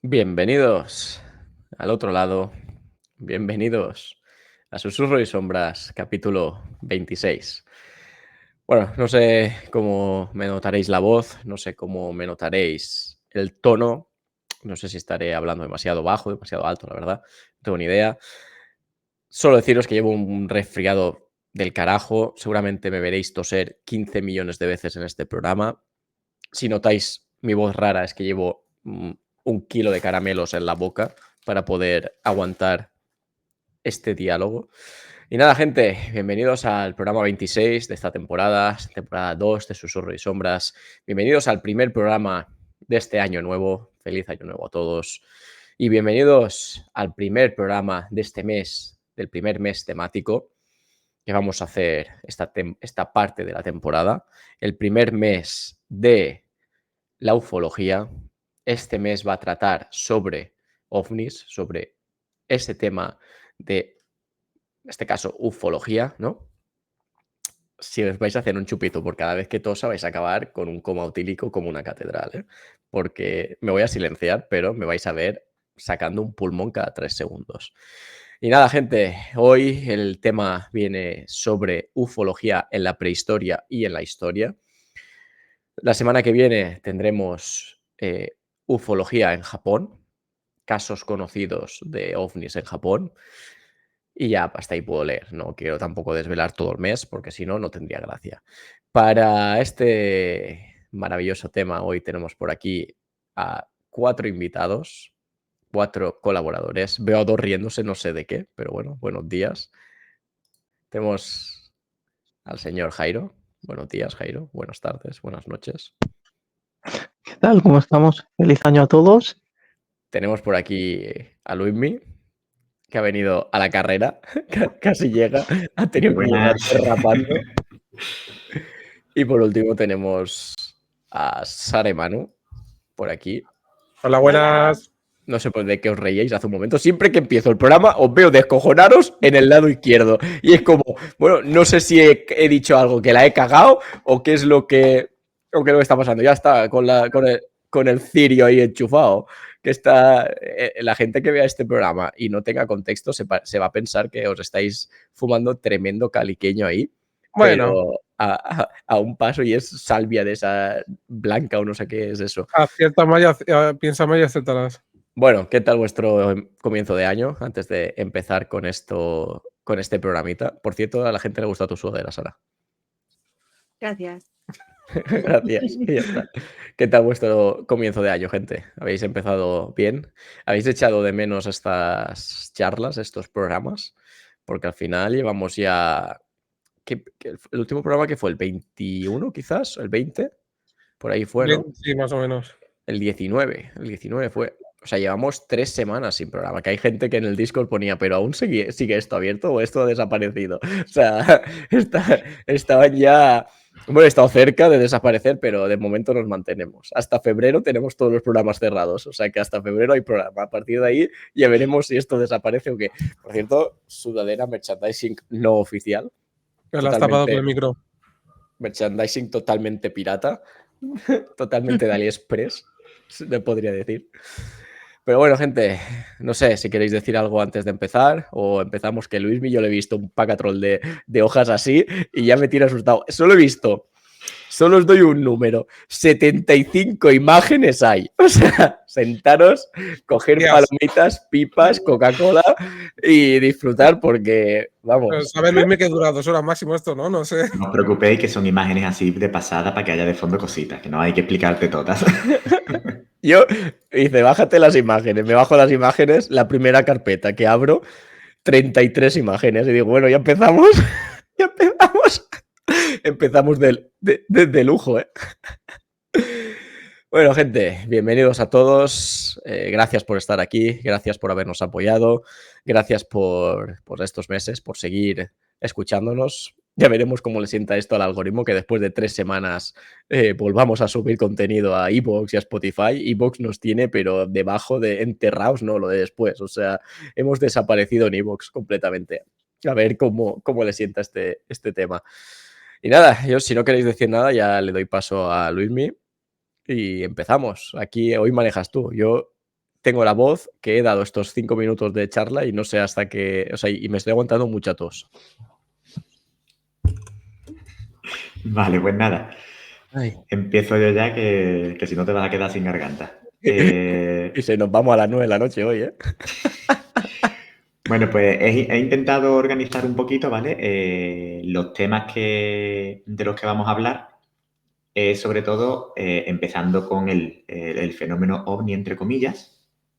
Bienvenidos al otro lado, bienvenidos a Susurro y Sombras, capítulo 26. Bueno, no sé cómo me notaréis la voz, no sé cómo me notaréis el tono, no sé si estaré hablando demasiado bajo, demasiado alto, la verdad, no tengo ni idea. Solo deciros que llevo un resfriado del carajo, seguramente me veréis toser 15 millones de veces en este programa. Si notáis mi voz rara es que llevo 1 kilo de caramelos en la boca para poder aguantar este diálogo. Y nada, gente, bienvenidos al programa 26 de esta temporada 2 de Susurro y Sombras. Bienvenidos al primer programa de este año nuevo. Feliz año nuevo a todos. Y bienvenidos al primer programa de este mes, del primer mes temático que vamos a hacer esta parte de la temporada. El primer mes de la ufología. Este mes va a tratar sobre ovnis, sobre ese tema de, en este caso, ufología, ¿no? Si os vais a hacer un chupito por cada vez que tosa, vais a acabar con un coma utílico como una catedral, ¿eh? Porque me voy a silenciar, pero me vais a ver sacando un pulmón cada 3 segundos. Y nada, gente, hoy el tema viene sobre ufología en la prehistoria y en la historia. La semana que viene tendremos ufología en Japón, casos conocidos de ovnis en Japón. Y ya hasta ahí puedo leer. No quiero tampoco desvelar todo el mes porque si no, no tendría gracia. Para este maravilloso tema, hoy tenemos por aquí a 4 invitados, 4 colaboradores. Veo a 2 riéndose, no sé de qué, pero bueno, buenos días. Tenemos al señor Jairo. Buenos días, Jairo. Buenas tardes, buenas noches. ¿Qué tal? ¿Cómo estamos? Feliz año a todos. Tenemos por aquí a Luismi, que ha venido a la carrera, casi llega, ha tenido que llegar Buenas. derrapando. Y por último tenemos a Sara y Manu, por aquí. Hola, buenas. No sé de qué os reíais hace un momento. Siempre que empiezo el programa os veo descojonaros en el lado izquierdo. Y es como, bueno, no sé si he dicho algo que la he cagado o qué es lo que está pasando. Ya está, con el cirio ahí enchufado. Que está, la gente que vea este programa y no tenga contexto se va a pensar que os estáis fumando tremendo caliqueño ahí. Bueno, Pero a un paso y es salvia de esa blanca o no sé qué es eso. acierta más piensa más y acertarás. Bueno, ¿qué tal vuestro comienzo de año antes de empezar con este programita? Por cierto, a la gente le gusta tu sudadera, Sara. Gracias. Gracias. Y ya está. ¿Qué tal vuestro comienzo de año, gente? ¿Habéis empezado bien? ¿Habéis echado de menos estas charlas, estos programas? Porque al final llevamos ya... ¿El último programa que fue? ¿El 21 quizás? ¿El 20? Por ahí fue, ¿no? Sí, más o menos. El 19 fue. O sea, llevamos 3 semanas sin programa. Que hay gente que en el Discord ponía, pero aún sigue esto abierto o esto ha desaparecido. O sea, estaban ya. Bueno, he estado cerca de desaparecer, pero de momento nos mantenemos. Hasta febrero tenemos todos los programas cerrados. O sea que hasta febrero hay programa. A partir de ahí ya veremos si esto desaparece o qué. Por cierto, sudadera merchandising no oficial. Pero la has tapado con el micro. Merchandising totalmente pirata. Totalmente de AliExpress, le podría decir. Pero bueno, gente, no sé si queréis decir algo antes de empezar o empezamos, que Luismi yo le he visto un pacatrol de hojas así y ya me tiene asustado. Solo os doy un número, 75 imágenes hay. O sea, sentaros, coger palomitas, pipas, Coca-Cola y disfrutar porque, Pero vamos. sabes, Luismi, que dura 2 horas máximo esto, ¿no? No sé. No os preocupéis que son imágenes así de pasada para que haya de fondo cositas, que no hay que explicarte todas. Yo hice, bájate las imágenes, me bajo las imágenes, la primera carpeta que abro, 33 imágenes y digo, bueno, ya empezamos, ya empezamos, empezamos de lujo, ¿eh? Bueno, gente, bienvenidos a todos, gracias por estar aquí, gracias por habernos apoyado, gracias por estos meses, por seguir escuchándonos. Ya veremos cómo le sienta esto al algoritmo, que después de 3 semanas volvamos a subir contenido a iVoox y a Spotify. iVoox nos tiene, pero debajo de enterrados, no lo de después. O sea, hemos desaparecido en iVoox completamente. A ver cómo le sienta este tema. Y nada, yo si no queréis decir nada, ya le doy paso a Luismi y empezamos. Aquí hoy manejas tú. Yo tengo la voz que he dado estos 5 minutos de charla y no sé hasta qué... O sea, y me estoy aguantando mucha tos. Vale, pues nada. Ay. Empiezo yo ya que si no te vas a quedar sin garganta. Y se nos vamos a las 9 de la noche hoy, ¿eh? Bueno, pues he intentado organizar un poquito, ¿vale? Los temas de los que vamos a hablar, sobre todo empezando con el fenómeno ovni, entre comillas,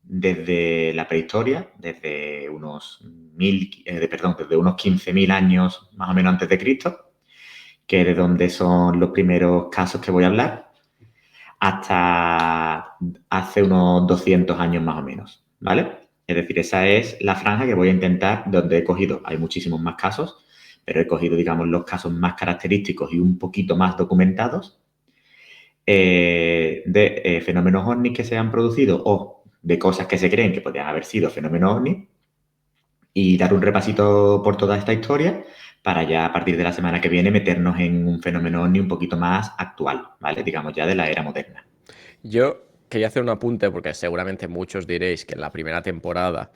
desde la prehistoria, desde unos 15.000 años más o menos antes de Cristo, que es de donde son los primeros casos que voy a hablar, hasta hace unos 200 años más o menos, ¿vale? Es decir, esa es la franja que voy a intentar, donde he cogido, hay muchísimos más casos, pero he cogido, digamos, los casos más característicos y un poquito más documentados de fenómenos ovnis que se han producido o de cosas que se creen que podrían haber sido fenómenos ovnis, y dar un repasito por toda esta historia para ya a partir de la semana que viene meternos en un fenómeno ovni un poquito más actual, ¿vale? Digamos ya de la era moderna. Yo quería hacer un apunte porque seguramente muchos diréis que en la primera temporada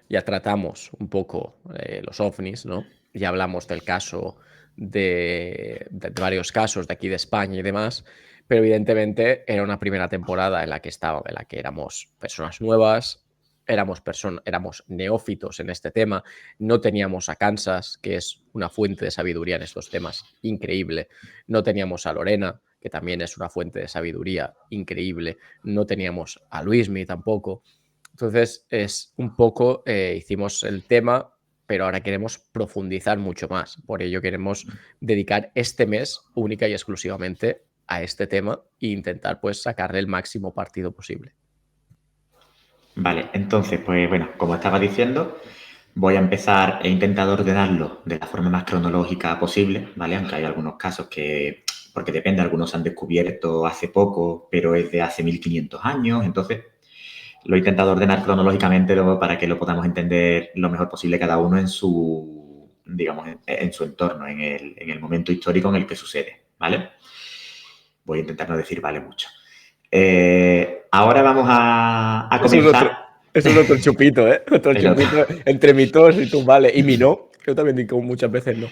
ya tratamos un poco los ovnis, ¿no? Ya hablamos del caso de varios casos de aquí de España y demás, pero evidentemente era una primera temporada en la que éramos personas nuevas, éramos neófitos en este tema, no teníamos a Kansas, que es una fuente de sabiduría en estos temas increíble, no teníamos a Lorena, que también es una fuente de sabiduría increíble, no teníamos a Luismi tampoco. Entonces es un poco, hicimos el tema, pero ahora queremos profundizar mucho más. Por ello queremos dedicar este mes única y exclusivamente a este tema e intentar pues sacarle el máximo partido posible. Vale, entonces, pues bueno, como estaba diciendo, voy a empezar, he intentado ordenarlo de la forma más cronológica posible, ¿vale? Aunque hay algunos casos que, porque depende, algunos se han descubierto hace poco, pero es de hace 1500 años, entonces lo he intentado ordenar cronológicamente para que lo podamos entender lo mejor posible cada uno en su, digamos, en su entorno, en el momento histórico en el que sucede, ¿vale? Voy a intentar no decir vale mucho. Ahora vamos a comenzar. Eso es otro chupito, ¿eh? Otro chupito entre mi tos y tu vale. Y mi no. Yo también digo muchas veces no.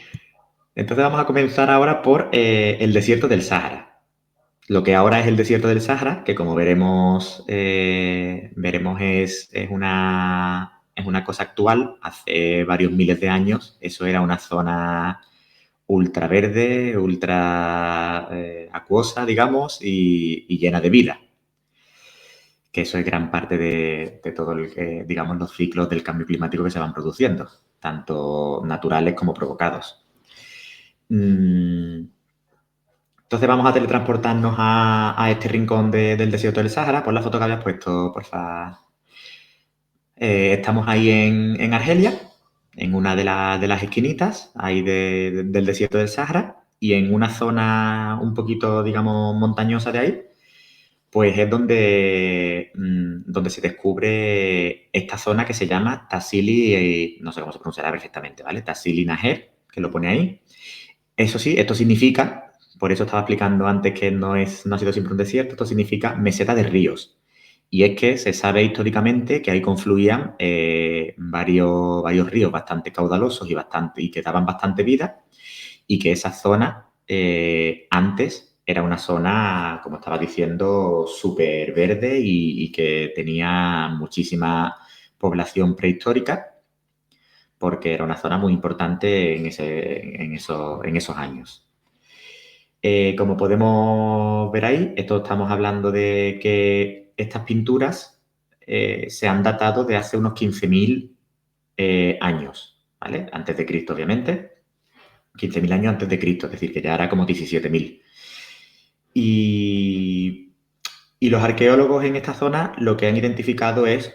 Entonces vamos a comenzar ahora por el desierto del Sáhara. Lo que ahora es el desierto del Sáhara, que como veremos es una cosa actual. Hace varios miles de años eso era una zona ultra verde, ultra acuosa, digamos, y llena de vida. Que eso es gran parte de todo digamos, los ciclos del cambio climático que se van produciendo, tanto naturales como provocados. Entonces vamos a teletransportarnos a este rincón del desierto del Sáhara. Por la foto que habías puesto, porfa. Estamos ahí en Argelia, en una de las esquinitas ahí del desierto del Sáhara, y en una zona un poquito, digamos, montañosa de ahí, pues es donde se descubre esta zona que se llama Tassili, no sé cómo se pronunciará perfectamente, ¿vale? Tassili Najer, que lo pone ahí. Eso sí, esto significa, por eso estaba explicando antes que no ha sido siempre un desierto, esto significa meseta de ríos. Y es que se sabe históricamente que ahí confluían varios ríos bastante caudalosos y que daban bastante vida, y que esa zona antes era una zona, como estaba diciendo, súper verde y que tenía muchísima población prehistórica, porque era una zona muy importante en esos años. Como podemos ver ahí, estamos hablando de que estas pinturas se han datado de hace unos 15.000 años, ¿vale? Antes de Cristo, obviamente. 15.000 años antes de Cristo, es decir, que ya era como 17.000. Y los arqueólogos en esta zona lo que han identificado es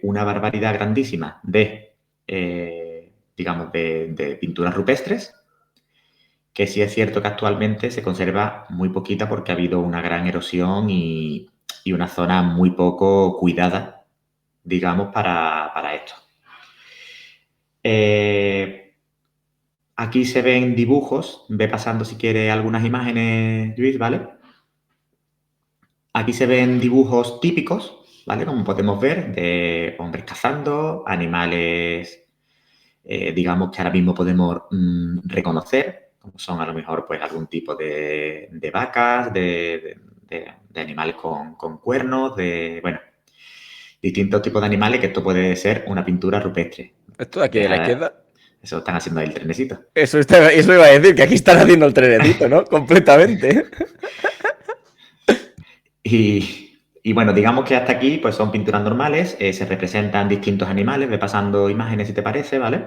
una barbaridad grandísima de pinturas rupestres, que sí es cierto que actualmente se conserva muy poquita porque ha habido una gran erosión y una zona muy poco cuidada, digamos, para esto. Aquí se ven dibujos, ve pasando si quiere algunas imágenes, Luis, ¿vale? Aquí se ven dibujos típicos ¿vale? Como podemos ver, de hombres cazando, animales, digamos, que ahora mismo podemos reconocer, como son a lo mejor pues algún tipo de vacas, de animales con cuernos, bueno, distintos tipos de animales, que esto puede ser una pintura rupestre. Esto de aquí de la izquierda. Eso están haciendo ahí el trenecito. Eso iba a decir, que aquí están haciendo el trenecito, ¿no? Completamente. Y bueno, digamos que hasta aquí pues son pinturas normales, se representan distintos animales, ve pasando imágenes si te parece, ¿vale?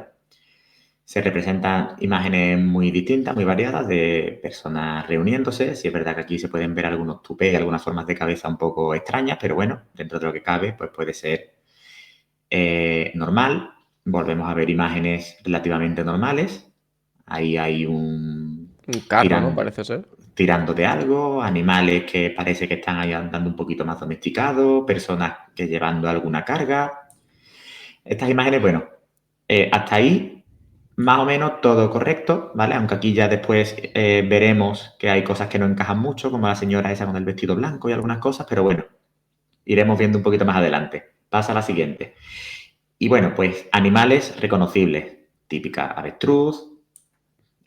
Se representan imágenes muy distintas, muy variadas, de personas reuniéndose. Sí es verdad que aquí se pueden ver algunos tupés y algunas formas de cabeza un poco extrañas, pero bueno, dentro de lo que cabe, pues puede ser normal. Volvemos a ver imágenes relativamente normales. Ahí hay un carro, ¿no? Parece ser. Tirando de algo, animales que parece que están ahí andando un poquito más domesticados, personas que llevando alguna carga. Estas imágenes, bueno, hasta ahí más o menos todo correcto, ¿vale? Aunque aquí ya después veremos que hay cosas que no encajan mucho, como la señora esa con el vestido blanco y algunas cosas, pero bueno, iremos viendo un poquito más adelante. Pasa a la siguiente. Y bueno, pues animales reconocibles. Típica avestruz,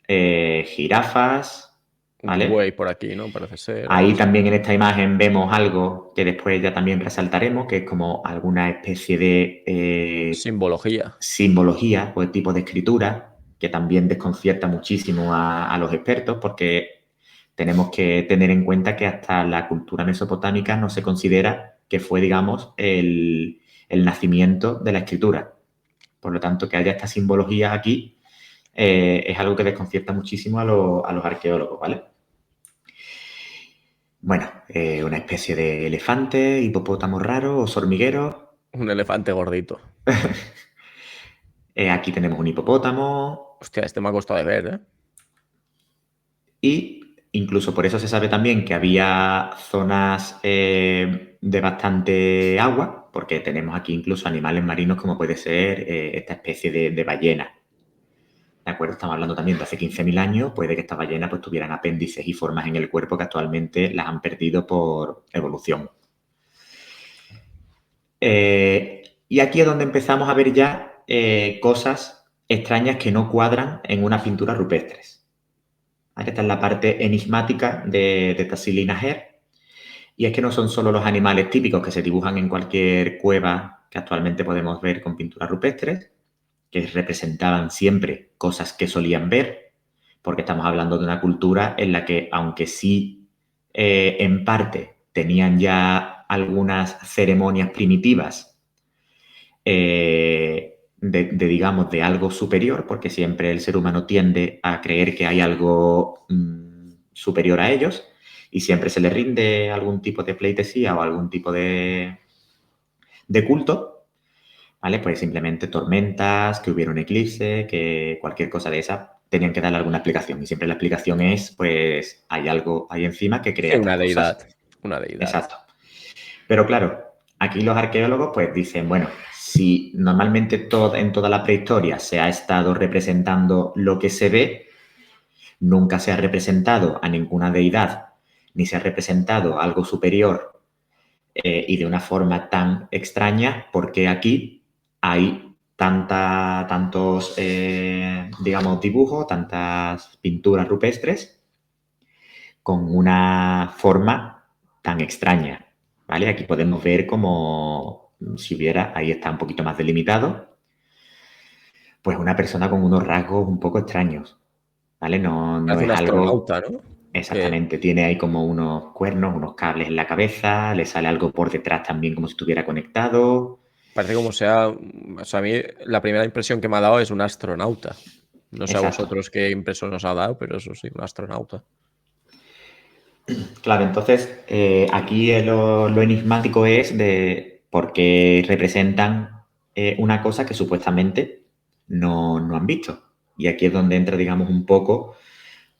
jirafas, ¿vale? Un buey por aquí, ¿no? Parece ser. Ahí también en esta imagen vemos algo que después ya también resaltaremos, que es como alguna especie de simbología o tipo de escritura, que también desconcierta muchísimo a los expertos, porque tenemos que tener en cuenta que hasta la cultura mesopotámica no se considera que fue, digamos, el nacimiento de la escritura. Por lo tanto, que haya esta simbología aquí es algo que desconcierta muchísimo a los arqueólogos, ¿vale? Bueno, una especie de elefante, hipopótamo raro, oso hormiguero. Un elefante gordito. Aquí tenemos un hipopótamo. Hostia, este me ha costado de ver, ¿eh? Y incluso por eso se sabe también que había zonas de bastante agua, porque tenemos aquí incluso animales marinos como puede ser esta especie de ballena. ¿De acuerdo? Estamos hablando también de hace 15.000 años, puede que estas ballenas pues tuvieran apéndices y formas en el cuerpo que actualmente las han perdido por evolución. Y aquí es donde empezamos a ver ya cosas extrañas que no cuadran en unas pinturas rupestres. Esta es la parte enigmática de Tassili Najer. Y es que no son solo los animales típicos que se dibujan en cualquier cueva que actualmente podemos ver con pinturas rupestres, que representaban siempre cosas que solían ver, porque estamos hablando de una cultura en la que, aunque sí en parte tenían ya algunas ceremonias primitivas digamos, de algo superior, porque siempre el ser humano tiende a creer que hay algo superior a ellos y siempre se le rinde algún tipo de pleitesía o algún tipo de culto, ¿vale? Pues simplemente tormentas, que hubiera un eclipse, que cualquier cosa de esa tenían que darle alguna explicación. Y siempre la explicación es, pues, hay algo ahí encima que crea una deidad. cosas. Una deidad. Exacto. Pero claro, aquí los arqueólogos pues dicen, bueno, si normalmente en toda la prehistoria se ha estado representando lo que se ve, nunca se ha representado a ninguna deidad, ni se ha representado algo superior y de una forma tan extraña, porque aquí hay tantos, digamos, dibujos, tantas pinturas rupestres con una forma tan extraña, ¿vale? Aquí podemos ver como si hubiera, ahí está un poquito más delimitado, pues una persona con unos rasgos un poco extraños, ¿vale? No Parece es un algo... astronauta, ¿no? Exactamente, tiene ahí como unos cuernos, unos cables en la cabeza, le sale algo por detrás también como si estuviera conectado. Parece como sea, o sea, a mí la primera impresión que me ha dado es un astronauta. No sé a vosotros qué impresión os ha dado, pero eso sí, un astronauta. Claro, entonces aquí lo enigmático es de por qué representan una cosa que supuestamente no han visto. Y aquí es donde entra, digamos, un poco,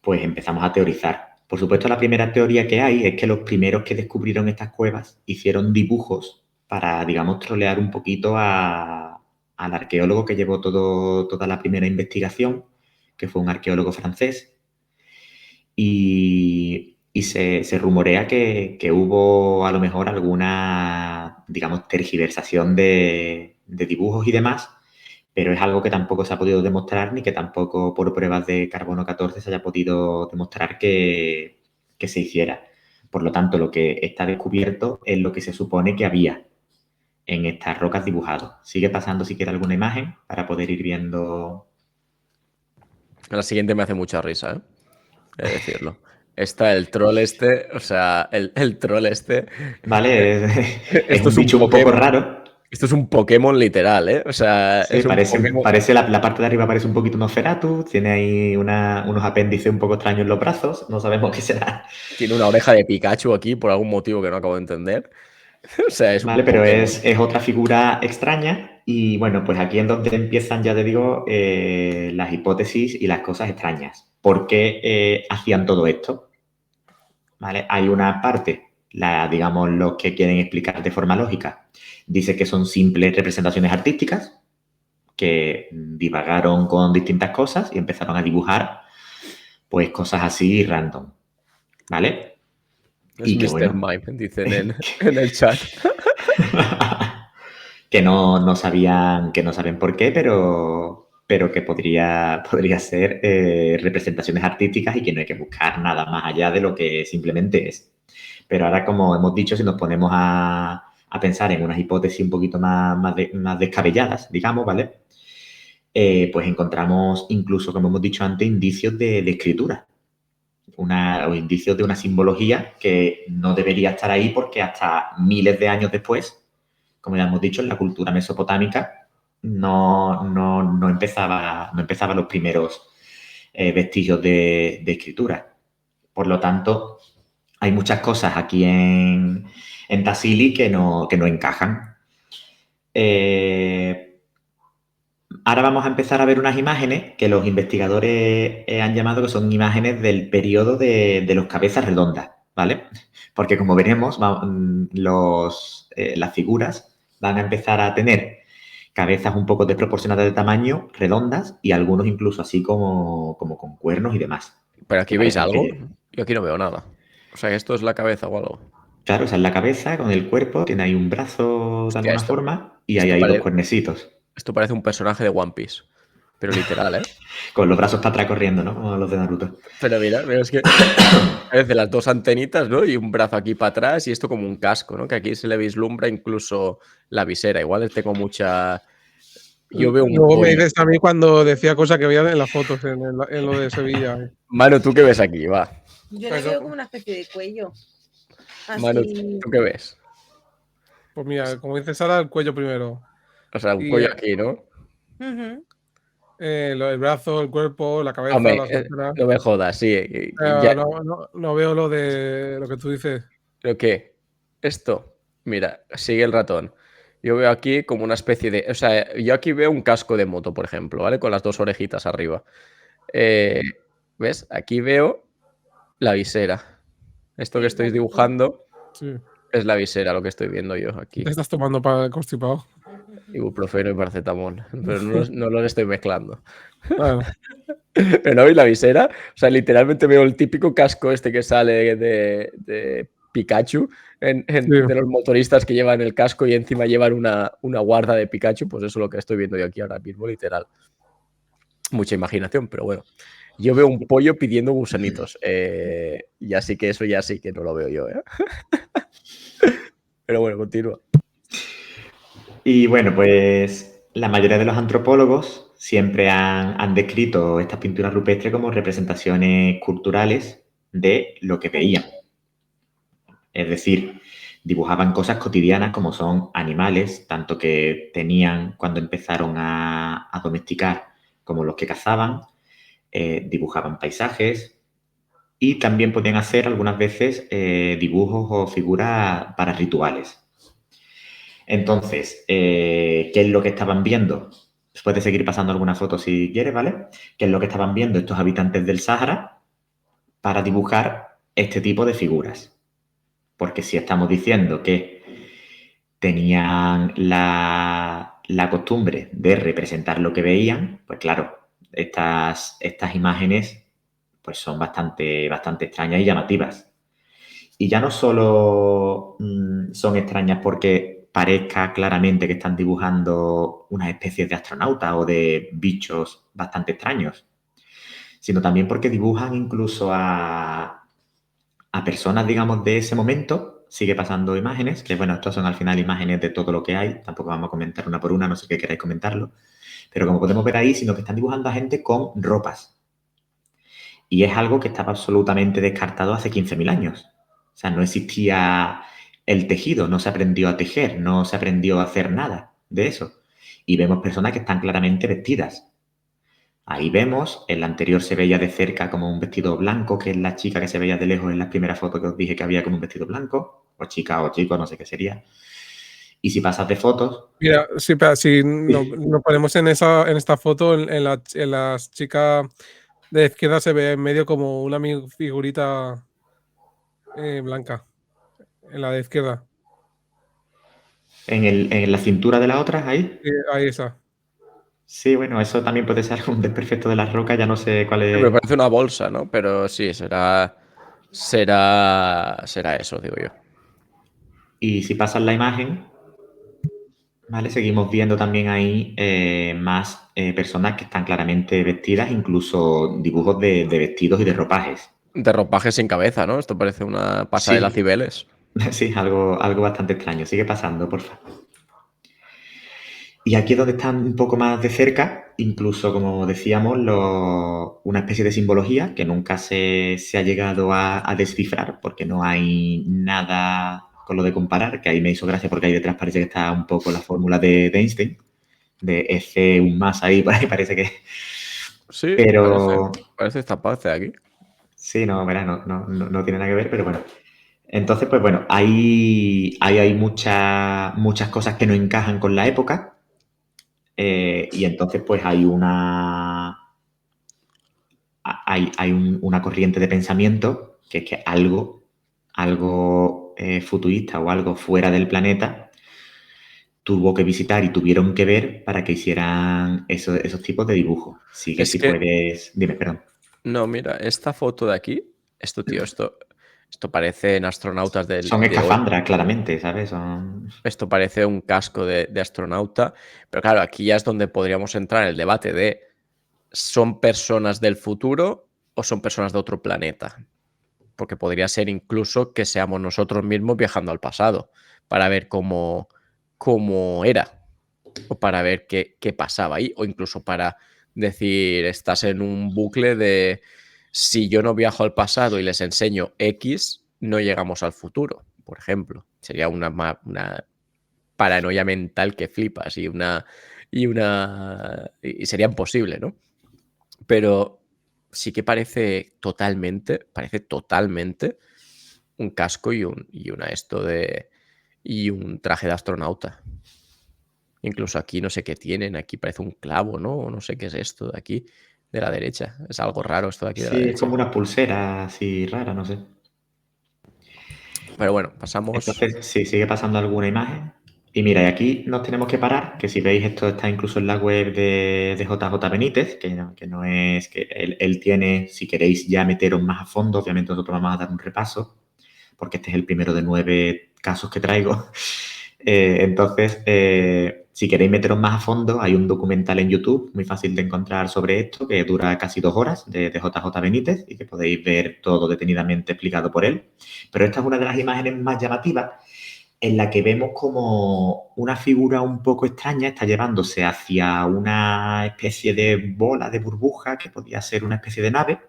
pues empezamos a teorizar. Por supuesto, la primera teoría que hay es que los primeros que descubrieron estas cuevas hicieron dibujos para, digamos, trolear un poquito al arqueólogo que llevó toda la primera investigación, que fue un arqueólogo francés. Y y se rumorea que hubo a lo mejor alguna, digamos, tergiversación de dibujos y demás, pero es algo que tampoco se ha podido demostrar ni que tampoco por pruebas de carbono 14 se haya podido demostrar que se hiciera. Por lo tanto, lo que está descubierto es lo que se supone que había en estas rocas dibujado. Sigue pasando si quiere alguna imagen para poder ir viendo. La siguiente me hace mucha risa, ¿eh? He de decirlo. Está el troll este, o sea, el troll este. Vale, es Esto un es un bicho un poco Pokémon. raro. Esto es un Pokémon literal, ¿eh? O sea, Sí, es un Pokémon. parece la parte de arriba parece un poquito Nosferatu, tiene ahí unos apéndices un poco extraños en los brazos, no sabemos qué será. Tiene una oreja de Pikachu aquí por algún motivo que no acabo de entender. O sea, es Vale, un pero Pokémon. es otra figura extraña y bueno, pues aquí es donde empiezan, ya te digo, las hipótesis y las cosas extrañas. ¿Por qué hacían todo esto? ¿Vale? Hay una parte, digamos, los que quieren explicar de forma lógica, dice que son simples representaciones artísticas, que divagaron con distintas cosas y empezaron a dibujar pues cosas así random, ¿vale? Es Y que Mr. bueno, Mime, dicen en el chat. que no sabían, que no saben por qué, pero que podría ser representaciones artísticas y que no hay que buscar nada más allá de lo que simplemente es. Pero ahora, como hemos dicho, si nos ponemos a pensar en unas hipótesis un poquito más descabelladas, digamos, ¿vale? Pues encontramos incluso, como hemos dicho antes, indicios de escritura. O indicios de una simbología que no debería estar ahí porque hasta miles de años después, como ya hemos dicho, en la cultura mesopotámica no empezaban los primeros vestigios de escritura. Por lo tanto, hay muchas cosas aquí en Tassili que no encajan. Ahora vamos a empezar a ver unas imágenes que los investigadores han llamado que son imágenes del periodo de los cabezas redondas, ¿vale? Porque como veremos, las figuras van a empezar a tener cabezas un poco desproporcionadas de tamaño, redondas, y algunos incluso así como con cuernos y demás. ¿Pero aquí Que veis parecen algo? que, Yo aquí no veo nada. O sea, que esto es la cabeza o algo. claro, esa es la cabeza con el cuerpo, tiene ahí un brazo de Hostia, alguna forma y hay esto ahí dos parece, cuernecitos, esto parece un personaje de One Piece. Pero literal, ¿eh? con los brazos para atrás corriendo, ¿no? Como los de Naruto. Pero mira, es que parece las dos antenitas, ¿no? Y un brazo aquí para atrás y esto como un casco, ¿no? Que aquí se le vislumbra incluso la visera. Igual tengo mucha... Yo veo un Luego me pollo. dices a mí cuando decía cosas que veía en las fotos, en lo de Sevilla. Manu, ¿tú qué ves aquí? Va. Yo le veo como una especie de cuello. Manu, Así. ¿tú qué ves? Pues mira, como dices ahora, el cuello primero. O sea, un Y cuello aquí, ¿no? Ujú. el brazo, el cuerpo, la cabeza, Hombre, las antenas. no me jodas, sí. Pero no veo lo de lo que tú dices. ¿Pero qué? Esto, mira, sigue el ratón. Yo veo aquí como una especie de... O sea, yo aquí veo un casco de moto, por ejemplo, ¿vale? Con las dos orejitas arriba. Eh, ¿Ves? Aquí veo la visera. Esto que Sí, estoy dibujando Sí. es la visera, lo que estoy viendo yo aquí. Te estás tomando para el constipado. Ibuprofeno y paracetamol. Pero no los estoy mezclando. Bueno, Pero no veis la visera. O sea, literalmente veo el típico casco este que sale de Pikachu sí. de los motoristas que llevan el casco y encima llevan una guarda de Pikachu. Pues eso es lo que estoy viendo yo aquí ahora mismo, literal. Mucha imaginación, pero bueno. Yo veo un pollo pidiendo gusanitos. Y así que eso ya sí que no lo veo yo, ¿eh? Pero bueno, continúa. Y bueno, pues la mayoría de los antropólogos siempre han descrito estas pinturas rupestres como representaciones culturales de lo que veían. Es decir, dibujaban cosas cotidianas como son animales, tanto que tenían cuando empezaron a domesticar como los que cazaban, dibujaban paisajes y también podían hacer algunas veces dibujos o figuras para rituales. Entonces, ¿qué es lo que estaban viendo? Puedes seguir pasando alguna foto si quieres, ¿vale? ¿Qué es lo que estaban viendo estos habitantes del Sáhara para dibujar este tipo de figuras? Porque si estamos diciendo que tenían la costumbre de representar lo que veían, pues claro, estas imágenes pues son bastante extrañas y llamativas. Y ya no solo son extrañas porque parezca claramente que están dibujando unas especies de astronautas o de bichos bastante extraños, sino también porque dibujan incluso a personas, digamos, de ese momento. Sigue pasando imágenes, que bueno, estas son al final imágenes de todo lo que hay, tampoco vamos a comentar una por una, no sé qué queráis comentarlo, pero como podemos ver ahí, sino que están dibujando a gente con ropas. Y es algo que estaba absolutamente descartado hace 15.000 años. O sea, no existía el tejido, no se aprendió a tejer, no se aprendió a hacer nada de eso. Y vemos personas que están claramente vestidas. Ahí vemos, en la anterior se veía de cerca como un vestido blanco, que es la chica que se veía de lejos en la primera foto que os dije que había con un vestido blanco, o chica o chico, no sé qué sería. Y si pasas de fotos... Mira, si nos ponemos en esta foto, en la chica de izquierda se ve en medio como una figurita blanca, en la de izquierda. En la cintura de la otra, ahí. Ahí está. Sí, bueno, eso también puede ser un desperfecto de las rocas, ya no sé cuál es. Me parece una bolsa, ¿no? Pero sí, será eso, digo yo. Y si pasas la imagen, ¿vale? Seguimos viendo también ahí más personas que están claramente vestidas, incluso dibujos de vestidos y de ropajes. De ropaje sin cabeza, ¿no? Esto parece una pasarela Sí. Cibeles. Sí, algo bastante extraño. Sigue pasando, por favor. Y aquí es donde están un poco más de cerca, incluso, como decíamos, una especie de simbología que nunca se ha llegado a descifrar porque no hay nada con lo de comparar, que ahí me hizo gracia porque ahí detrás parece que está un poco la fórmula de Einstein, de F un más ahí, por ahí parece que... Sí, Pero... parece esta parte de aquí. Sí, no, verá, no tiene nada que ver, pero bueno. Entonces, pues bueno, hay muchas cosas que no encajan con la época. Y entonces, pues hay una corriente de pensamiento que es que algo futurista o algo fuera del planeta tuvo que visitar y tuvieron que ver para que hicieran esos tipos de dibujos. Sí que Es si que- puedes... Dime, perdón. No, mira, esta foto de aquí, esto parecen astronautas Son de hoy. escafandras, claramente, ¿sabes? Esto parece un casco de astronauta. Pero claro, aquí ya es donde podríamos entrar en el debate de ¿son personas del futuro o son personas de otro planeta? Porque podría ser incluso que seamos nosotros mismos viajando al pasado para ver cómo era o para ver qué pasaba ahí o incluso para decir, estás en un bucle de si yo no viajo al pasado y les enseño X, no llegamos al futuro, por ejemplo. Sería una paranoia mental que flipas y sería imposible, ¿no? Pero sí que parece totalmente un casco y un traje de astronauta. Incluso aquí no sé qué tienen, aquí parece un clavo, ¿no? O no sé qué es esto de aquí, de la derecha. Es algo raro esto de aquí de la Sí, es derecha. como una pulsera así rara, no sé. Pero bueno, pasamos. Entonces, sí, sigue pasando alguna imagen. Y mira, y aquí nos tenemos que parar, que si veis esto está incluso en la web de JJ Benítez, que no es que él tiene, si queréis ya meteros más a fondo, obviamente nosotros vamos a dar un repaso, porque este es el primero de 9 casos que traigo. Entonces, si queréis meteros más a fondo, hay un documental en YouTube muy fácil de encontrar sobre esto, que dura casi 2 horas, de JJ Benítez, y que podéis ver todo detenidamente explicado por él. Pero esta es una de las imágenes más llamativas, en la que vemos como una figura un poco extraña está llevándose hacia una especie de bola de burbuja que podría ser una especie de nave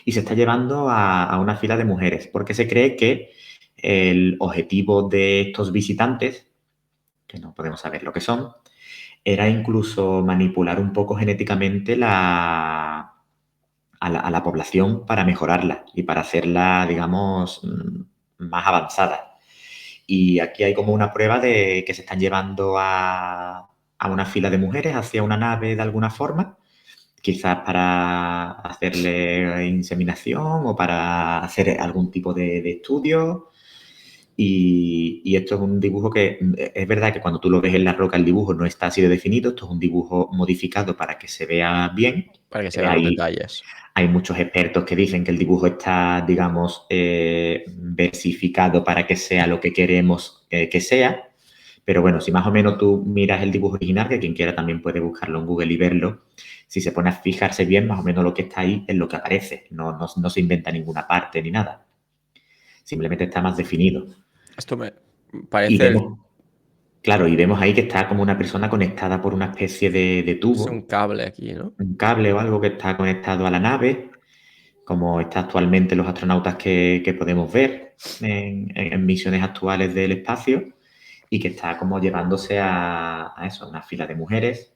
y se está llevando a una fila de mujeres, porque se cree que el objetivo de estos visitantes, que no podemos saber lo que son, era incluso manipular un poco genéticamente a la población para mejorarla y para hacerla, digamos, más avanzada. Y aquí hay como una prueba de que se están llevando a una fila de mujeres hacia una nave de alguna forma, quizás para hacerle inseminación o para hacer algún tipo de estudio. Y esto es un dibujo que es verdad que cuando tú lo ves en la roca el dibujo no está así de definido, esto es un dibujo modificado para que se vea bien. Para que se vean los detalles. Hay muchos expertos que dicen que el dibujo está, digamos, versificado para que sea lo que queremos que sea. Pero bueno, si más o menos tú miras el dibujo original, que quien quiera también puede buscarlo en Google y verlo, si se pone a fijarse bien, más o menos lo que está ahí es lo que aparece. No se inventa ninguna parte ni nada. Simplemente está más definido. Esto me Y parece vemos ahí que está como una persona conectada por una especie de tubo. un cable aquí, ¿no? Un cable o algo que está conectado a la nave, como está actualmente los astronautas que podemos ver en misiones actuales del espacio, y que está como llevándose a eso, a una fila de mujeres.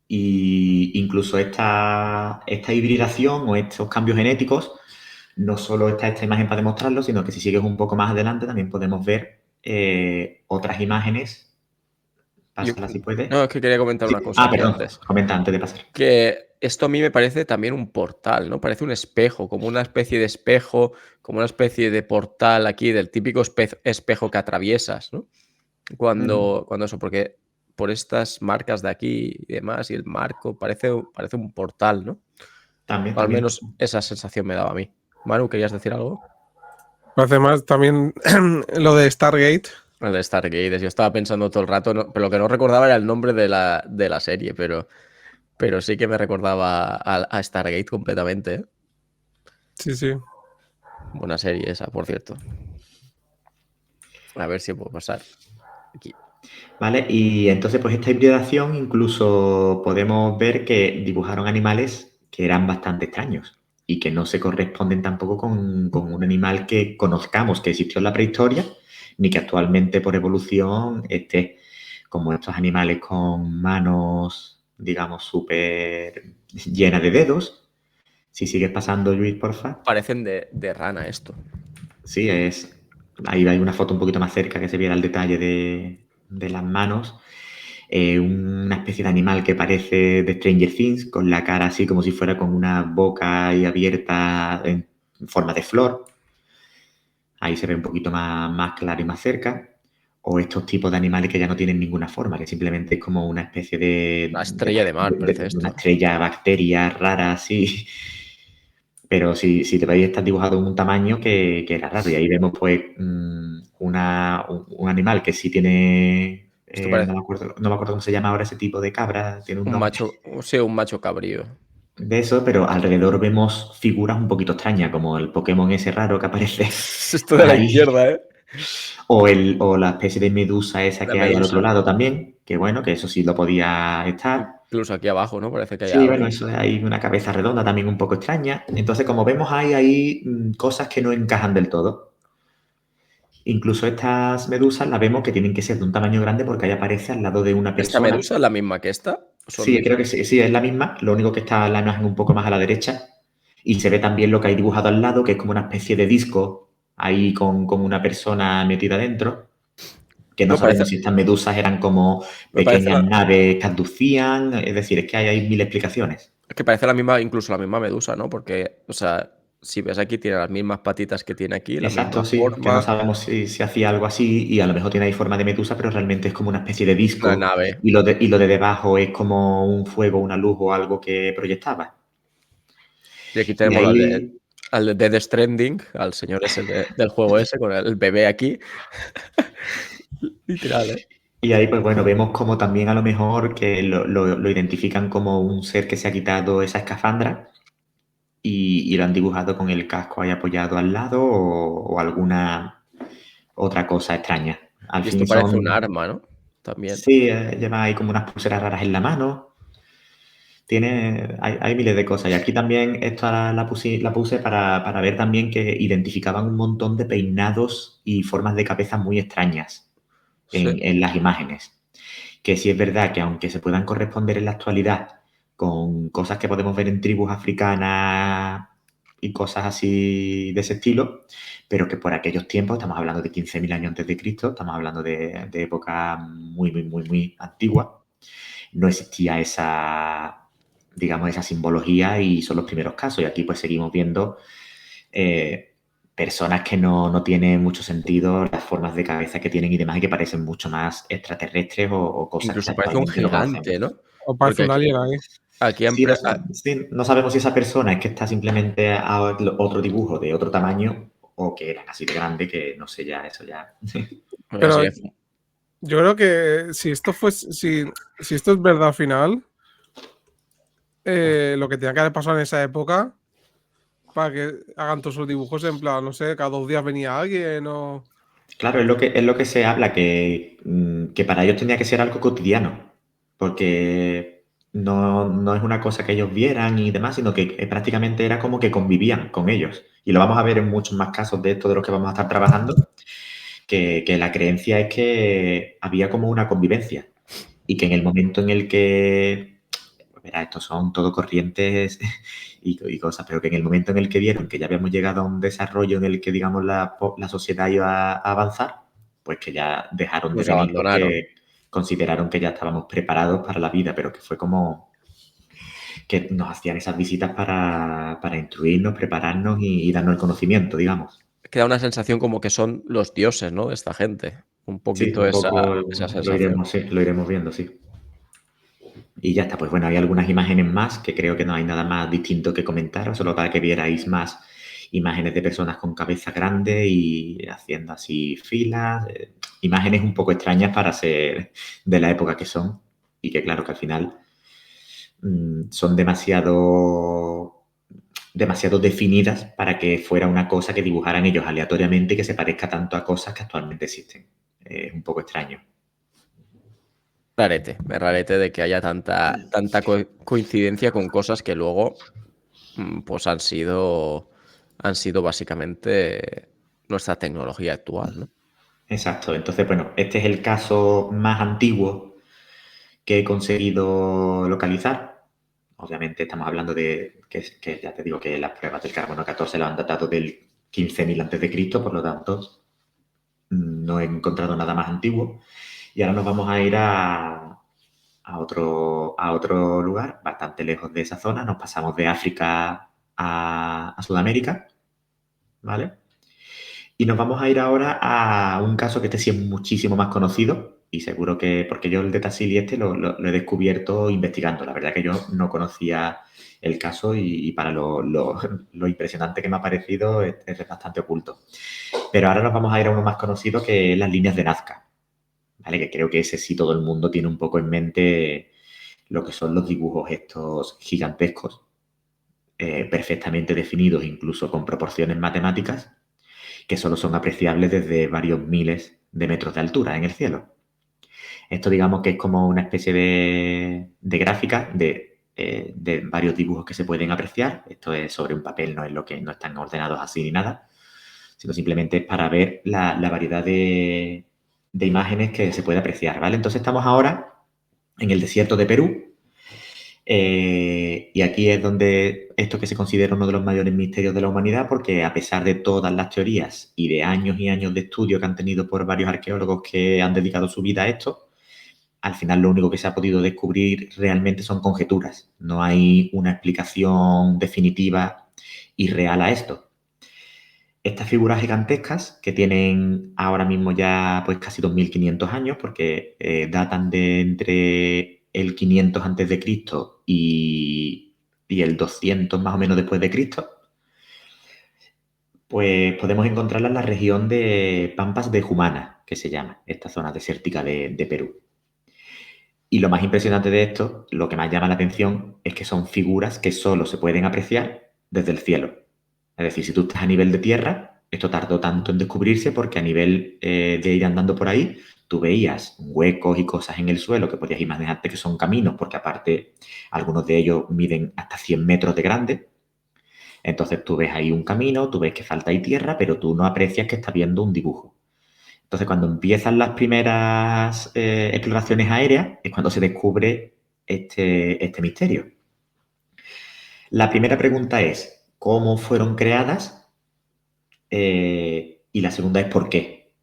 Y incluso esta hibridación o estos cambios genéticos, no solo está esta imagen para demostrarlo, sino que si sigues un poco más adelante también podemos ver otras imágenes. Pásala si puedes. No, es que quería comentar una cosa. Perdón, Antes. comenta antes de pasar. Que esto a mí me parece también un portal, ¿no? Parece un espejo, como una especie de espejo, como una especie de portal aquí, del típico espejo que atraviesas, ¿no? Cuando eso, porque por estas marcas de aquí y demás, y el marco, parece un portal, ¿no? También, O al menos esa sensación me daba a mí. Manu, ¿querías decir algo? Hace más también lo de Stargate. El de Stargate, yo estaba pensando todo el rato, pero lo que no recordaba era el nombre de la serie, pero sí que me recordaba a Stargate completamente, ¿eh? Sí, sí. Buena serie esa, por cierto. A ver si puedo pasar aquí. Vale, y entonces pues esta hibridación incluso podemos ver que dibujaron animales que eran bastante extraños y que no se corresponden tampoco con un animal que conozcamos que existió en la prehistoria, ni que actualmente por evolución esté, como estos animales con manos, digamos, súper llenas de dedos. Si sigues pasando, Luis, porfa. Parecen de rana esto. Sí, ahí hay una foto un poquito más cerca que se viera el detalle de las manos. Una especie de animal que parece de Stranger Things, con la cara así como si fuera con una boca ahí abierta en forma de flor. Ahí se ve un poquito más claro y más cerca. O estos tipos de animales que ya no tienen ninguna forma, que simplemente es como una especie de... Una estrella de mar, parece esto. Una estrella, bacteria rara, así. Pero si te veis, está dibujado en un tamaño que era raro. Y ahí vemos pues un animal que sí tiene... no me acuerdo cómo se llama ahora ese tipo de cabra. Tiene un nombre. Un macho cabrío. De eso, pero alrededor vemos figuras un poquito extrañas, como el Pokémon ese raro que aparece. Esto de la izquierda, ¿eh? O la especie de medusa esa que hay al otro lado también, que bueno, que eso sí lo podía estar. Incluso aquí abajo, ¿no? Parece que hay Sí, algo. bueno, eso hay una cabeza redonda también un poco extraña. Entonces, como vemos, hay ahí cosas que no encajan del todo. Incluso estas medusas las vemos que tienen que ser de un tamaño grande porque ahí aparece al lado de una persona. ¿Esta medusa es la misma que esta? Sí, creo que sí, es la misma. Lo único que está la imagen un poco más a la derecha. Y se ve también lo que hay dibujado al lado, que es como una especie de disco ahí con una persona metida dentro. Que no sabemos si estas medusas eran como pequeñas naves que abducían. Es decir, es que hay mil explicaciones. Es que parece incluso la misma medusa, ¿no? Porque, o sea, si ves aquí, tiene las mismas patitas que tiene aquí. Exacto, sí. Forma. Que no sabemos si hacía algo así y a lo mejor tiene ahí forma de medusa, pero realmente es como una especie de disco. Una nave. Y lo de debajo es como un fuego, una luz o algo que proyectaba. Y aquí tenemos al de Death Stranding, al señor ese del juego ese, con el bebé aquí. Literal, ¿eh? Y ahí, pues bueno, vemos como también a lo mejor que lo identifican como un ser que se ha quitado esa escafandra y lo han dibujado con el casco ahí apoyado al lado o alguna otra cosa extraña. Al fin esto parece un arma, ¿no? También. Sí, lleva ahí como unas pulseras raras en la mano. Hay miles de cosas. Y aquí también esta la puse para ver también que identificaban un montón de peinados y formas de cabeza muy extrañas en las imágenes. Que sí es verdad que aunque se puedan corresponder en la actualidad con cosas que podemos ver en tribus africanas y cosas así de ese estilo, pero que por aquellos tiempos, estamos hablando de 15.000 años antes de Cristo, estamos hablando de época muy, muy, muy, muy antigua, no existía esa simbología y son los primeros casos. Y aquí pues seguimos viendo personas que no tienen mucho sentido las formas de cabeza que tienen y demás, y que parecen mucho más extraterrestres o cosas Incluso que parece un actualmente no conocemos. gigante, ¿no? O parece Porque un alien ahí. aquí Sí, sí, no sabemos si esa persona es que está simplemente a otro dibujo de otro tamaño o que eran así de grande, que no sé ya, eso ya. Pero yo creo que si esto es verdad al final, lo que tenía que haber pasado en esa época para que hagan todos sus dibujos en plan, no sé, cada 2 días venía alguien o. Claro, es lo que se habla, que para ellos tenía que ser algo cotidiano, porque no es una cosa que ellos vieran y demás, sino que prácticamente era como que convivían con ellos. Y lo vamos a ver en muchos más casos de esto de los que vamos a estar trabajando, que la creencia es que había como una convivencia y que en el momento en el que, pues verá, estos son todo corrientes y cosas, pero que en el momento en el que vieron que ya habíamos llegado a un desarrollo en el que, digamos, la sociedad iba a avanzar, pues que ya dejaron de nos venir abandonaron. porque consideraron que ya estábamos preparados para la vida, pero que fue como que nos hacían esas visitas para instruirnos, prepararnos y darnos el conocimiento, digamos. Queda una sensación como que son los dioses, ¿no? De esta gente. Un Sí, poquito un esa poco sensación. lo iremos viendo, sí. Y ya está, pues bueno, hay algunas imágenes más que creo que no hay nada más distinto que comentar, solo para que vierais más imágenes de personas con cabeza grande y haciendo así filas, imágenes un poco extrañas para ser de la época que son y que claro que al final son demasiado definidas para que fuera una cosa que dibujaran ellos aleatoriamente y que se parezca tanto a cosas que actualmente existen. Es un poco extraño. Es rarete de que haya tanta coincidencia con cosas que luego pues han sido básicamente nuestra tecnología actual, ¿no? Exacto. Entonces, bueno, este es el caso más antiguo que he conseguido localizar. Obviamente estamos hablando de que ya te digo que las pruebas del carbono 14 lo han datado del 15.000 a.C., por lo tanto no he encontrado nada más antiguo. Y ahora nos vamos a ir a otro lugar, bastante lejos de esa zona. Nos pasamos de África a Sudamérica, ¿vale? Y nos vamos a ir ahora a un caso que este sí es muchísimo más conocido y seguro que, porque yo el de Tassili lo he descubierto investigando. La verdad que yo no conocía el caso y para lo impresionante que me ha parecido es bastante oculto. Pero ahora nos vamos a ir a uno más conocido, que es las líneas de Nazca, ¿vale? Que creo que ese sí todo el mundo tiene un poco en mente lo que son los dibujos estos gigantescos, perfectamente definidos, incluso con proporciones matemáticas, que solo son apreciables desde varios miles de metros de altura en el cielo. Esto digamos que es como una especie de gráfica de varios dibujos que se pueden apreciar. Esto es sobre un papel, no están ordenados así ni nada, sino simplemente es para ver la variedad de imágenes que se puede apreciar, ¿vale? Entonces estamos ahora en el desierto de Perú, y aquí es donde esto que se considera uno de los mayores misterios de la humanidad, porque a pesar de todas las teorías y de años y años de estudio que han tenido por varios arqueólogos que han dedicado su vida a esto, al final lo único que se ha podido descubrir realmente son conjeturas. No hay una explicación definitiva y real a esto. Estas figuras gigantescas, que tienen ahora mismo ya pues casi 2.500 años, porque datan de entre el 500 antes de Cristo y el 200 más o menos después de Cristo, pues podemos encontrarlas en la región de Pampas de Jumana, que se llama, esta zona desértica de Perú. Y lo más impresionante de esto, lo que más llama la atención, es que son figuras que solo se pueden apreciar desde el cielo. Es decir, si tú estás a nivel de tierra, esto tardó tanto en descubrirse porque a nivel de ir andando por ahí, tú veías huecos y cosas en el suelo que podías imaginarte que son caminos, porque aparte algunos de ellos miden hasta 100 metros de grande. Entonces tú ves ahí un camino, tú ves que falta ahí tierra, pero tú no aprecias que estás viendo un dibujo. Entonces, cuando empiezan las primeras exploraciones aéreas, es cuando se descubre este misterio. La primera pregunta es, ¿cómo fueron creadas? Y la segunda es, ¿por qué?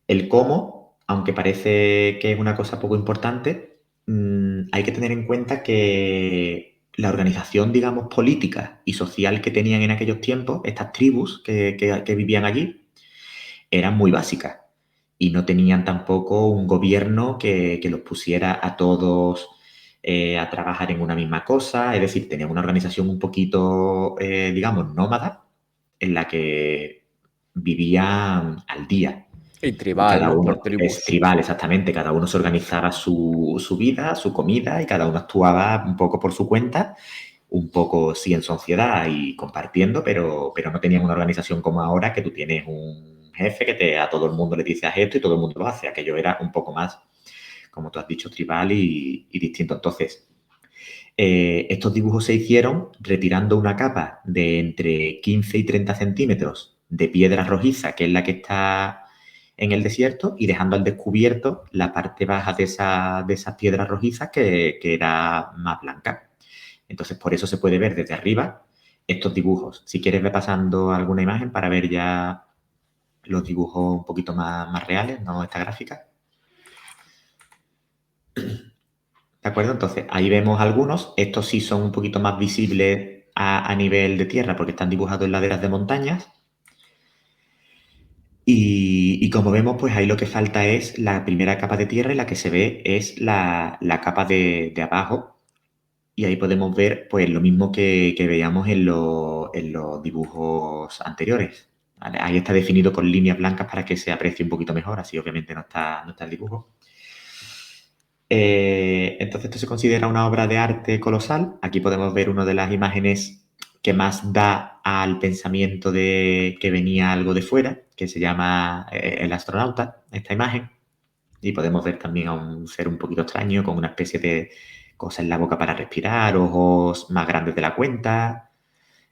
El cómo, aunque parece que es una cosa poco importante, hay que tener en cuenta que la organización, digamos, política y social que tenían en aquellos tiempos, estas tribus que vivían allí, eran muy básicas y no tenían tampoco un gobierno que los pusiera a todos a trabajar en una misma cosa, es decir, tenían una organización un poquito, digamos, nómada, en la que vivían al día. Y Y tribal, cada ¿no? uno Por tribus. es tribal, exactamente. Cada uno se organizaba su vida, su comida, y cada uno actuaba un poco por su cuenta, un poco sí en sociedad y compartiendo, pero no tenían una organización como ahora, que tú tienes un jefe que a todo el mundo le dice haz esto y todo el mundo lo hace. Aquello era un poco más, como tú has dicho, tribal y distinto. Entonces, estos dibujos se hicieron retirando una capa de entre 15 y 30 centímetros de piedra rojiza, que es la que está en el desierto, y dejando al descubierto la parte baja de esas piedras rojizas que era más blanca. Entonces, por eso se puede ver desde arriba estos dibujos. Si quieres, ve pasando alguna imagen para ver ya los dibujos un poquito más reales, no esta gráfica. ¿De acuerdo? Entonces, ahí vemos algunos. Estos sí son un poquito más visibles a nivel de tierra porque están dibujados en laderas de montañas. Y como vemos, pues ahí lo que falta es la primera capa de tierra, y la que se ve es la capa de abajo. Y ahí podemos ver pues lo mismo que veíamos en los dibujos anteriores. ¿Vale? Ahí está definido con líneas blancas para que se aprecie un poquito mejor. Así obviamente no está el dibujo. Entonces esto se considera una obra de arte colosal. Aquí podemos ver una de las imágenes que más da al pensamiento de que venía algo de fuera, que se llama El astronauta, esta imagen. Y podemos ver también a un ser un poquito extraño con una especie de cosa en la boca para respirar, ojos más grandes de la cuenta.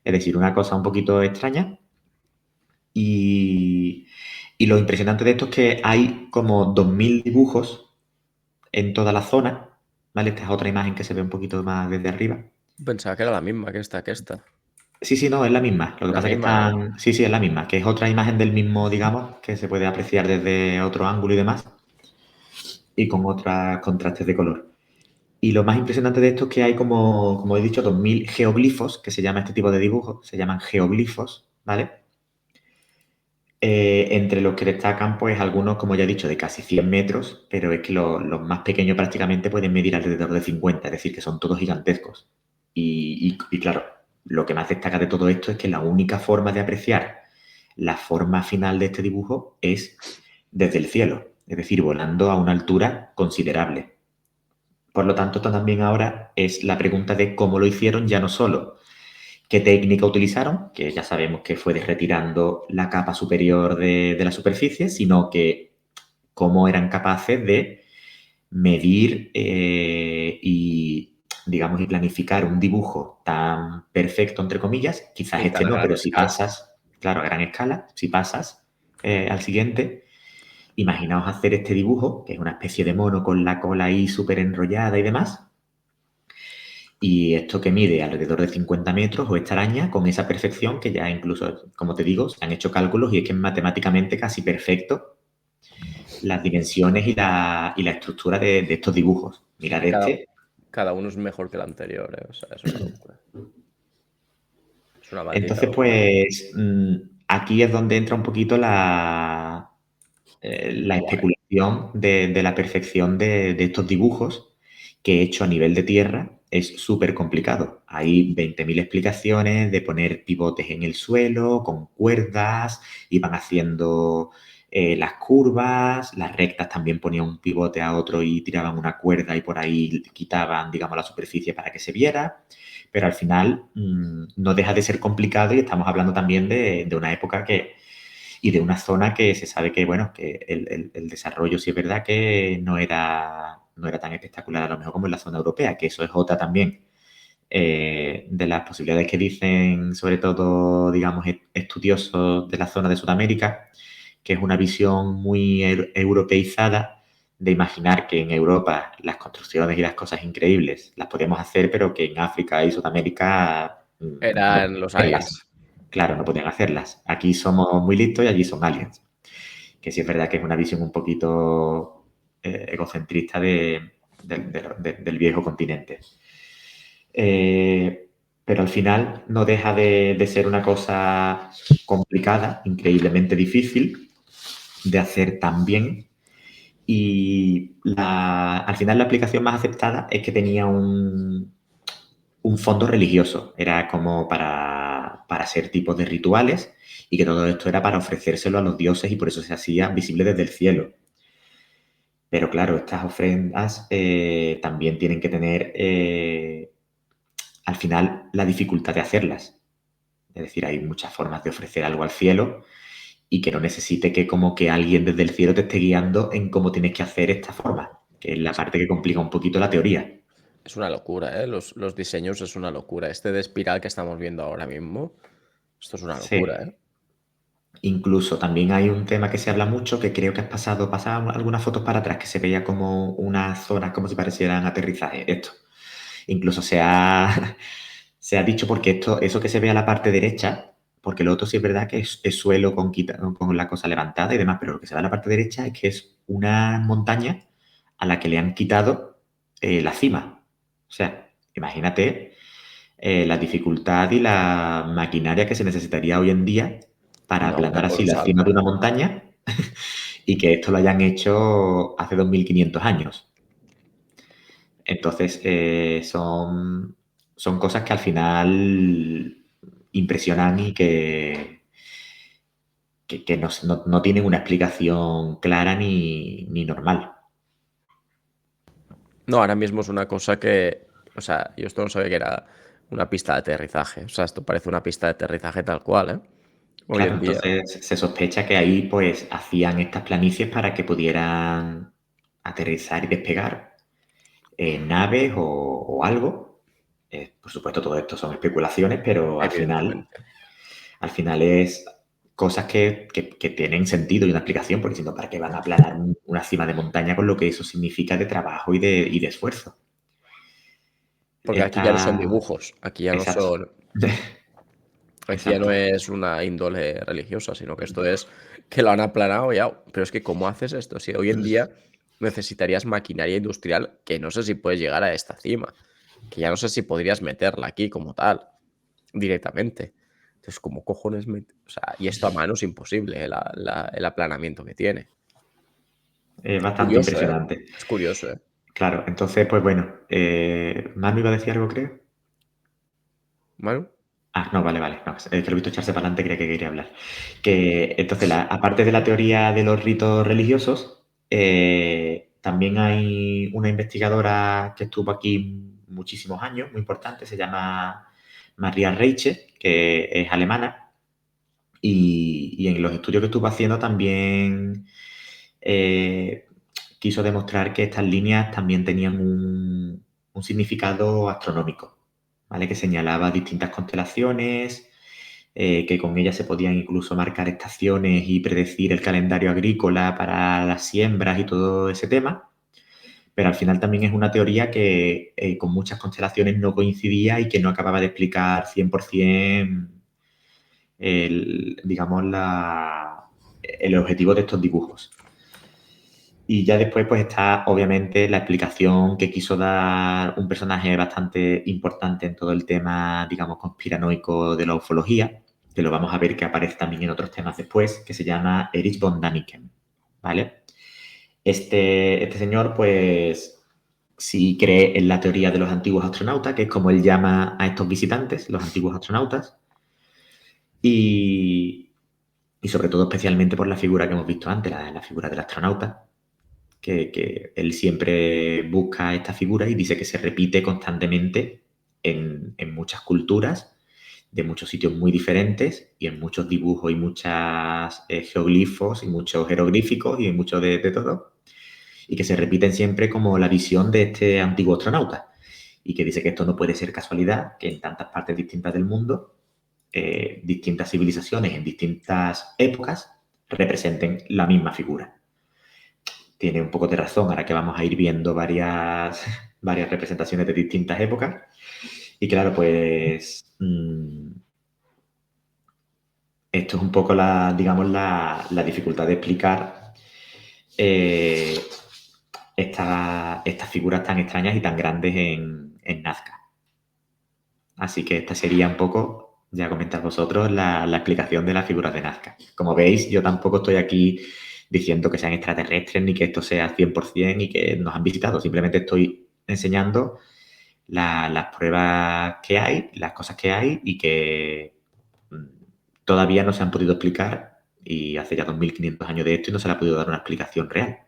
Es decir, una cosa un poquito extraña. Y lo impresionante de esto es que hay como 2000 dibujos en toda la zona, ¿vale? Esta es otra imagen que se ve un poquito más desde arriba. Pensaba que era la misma que esta. Sí, no, es la misma. Lo que La pasa es que misma, están... Sí, es la misma, que es otra imagen del mismo, digamos, que se puede apreciar desde otro ángulo y demás, y con otros contrastes de color. Y lo más impresionante de esto es que hay como he dicho, 2000 geoglifos, que se llama este tipo de dibujos, se llaman geoglifos, ¿vale? Entre los que destacan, pues, algunos, como ya he dicho, de casi 100 metros, pero es que los más pequeños prácticamente pueden medir alrededor de 50, es decir, que son todos gigantescos. Y claro, lo que más destaca de todo esto es que la única forma de apreciar la forma final de este dibujo es desde el cielo, es decir, volando a una altura considerable. Por lo tanto, esto también ahora es la pregunta de cómo lo hicieron, ya no solo qué técnica utilizaron, que ya sabemos que fue retirando la capa superior de la superficie, sino que cómo eran capaces de medir y, digamos, y planificar un dibujo tan perfecto, entre comillas. Quizás Y este tan a no, gran pero si escala. pasas, claro, a gran escala, si pasas al siguiente, imaginaos hacer este dibujo, que es una especie de mono con la cola ahí súper enrollada y demás. Y esto que mide alrededor de 50 metros, o esta araña, con esa perfección que ya incluso, como te digo, se han hecho cálculos y es que es matemáticamente casi perfecto las dimensiones y la estructura de estos dibujos. Mirad este. Cada uno es mejor que el anterior, ¿eh? O sea, es una locura. Es una maldita Entonces, locura. pues, aquí es donde entra un poquito la especulación de la perfección de estos dibujos, que hecho a nivel de tierra es súper complicado. Hay 20.000 explicaciones de poner pivotes en el suelo, con cuerdas, iban haciendo las curvas, las rectas también ponían un pivote a otro y tiraban una cuerda y por ahí quitaban, digamos, la superficie para que se viera. Pero al final no deja de ser complicado, y estamos hablando también de una época y de una zona que se sabe que, bueno, que el desarrollo sí es verdad que no era tan espectacular a lo mejor como en la zona europea, que eso es otra también de las posibilidades que dicen, sobre todo, digamos, estudiosos de la zona de Sudamérica, que es una visión muy europeizada de imaginar que en Europa las construcciones y las cosas increíbles las podemos hacer, pero que en África y Sudamérica Eran los aliens. Claro, no podían hacerlas. Aquí somos muy listos y allí son aliens. Que sí es verdad que es una visión un poquito egocentrista del viejo continente. Pero al final no deja de ser una cosa complicada, increíblemente difícil de hacer tan bien. Y al final la aplicación más aceptada es que tenía un fondo religioso. Era como para hacer tipos de rituales y que todo esto era para ofrecérselo a los dioses y por eso se hacía visible desde el cielo. Pero claro, estas ofrendas también tienen que tener al final la dificultad de hacerlas. Es decir, hay muchas formas de ofrecer algo al cielo y que no necesite que como que alguien desde el cielo te esté guiando en cómo tienes que hacer esta forma, que es la parte que complica un poquito la teoría. Es una locura, ¿eh? Los diseños es una locura. Este de espiral que estamos viendo ahora mismo, esto es una locura, Sí. ¿eh? Incluso también hay un tema que se habla mucho, que creo que pasaban algunas fotos para atrás, que se veía como unas zonas como si parecieran aterrizaje. Esto. Incluso se ha dicho porque eso que se ve a la parte derecha, porque lo otro sí es verdad que es suelo con la cosa levantada y demás, pero lo que se ve a la parte derecha es que es una montaña a la que le han quitado la cima. O sea, imagínate la dificultad y la maquinaria que se necesitaría hoy en día para Una aplanar así la colosal. cima de una montaña y que esto lo hayan hecho hace 2500 años. Entonces, son cosas que al final impresionan y que no tienen una explicación clara ni normal. No, ahora mismo es una cosa que, o sea, yo esto no sabía que era una pista de aterrizaje. O sea, esto parece una pista de aterrizaje tal cual, ¿eh? Hoy Claro, en día. entonces se sospecha que ahí pues hacían estas planicies para que pudieran aterrizar y despegar en naves o algo. Por supuesto, todo esto son especulaciones, pero Evidentemente. al final es cosas que tienen sentido y una explicación, porque si no, ¿para qué van a aplanar una cima de montaña con lo que eso significa de trabajo y de esfuerzo? Porque aquí ya no son dibujos, aquí ya no Exacto. son. Aquí ya no Exacto. es una índole religiosa, sino que esto es que lo han aplanado ya. Pero es que, ¿cómo haces esto? Si hoy en día necesitarías maquinaria industrial que no sé si puedes llegar a esta cima, que ya no sé si podrías meterla aquí como tal, directamente. Entonces, ¿cómo cojones o sea, y esto a mano es imposible, el aplanamiento que tiene. Es bastante Curioso, ¿eh? impresionante. Es curioso, ¿eh? Claro, entonces, pues bueno, Manu iba a decir algo, creo. Manu. Ah, no, vale. No, es que lo he visto echarse para adelante, creía que quería hablar. Que entonces, aparte de la teoría de los ritos religiosos, también hay una investigadora que estuvo aquí muchísimos años, muy importante, se llama Maria Reiche, que es alemana, y en los estudios que estuvo haciendo también quiso demostrar que estas líneas también tenían un significado astronómico, ¿vale? Que señalaba distintas constelaciones, que con ellas se podían incluso marcar estaciones y predecir el calendario agrícola para las siembras y todo ese tema. Pero al final también es una teoría que con muchas constelaciones no coincidía y que no acababa de explicar 100% digamos, el objetivo de estos dibujos. Y ya después pues está obviamente la explicación que quiso dar un personaje bastante importante en todo el tema, digamos, conspiranoico de la ufología, que lo vamos a ver que aparece también en otros temas después, que se llama Erich von Däniken, ¿vale? Este señor pues sí cree en la teoría de los antiguos astronautas, que es como él llama a estos visitantes, los antiguos astronautas, y sobre todo especialmente por la figura que hemos visto antes, la figura del astronauta, que él siempre busca esta figura y dice que se repite constantemente en muchas culturas, de muchos sitios muy diferentes y en muchos dibujos y muchas geoglifos y muchos jeroglíficos y mucho de todo, y que se repiten siempre como la visión de este antiguo astronauta y que dice que esto no puede ser casualidad, que en tantas partes distintas del mundo, distintas civilizaciones en distintas épocas representen la misma figura. Tiene un poco de razón, ahora que vamos a ir viendo varias representaciones de distintas épocas. Y claro, pues esto es un poco la dificultad de explicar estas figuras tan extrañas y tan grandes en Nazca. Así que esta sería un poco, ya comentáis vosotros, la explicación de las figuras de Nazca. Como veis, yo tampoco estoy aquí diciendo que sean extraterrestres ni que esto sea 100% y que nos han visitado. Simplemente estoy enseñando las pruebas que hay, las cosas que hay y que todavía no se han podido explicar, y hace ya 2500 años de esto y no se le ha podido dar una explicación real.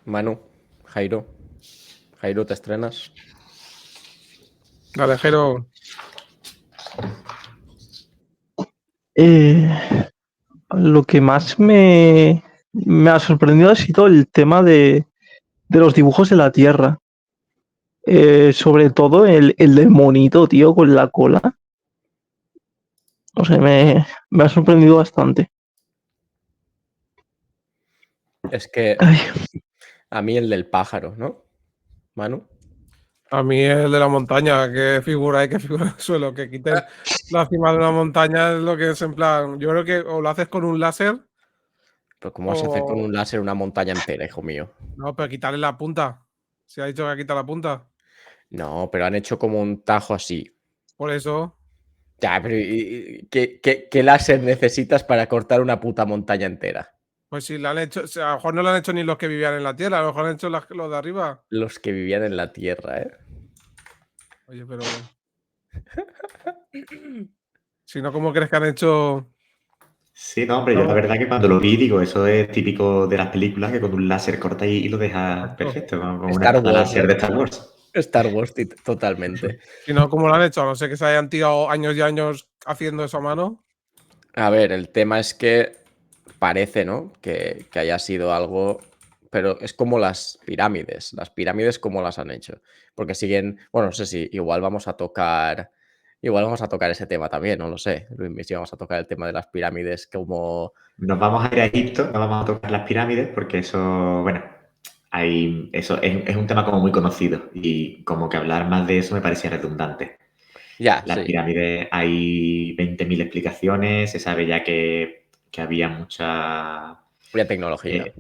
Manu, Jairo, ¿te estrenas? Dale, Jero. Lo que más me ha sorprendido ha sido el tema de los dibujos de la Tierra. Sobre todo el del monito, tío, con la cola. No sé, me ha sorprendido bastante. Es que Ay, a mí el del pájaro, ¿no? Manu. A mí el de la montaña, qué figura hay, qué figura del suelo, que quiten la cima de una montaña es lo que es en plan. Yo creo que o lo haces con un láser Pero ¿cómo vas a hacer con o. un láser una montaña entera, hijo mío? No, pero quitarle la punta. Se ha dicho que quita la punta. No, pero han hecho como un tajo así. Por eso. Ya, pero ¿qué láser necesitas para cortar una puta montaña entera? Pues si lo han hecho, o sea, a lo mejor no lo han hecho ni los que vivían en la Tierra, a lo mejor han hecho los de arriba. Los que vivían en la Tierra, ¿eh? Oye, pero. Si no, ¿cómo crees que han hecho? Sí, no, hombre, yo la verdad que cuando lo vi digo, eso es típico de las películas, que con un láser corta y lo deja Exacto. perfecto, con una Star espada Wars, láser ¿eh? de Star Wars. Star Wars, totalmente. Si no, ¿cómo lo han hecho? A no ser que se hayan tirado años y años haciendo eso a mano. A ver, el tema es que parece, ¿no? Que haya sido algo, pero es como las pirámides. Las pirámides, ¿cómo las han hecho? Porque siguen, bueno, no sé si igual vamos a tocar ese tema también, no lo sé, Luis, si vamos a tocar el tema de las pirámides como... Nos vamos a ir a Egipto, no vamos a tocar las pirámides, porque eso, bueno, eso es un tema como muy conocido y como que hablar más de eso me parecía redundante. Ya, Las sí, pirámides hay 20.000 explicaciones, se sabe ya que había mucha... había tecnología.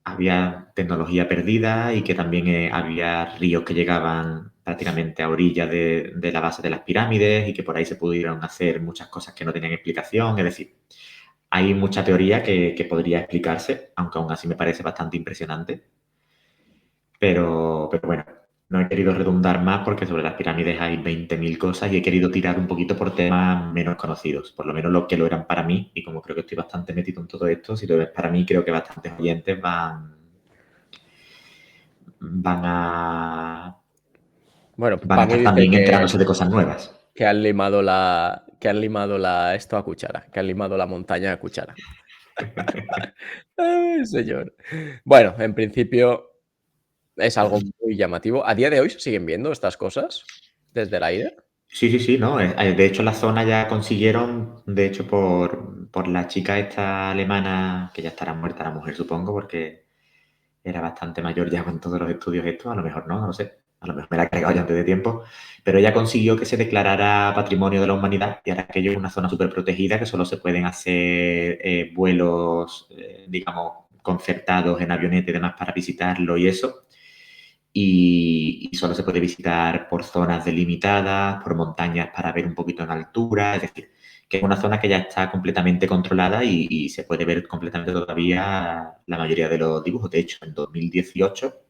había tecnología perdida y que también había ríos que llegaban prácticamente a orillas de la base de las pirámides y que por ahí se pudieron hacer muchas cosas que no tenían explicación. Es decir, hay mucha teoría que podría explicarse, aunque aún así me parece bastante impresionante. Pero bueno, no he querido redundar más porque sobre las pirámides hay 20.000 cosas y he querido tirar un poquito por temas menos conocidos, por lo menos lo que lo eran para mí. Y como creo que estoy bastante metido en todo esto, si lo es para mí, creo que bastantes oyentes van a Bueno, Pami estar dice también enterándose de cosas nuevas. que han limado esto a cuchara, que han limado la montaña a cuchara. Ay, señor. Bueno, en principio es algo muy llamativo. ¿A día de hoy se siguen viendo estas cosas desde el aire? Sí, no. De hecho, la zona ya consiguieron, de hecho, por la chica esta alemana, que ya estará muerta la mujer, supongo, porque era bastante mayor ya con todos los estudios estos, a lo mejor no lo sé, a lo mejor me la he cargado ya antes de tiempo, pero ella consiguió que se declarara Patrimonio de la Humanidad y ahora aquello es una zona súper protegida que solo se pueden hacer vuelos, digamos, concertados en avioneta y demás para visitarlo y eso. Y solo se puede visitar por zonas delimitadas, por montañas para ver un poquito en altura, es decir, que es una zona que ya está completamente controlada y se puede ver completamente todavía la mayoría de los dibujos. De hecho, en 2018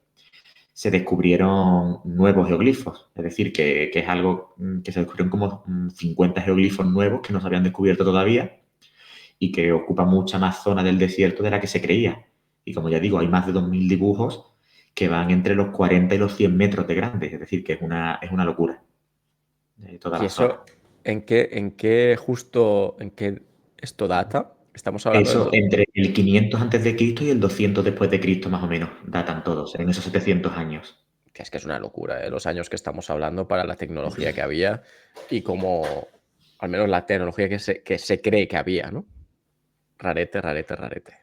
se descubrieron nuevos geoglifos, es decir, que es algo que se descubrieron como 50 geoglifos nuevos que no se habían descubierto todavía y que ocupa mucha más zona del desierto de la que se creía. Y como ya digo, hay más de 2.000 dibujos que van entre los 40 y los 100 metros de grande, es decir, que es una locura. Toda ¿Y la zona. eso en qué esto data? Estamos hablando del Eso entre el 500 antes de Cristo y el 200 después de Cristo, más o menos, datan todos, en esos 700 años. que es que es una locura, ¿eh? Los años que estamos hablando para la tecnología que había y como, al menos la tecnología que se cree que había, ¿no? Rarete, rarete, rarete.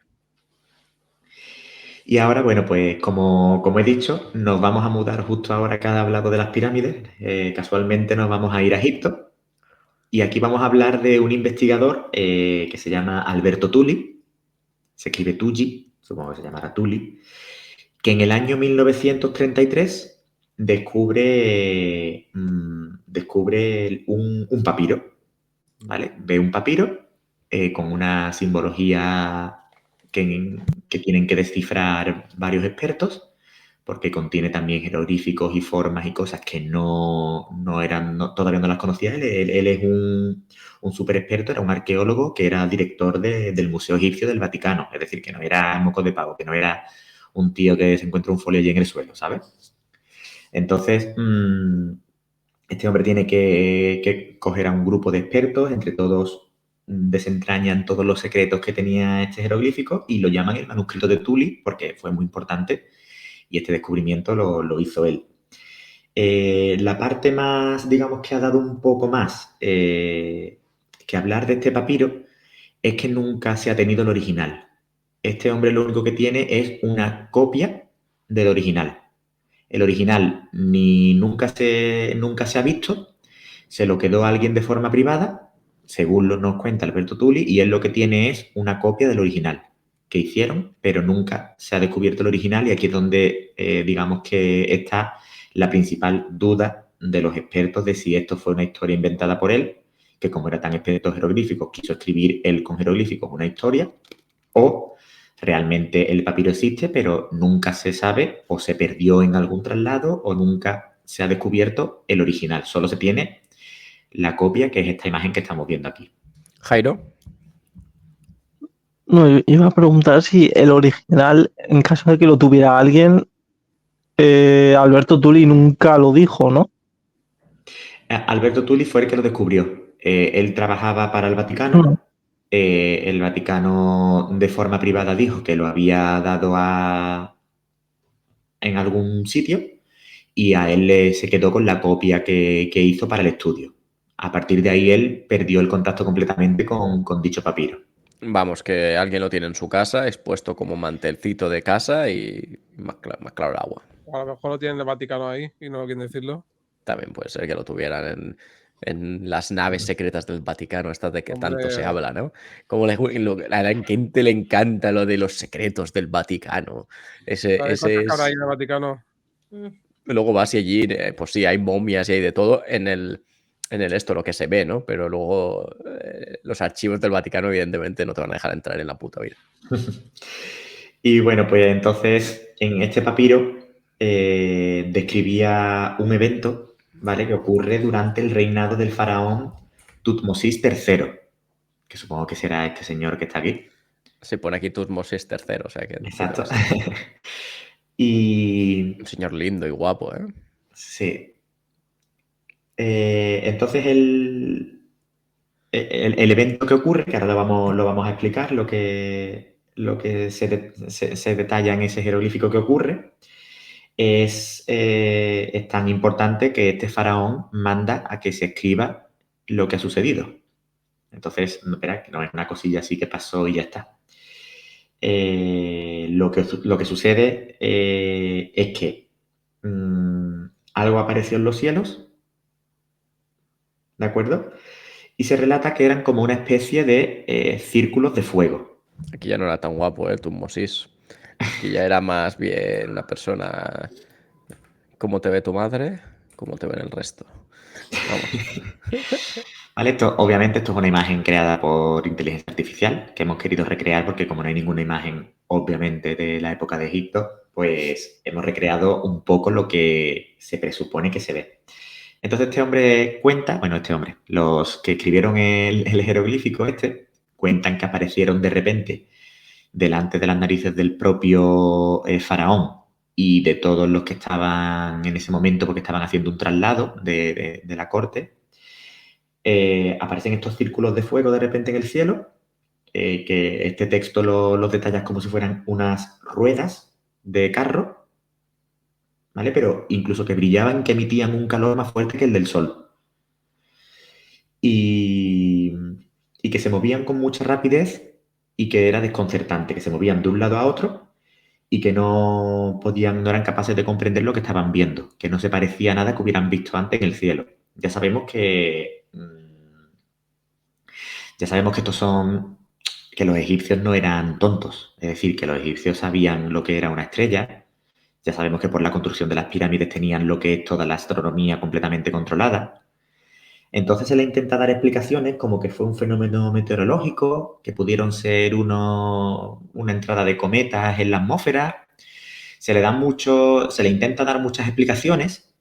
Y ahora, bueno, pues como he dicho, nos vamos a mudar justo ahora que ha hablado de las pirámides. Casualmente nos vamos a ir a Egipto. Y aquí vamos a hablar de un investigador que se llama Alberto Tulli. Se escribe Tulli, supongo que se llamará Tulli. Que en el año 1933 descubre descubre un papiro, ¿vale? Ve un papiro con una simbología que tienen que descifrar varios expertos, porque contiene también jeroglíficos y formas y cosas que todavía no las conocía él. Él es un súper experto, era un arqueólogo que era director del Museo Egipcio del Vaticano. Es decir, que no era moco de pavo, que no era un tío que se encuentra un folio allí en el suelo, ¿sabes? Entonces, este hombre tiene que coger a un grupo de expertos, entre todos desentrañan todos los secretos que tenía este jeroglífico y lo llaman el manuscrito de Tuli porque fue muy importante y este descubrimiento lo hizo él. La parte más, digamos, que ha dado un poco más que hablar de este papiro es que nunca se ha tenido el original. Este hombre lo único que tiene es una copia del original. El original nunca se ha visto, se lo quedó a alguien de forma privada, según nos cuenta Alberto Tulli, y él lo que tiene es una copia del original que hicieron, pero nunca se ha descubierto el original y aquí es donde digamos que está la principal duda de los expertos de si esto fue una historia inventada por él, que como era tan experto en jeroglíficos, quiso escribir él con jeroglíficos una historia, o realmente el papiro existe, pero nunca se sabe o se perdió en algún traslado o nunca se ha descubierto el original. Solo se tiene la copia, que es esta imagen que estamos viendo aquí. Jairo. No, yo iba a preguntar si el original, en caso de que lo tuviera alguien, Alberto Tulli nunca lo dijo, ¿no? Alberto Tulli fue el que lo descubrió. Él trabajaba para el Vaticano. El Vaticano de forma privada dijo que lo había dado en algún sitio y a él se quedó con la copia que hizo para el estudio. A partir de ahí él perdió el contacto completamente con dicho papiro. Vamos, que alguien lo tiene en su casa, expuesto como mantelcito de casa y más claro el agua. A lo mejor lo tienen el Vaticano ahí y no quieren decirlo. También puede ser que lo tuvieran en las naves secretas del Vaticano, estas de que tanto se habla, ¿no? Como a la gente le encanta lo de los secretos del Vaticano. Ese Hay cosas que habrá ahí es... en el Vaticano. Luego vas y allí, pues sí, hay momias y hay de todo en el esto, lo que se ve, ¿no? Pero luego los archivos del Vaticano, evidentemente, no te van a dejar entrar en la puta vida. Y bueno, pues entonces en este papiro describía un evento, ¿vale? Que ocurre durante el reinado del faraón Tutmosis III, que supongo que será este señor que está aquí. Se pone aquí Tutmosis III, o sea que... Exacto. Y... Un señor lindo y guapo, ¿eh? Sí. Entonces el evento que ocurre, que ahora lo vamos a explicar, lo que se detalla en ese jeroglífico que ocurre, es tan importante que este faraón manda a que se escriba lo que ha sucedido. Entonces, espera, que no es una cosilla así que pasó y ya está. Lo que sucede es que algo apareció en los cielos, ¿de acuerdo? Y se relata que eran como una especie de círculos de fuego. Aquí ya no era tan guapo, Tutmosis. Aquí ya era más bien una persona... ¿Cómo te ve tu madre? ¿Cómo te ven el resto? Vamos. Vale, obviamente esto es una imagen creada por inteligencia artificial que hemos querido recrear porque como no hay ninguna imagen, obviamente, de la época de Egipto, pues hemos recreado un poco lo que se presupone que se ve. Entonces este hombre cuenta, los que escribieron el jeroglífico cuentan que aparecieron de repente delante de las narices del propio faraón y de todos los que estaban en ese momento porque estaban haciendo un traslado de la corte. Aparecen estos círculos de fuego de repente en el cielo, que este texto los detalla como si fueran unas ruedas de carro, ¿vale? Pero incluso que brillaban, que emitían un calor más fuerte que el del sol. Y que se movían con mucha rapidez y que era desconcertante, que se movían de un lado a otro y que no eran capaces de comprender lo que estaban viendo, que no se parecía a nada que hubieran visto antes en el cielo. Ya sabemos que que los egipcios no eran tontos, es decir, que los egipcios sabían lo que era una estrella. Ya sabemos que por la construcción de las pirámides tenían lo que es toda la astronomía completamente controlada. Entonces se le intenta dar explicaciones como que fue un fenómeno meteorológico, que pudieron ser una entrada de cometas en la atmósfera. Se le intenta dar muchas explicaciones,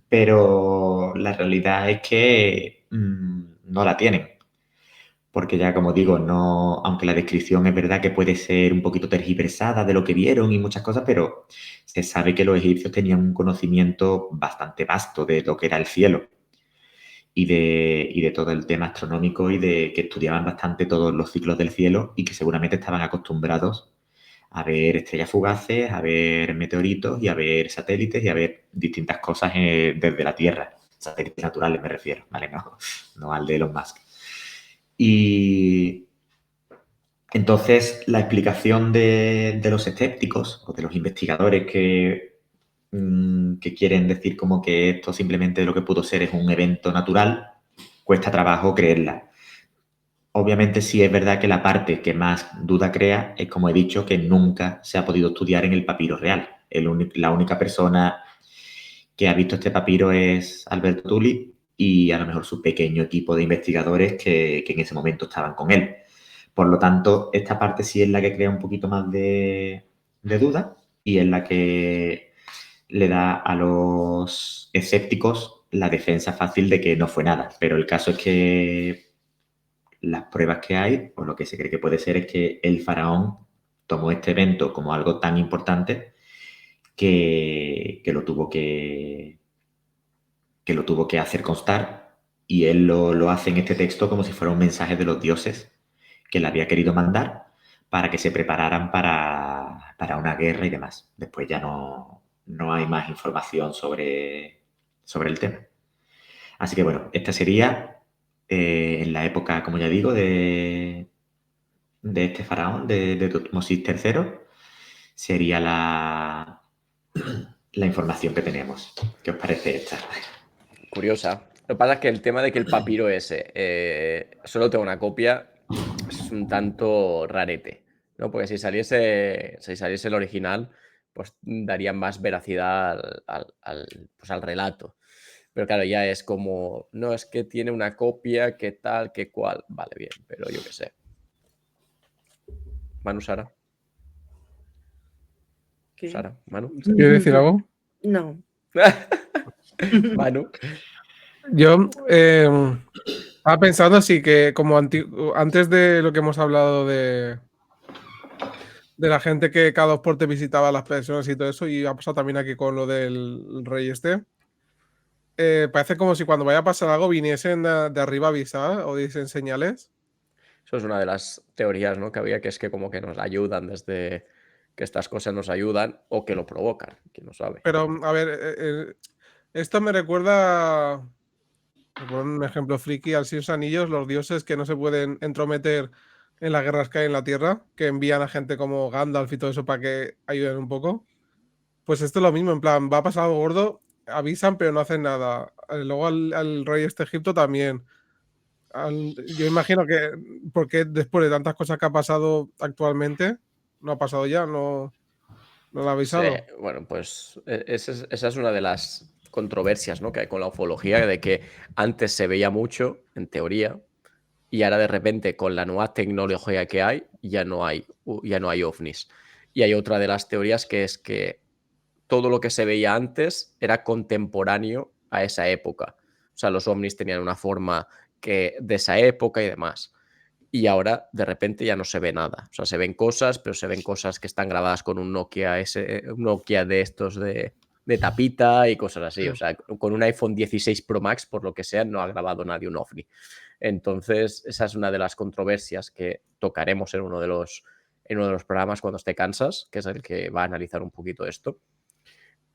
pero la realidad es que no la tienen. Porque ya, como digo, no, aunque la descripción es verdad que puede ser un poquito tergiversada de lo que vieron y muchas cosas, pero se sabe que los egipcios tenían un conocimiento bastante vasto de lo que era el cielo y de todo el tema astronómico y de que estudiaban bastante todos los ciclos del cielo y que seguramente estaban acostumbrados a ver estrellas fugaces, a ver meteoritos y a ver satélites y a ver distintas cosas desde la Tierra. Satélites naturales me refiero, ¿vale? No al de Elon Musk. Y entonces la explicación de los escépticos o de los investigadores que quieren decir como que esto simplemente lo que pudo ser es un evento natural, cuesta trabajo creerla. Obviamente sí es verdad que la parte que más duda crea es, como he dicho, que nunca se ha podido estudiar en el papiro real. La única persona que ha visto este papiro es Alberto Tulli y a lo mejor su pequeño equipo de investigadores que en ese momento estaban con él. Por lo tanto, esta parte sí es la que crea un poquito más de duda y es la que le da a los escépticos la defensa fácil de que no fue nada. Pero el caso es que las pruebas que hay, o lo que se cree que puede ser, es que el faraón tomó este evento como algo tan importante que lo tuvo que hacer constar, y él lo hace en este texto como si fuera un mensaje de los dioses que le había querido mandar para que se prepararan para una guerra y demás. Después ya no hay más información sobre el tema. Así que bueno, esta sería en la época, como ya digo, de este faraón, de Tutmosis III, sería la información que tenemos. ¿Qué os parece esta? Curiosa. Lo que pasa es que el tema de que el papiro ese solo tengo una copia es un tanto rarete, ¿no? Porque si saliese el original, pues daría más veracidad al relato. Pero claro, ya es como, no, es que tiene una copia, que tal, que cual. Vale, bien, pero yo qué sé. Manu, Sara. ¿Qué? Sara, Manu. ¿Quieres decir algo? No. Manu. Yo estaba pensando así que como antes de lo que hemos hablado de la gente que cada 2 por 3 visitaba a las personas y todo eso, y ha pasado también aquí con lo del rey este. Parece como si cuando vaya a pasar algo viniesen de arriba a avisar o dicen señales. Eso es una de las teorías, ¿no? Que había, que es que como que nos ayudan desde que estas cosas nos ayudan o que lo provocan, quién no sabe. Pero, a ver, esto me recuerda, por poner un ejemplo friki, al Señor de los Anillos, los dioses que no se pueden entrometer en las guerras que hay en la Tierra, que envían a gente como Gandalf y todo eso para que ayuden un poco. Pues esto es lo mismo, en plan, va a pasar algo gordo, avisan pero no hacen nada. Luego al rey este Egipto también. Yo imagino que porque después de tantas cosas que ha pasado actualmente, no ha pasado ya, no lo ha Sí, avisado. bueno, pues esa es una de las controversias, ¿no? Que hay con la ufología, de que antes se veía mucho, en teoría, y ahora de repente con la nueva tecnología que hay, ya no hay ovnis. Y hay otra de las teorías que es que todo lo que se veía antes era contemporáneo a esa época. O sea, los ovnis tenían una forma de esa época y demás. Y ahora de repente ya no se ve nada. O sea, se ven cosas, pero se ven cosas que están grabadas con un Nokia de estos de tapita y cosas así. O sea, con un iPhone 16 Pro Max, por lo que sea, no ha grabado nadie un ovni. Entonces, esa es una de las controversias que tocaremos en uno de los programas cuando esté Kansas, que es el que va a analizar un poquito esto.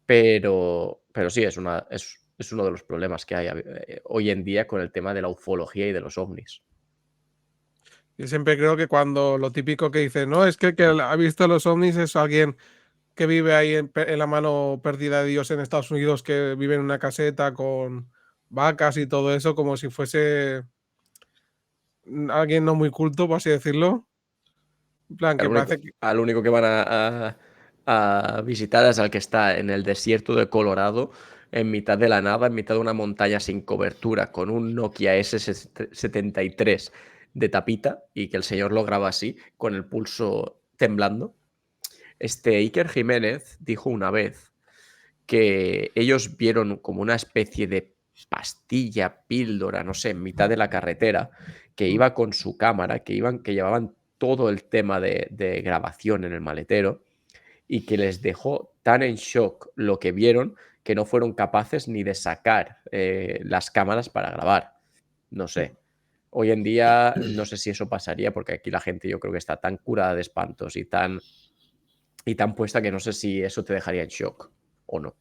Pero sí, es uno de los problemas que hay hoy en día con el tema de la ufología y de los ovnis. Yo siempre creo que cuando lo típico que dicen, no, es que el que ha visto los ovnis es alguien que vive ahí en la mano perdida de Dios en Estados Unidos, que vive en una caseta con vacas y todo eso, como si fuese alguien no muy culto, por así decirlo. En plan, que parece que Al único que van a visitar es al que está en el desierto de Colorado en mitad de la nada, en mitad de una montaña sin cobertura, con un Nokia S73 de tapita y que el señor lo graba así, con el pulso temblando. Iker Jiménez dijo una vez que ellos vieron como una especie de pastilla, píldora, no sé, en mitad de la carretera, que iba con su cámara, que llevaban todo el tema de grabación en el maletero y que les dejó tan en shock lo que vieron que no fueron capaces ni de sacar las cámaras para grabar. No sé. Hoy en día no sé si eso pasaría porque aquí la gente yo creo que está tan curada de espantos y tan puesta que no sé si eso te dejaría en shock o no.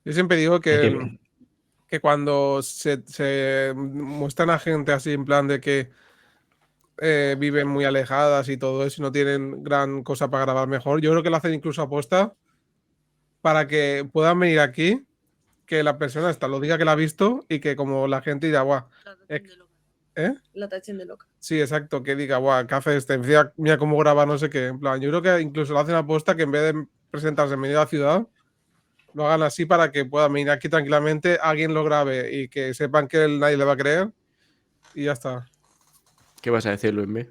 Yo siempre digo Hay que ver. que cuando se muestran a gente así en plan de que viven muy alejadas y todo eso y no tienen gran cosa para grabar mejor, yo creo que lo hacen incluso aposta para que puedan venir aquí, que la persona esta lo diga que la ha visto y que como la gente dirá, guau, ¿eh? La tachen de loca. Sí, exacto, que diga, guau, ¿qué hace este? Mira cómo graba, no sé qué. En plan, yo creo que incluso lo hacen aposta que en vez de presentarse en medio de la ciudad, lo hagan así para que puedan venir aquí tranquilamente, alguien lo grabe y que sepan que nadie le va a creer y ya está. ¿Qué vas a decir, Luismi?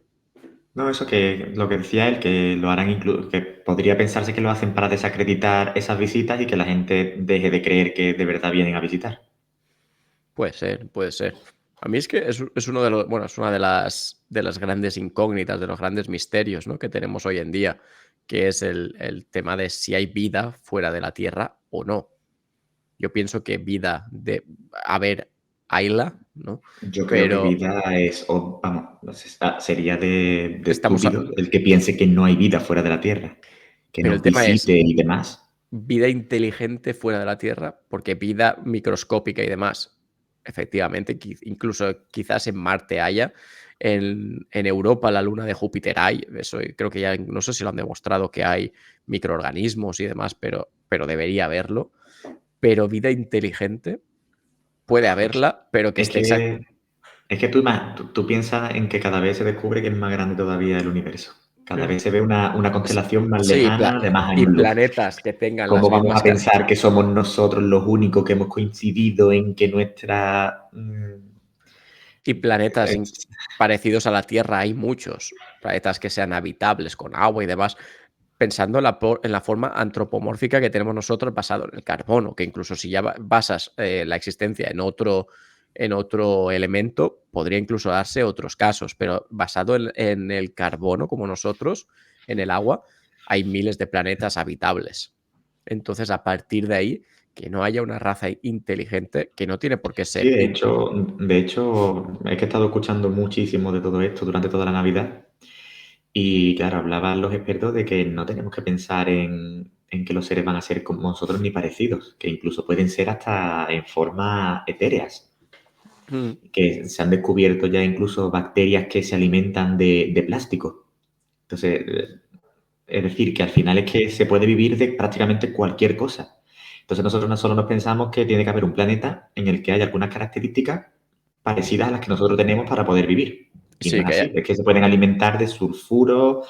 No, eso que lo que decía él, que lo harán que podría pensarse que lo hacen para desacreditar esas visitas y que la gente deje de creer que de verdad vienen a visitar. Puede ser, puede ser. A mí es que es uno de los, bueno, es una de las grandes incógnitas, de los grandes misterios, ¿no?, que tenemos hoy en día, que es el tema de si hay vida fuera de la Tierra o no. Yo pienso que vida de haber hayla, ¿no? Yo creo que Pero vida es, vamos, no sé, sería de estamos estúpido el que piense que no hay vida fuera de la Tierra, que pero nos el tema es visite y demás. vida inteligente fuera de la Tierra, porque vida microscópica y demás, efectivamente, incluso quizás en Marte haya, en Europa, la luna de Júpiter hay, eso creo que ya, no sé si lo han demostrado que hay microorganismos y demás, pero debería haberlo. Pero vida inteligente puede haberla, pero que Es esté exacta. que, es que tú piensas en que cada vez se descubre que es más grande todavía el universo. Cada vez se ve una constelación más Sí, lejana de más y años luz. planetas que tengan las ¿Cómo vamos mismas a pensar que somos nosotros los únicos que hemos coincidido en que nuestra... y planetas es- parecidos a la Tierra hay muchos, planetas que sean habitables con agua y demás, pensando en la forma antropomórfica que tenemos nosotros basado en el carbono, que incluso si ya basas la existencia en otro elemento, podría incluso darse otros casos, pero basado en el carbono como nosotros, en el agua, hay miles de planetas habitables. Entonces, a partir de ahí, que no haya una raza inteligente, que no tiene por qué Sí, ser de hecho, es que he estado escuchando muchísimo de todo esto durante toda la Navidad y claro, hablaban los expertos de que no tenemos que pensar en que los seres van a ser como nosotros ni parecidos, que incluso pueden ser hasta en forma etéreas, que se han descubierto ya incluso bacterias que se alimentan de plástico. Entonces, es decir, que al final es que se puede vivir de prácticamente cualquier cosa. Entonces nosotros no solo nos pensamos que tiene que haber un planeta en el que haya algunas características parecidas a las que nosotros tenemos para poder vivir. Y no Sí, es así, es que se pueden alimentar de sulfuro,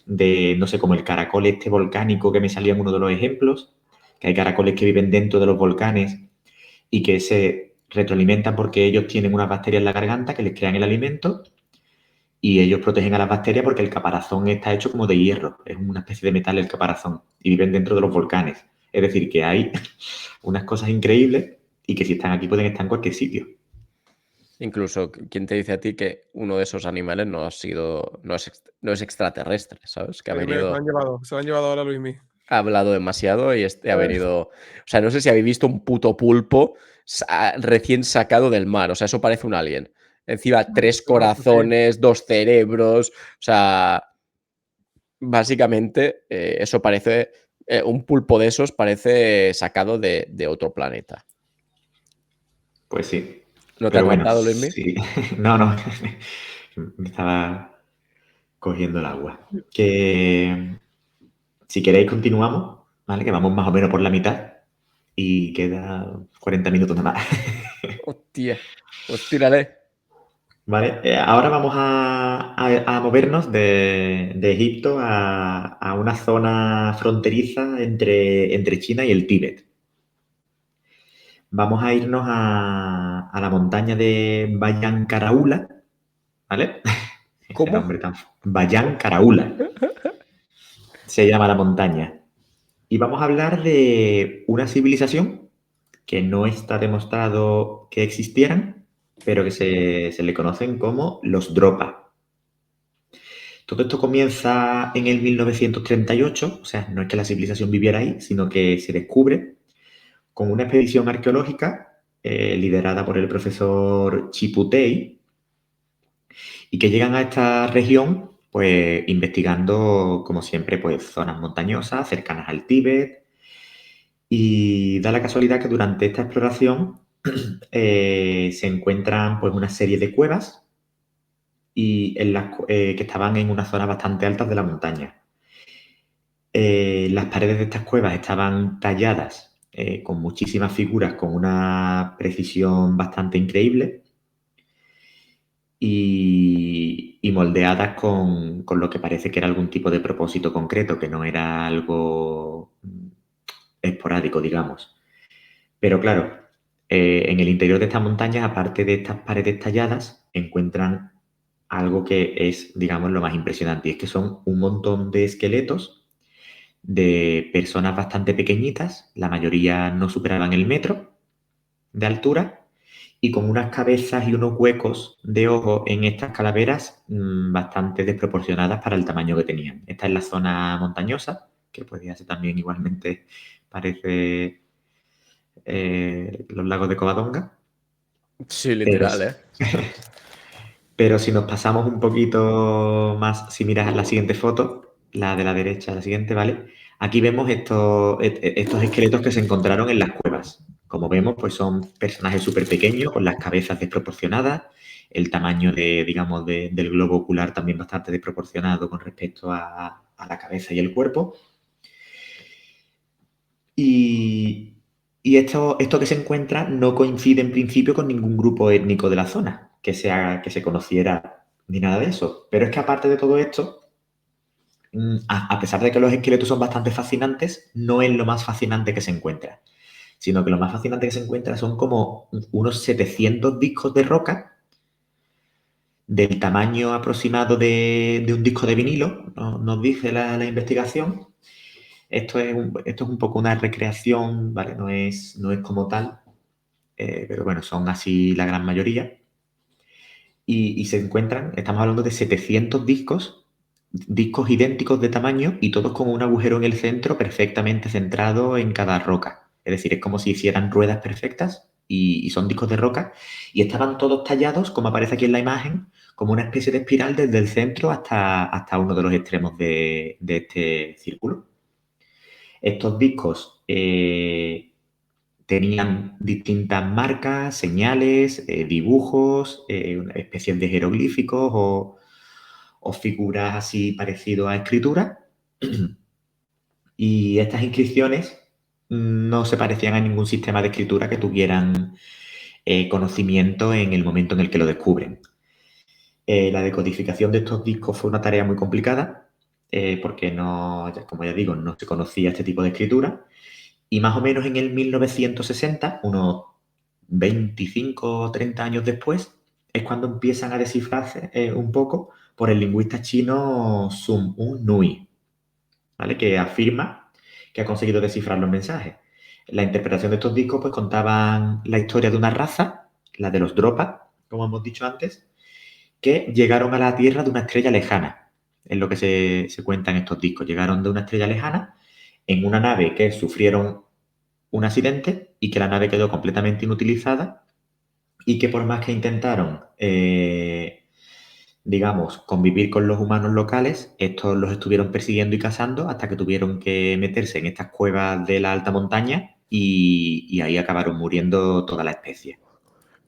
de, no sé, como el caracol este volcánico que me salía en uno de los ejemplos, que hay caracoles que viven dentro de los volcanes y que se retroalimentan porque ellos tienen unas bacterias en la garganta que les crean el alimento y ellos protegen a las bacterias porque el caparazón está hecho como de hierro, es una especie de metal el caparazón y viven dentro de los volcanes. Es decir, que hay unas cosas increíbles y que si están aquí pueden estar en cualquier sitio. incluso, ¿quién te dice a ti que uno de esos animales no es extraterrestre, ¿sabes? Que ha Mira, se lo venido, han llevado ahora Luismi. ha hablado demasiado y ha venido. O sea, no sé si habéis visto un puto pulpo recién sacado del mar. O sea, eso parece un alien. Encima, 3 corazones, 2 cerebros. O sea, básicamente, eso parece. Un pulpo de esos parece sacado de otro planeta. Pues sí. ¿No te ha Pero bueno, captado, Luismi? sí. No, no. Me estaba cogiendo el agua. Que si queréis continuamos, ¿vale? Que vamos más o menos por la mitad y queda 40 minutos nada más. Hostia, pues tírale. Vale, ahora vamos a movernos de Egipto a una zona fronteriza entre China y el Tíbet. vamos a irnos a la montaña de Bayan Caraula, ¿vale? ¿Cómo? Ese nombre tan... Bayan Caraula se llama la montaña. Y vamos a hablar de una civilización que no está demostrado que existieran, pero que se le conocen como los Dropa. Todo esto comienza en el 1938, o sea, no es que la civilización viviera ahí, sino que se descubre con una expedición arqueológica liderada por el profesor Chiputei, y que llegan a esta región pues investigando, como siempre, pues zonas montañosas cercanas al Tíbet, y da la casualidad que durante esta exploración se encuentran pues una serie de cuevas y que estaban en una zona bastante alta de la montaña. Las paredes de estas cuevas estaban talladas con muchísimas figuras con una precisión bastante increíble y moldeadas con lo que parece que era algún tipo de propósito concreto, que no era algo esporádico, digamos. Pero claro, en el interior de estas montañas, aparte de estas paredes talladas, encuentran algo que es, digamos, lo más impresionante, y es que son un montón de esqueletos de personas bastante pequeñitas, la mayoría no superaban el metro de altura, y con unas cabezas y unos huecos de ojo en estas calaveras bastante desproporcionadas para el tamaño que tenían. Esta es la zona montañosa, que podría ser también igualmente, parece los lagos de Covadonga. Sí, literal, ¿eh? Pero si nos pasamos un poquito más, si miras la siguiente foto, la de la derecha, la siguiente, ¿vale? Aquí vemos estos esqueletos que se encontraron en las cuevas. Como vemos, pues son personajes súper pequeños, con las cabezas desproporcionadas, el tamaño digamos, del globo ocular también bastante desproporcionado con respecto a la cabeza y el cuerpo. Y esto que se encuentra no coincide en principio con ningún grupo étnico de la zona que se conociera ni nada de eso. Pero es que aparte de todo esto, a pesar de que los esqueletos son bastante fascinantes, no es lo más fascinante que se encuentra, sino que lo más fascinante que se encuentra son como unos 700 discos de roca del tamaño aproximado de un disco de vinilo, nos dice la investigación. Esto es un poco una recreación, ¿vale? No es como tal, pero bueno, son así la gran mayoría. Y se encuentran, estamos hablando de 700 discos idénticos de tamaño y todos con un agujero en el centro perfectamente centrado en cada roca. Es decir, es como si hicieran ruedas perfectas y son discos de roca, y estaban todos tallados, como aparece aquí en la imagen, como una especie de espiral desde el centro hasta uno de los extremos de este círculo. Estos discos tenían distintas marcas, señales, dibujos, especies de jeroglíficos o figuras así parecido a escritura. Y estas inscripciones no se parecían a ningún sistema de escritura que tuvieran conocimiento en el momento en el que lo descubren. La decodificación de estos discos fue una tarea muy complicada porque no, como ya digo, no se conocía este tipo de escritura. Y más o menos en el 1960, unos 25 o 30 años después, es cuando empiezan a descifrarse un poco por el lingüista chino Sun-Un Nui, ¿vale? Que afirma que ha conseguido descifrar los mensajes. La interpretación de estos discos pues contaban la historia de una raza, la de los Dropa, como hemos dicho antes, que llegaron a la Tierra de una estrella lejana. Es lo que se cuenta en estos discos. Llegaron de una estrella lejana en una nave que sufrieron un accidente y que la nave quedó completamente inutilizada, y que por más que intentaron, digamos, convivir con los humanos locales, estos los estuvieron persiguiendo y cazando hasta que tuvieron que meterse en estas cuevas de la alta montaña y ahí acabaron muriendo toda la especie.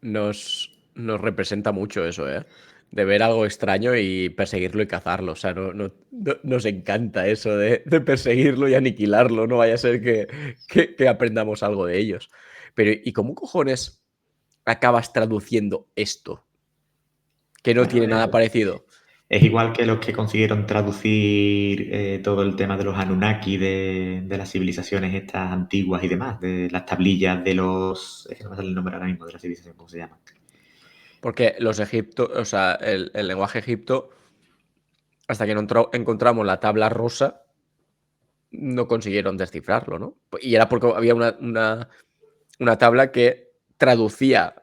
Nos representa mucho eso, ¿eh? De ver algo extraño y perseguirlo y cazarlo. O sea, nos encanta eso de perseguirlo y aniquilarlo. No vaya a ser que aprendamos algo de ellos. Pero, ¿y cómo cojones acabas traduciendo esto? Que no Bueno, tiene nada parecido. Es igual que los que consiguieron traducir todo el tema de los Anunnaki, de las civilizaciones estas antiguas y demás, de las tablillas de los... Es que no me sale el nombre ahora mismo de la civilización, ¿cómo se llama? Porque los egiptos, o sea, el lenguaje egipto, hasta que no encontramos la tabla rosa, no consiguieron descifrarlo, ¿no? Y era porque había una tabla que traducía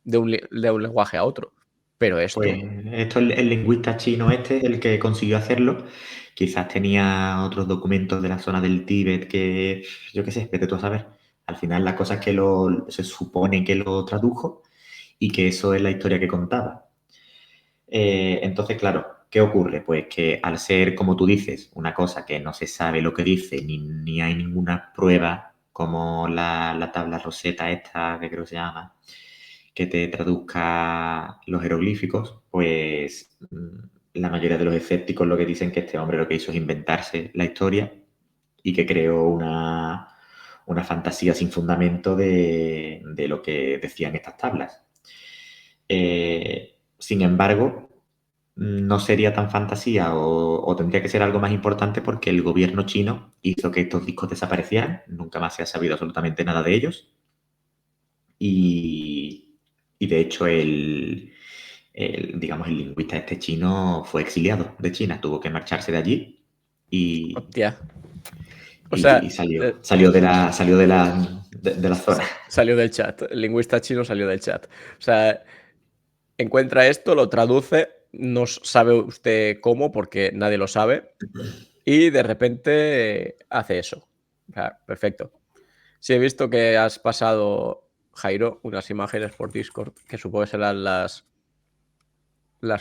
de un lenguaje a otro. Pero esto... Pues esto, el lingüista chino este es el que consiguió hacerlo. Quizás tenía otros documentos de la zona del Tíbet que, yo qué sé, vete tú a saber. Al final la cosa es que se supone que lo tradujo y que eso es la historia que contaba. Entonces, claro, ¿qué ocurre? Pues que al ser, como tú dices, una cosa que no se sabe lo que dice, ni hay ninguna prueba como la tabla Rosetta esta, que creo que se llama, que te traduzca los jeroglíficos, pues la mayoría de los escépticos lo que dicen que este hombre lo que hizo es inventarse la historia y que creó una fantasía sin fundamento de lo que decían estas tablas. Sin embargo, no sería tan fantasía o tendría que ser algo más importante porque el gobierno chino hizo que estos discos desaparecieran, nunca más se ha sabido absolutamente nada de ellos y de hecho digamos, el lingüista este chino fue exiliado de China, tuvo que marcharse de allí y, Hostia. O sea, y salió de la zona. Salió del chat. El lingüista chino salió del chat. O sea, encuentra esto, lo traduce, no sabe usted cómo porque nadie lo sabe y de repente hace eso. O sea, perfecto. Sí, he visto que has pasado, Jairo, unas imágenes por Discord que supongo que serán las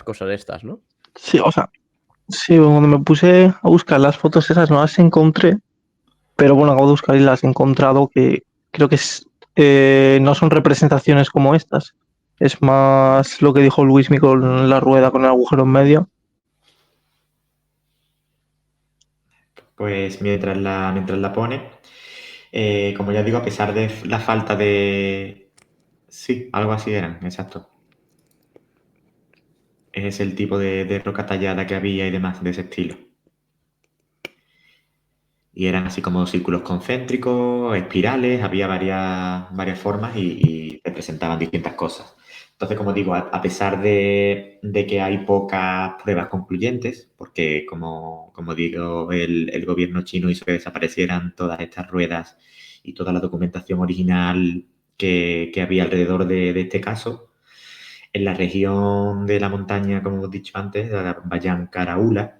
cosas estas, ¿no? Sí, o sea, sí, cuando me puse a buscar las fotos esas no las encontré, pero bueno, acabo de buscar y las he encontrado que creo que no son representaciones como estas. Es más lo que dijo Luismi con la rueda con el agujero en medio. Pues mientras la pone, como ya digo, a pesar de la falta de... Sí, algo así eran, exacto. Es el tipo de roca tallada que había y demás de ese estilo. Y eran así como círculos concéntricos, espirales, había varias formas y representaban distintas cosas. Entonces, como digo, a pesar de que hay pocas pruebas concluyentes, porque como digo, el gobierno chino hizo que desaparecieran todas estas ruedas y toda la documentación original que había alrededor de este caso, en la región de la montaña, como hemos dicho antes, de la Bayan Karaula,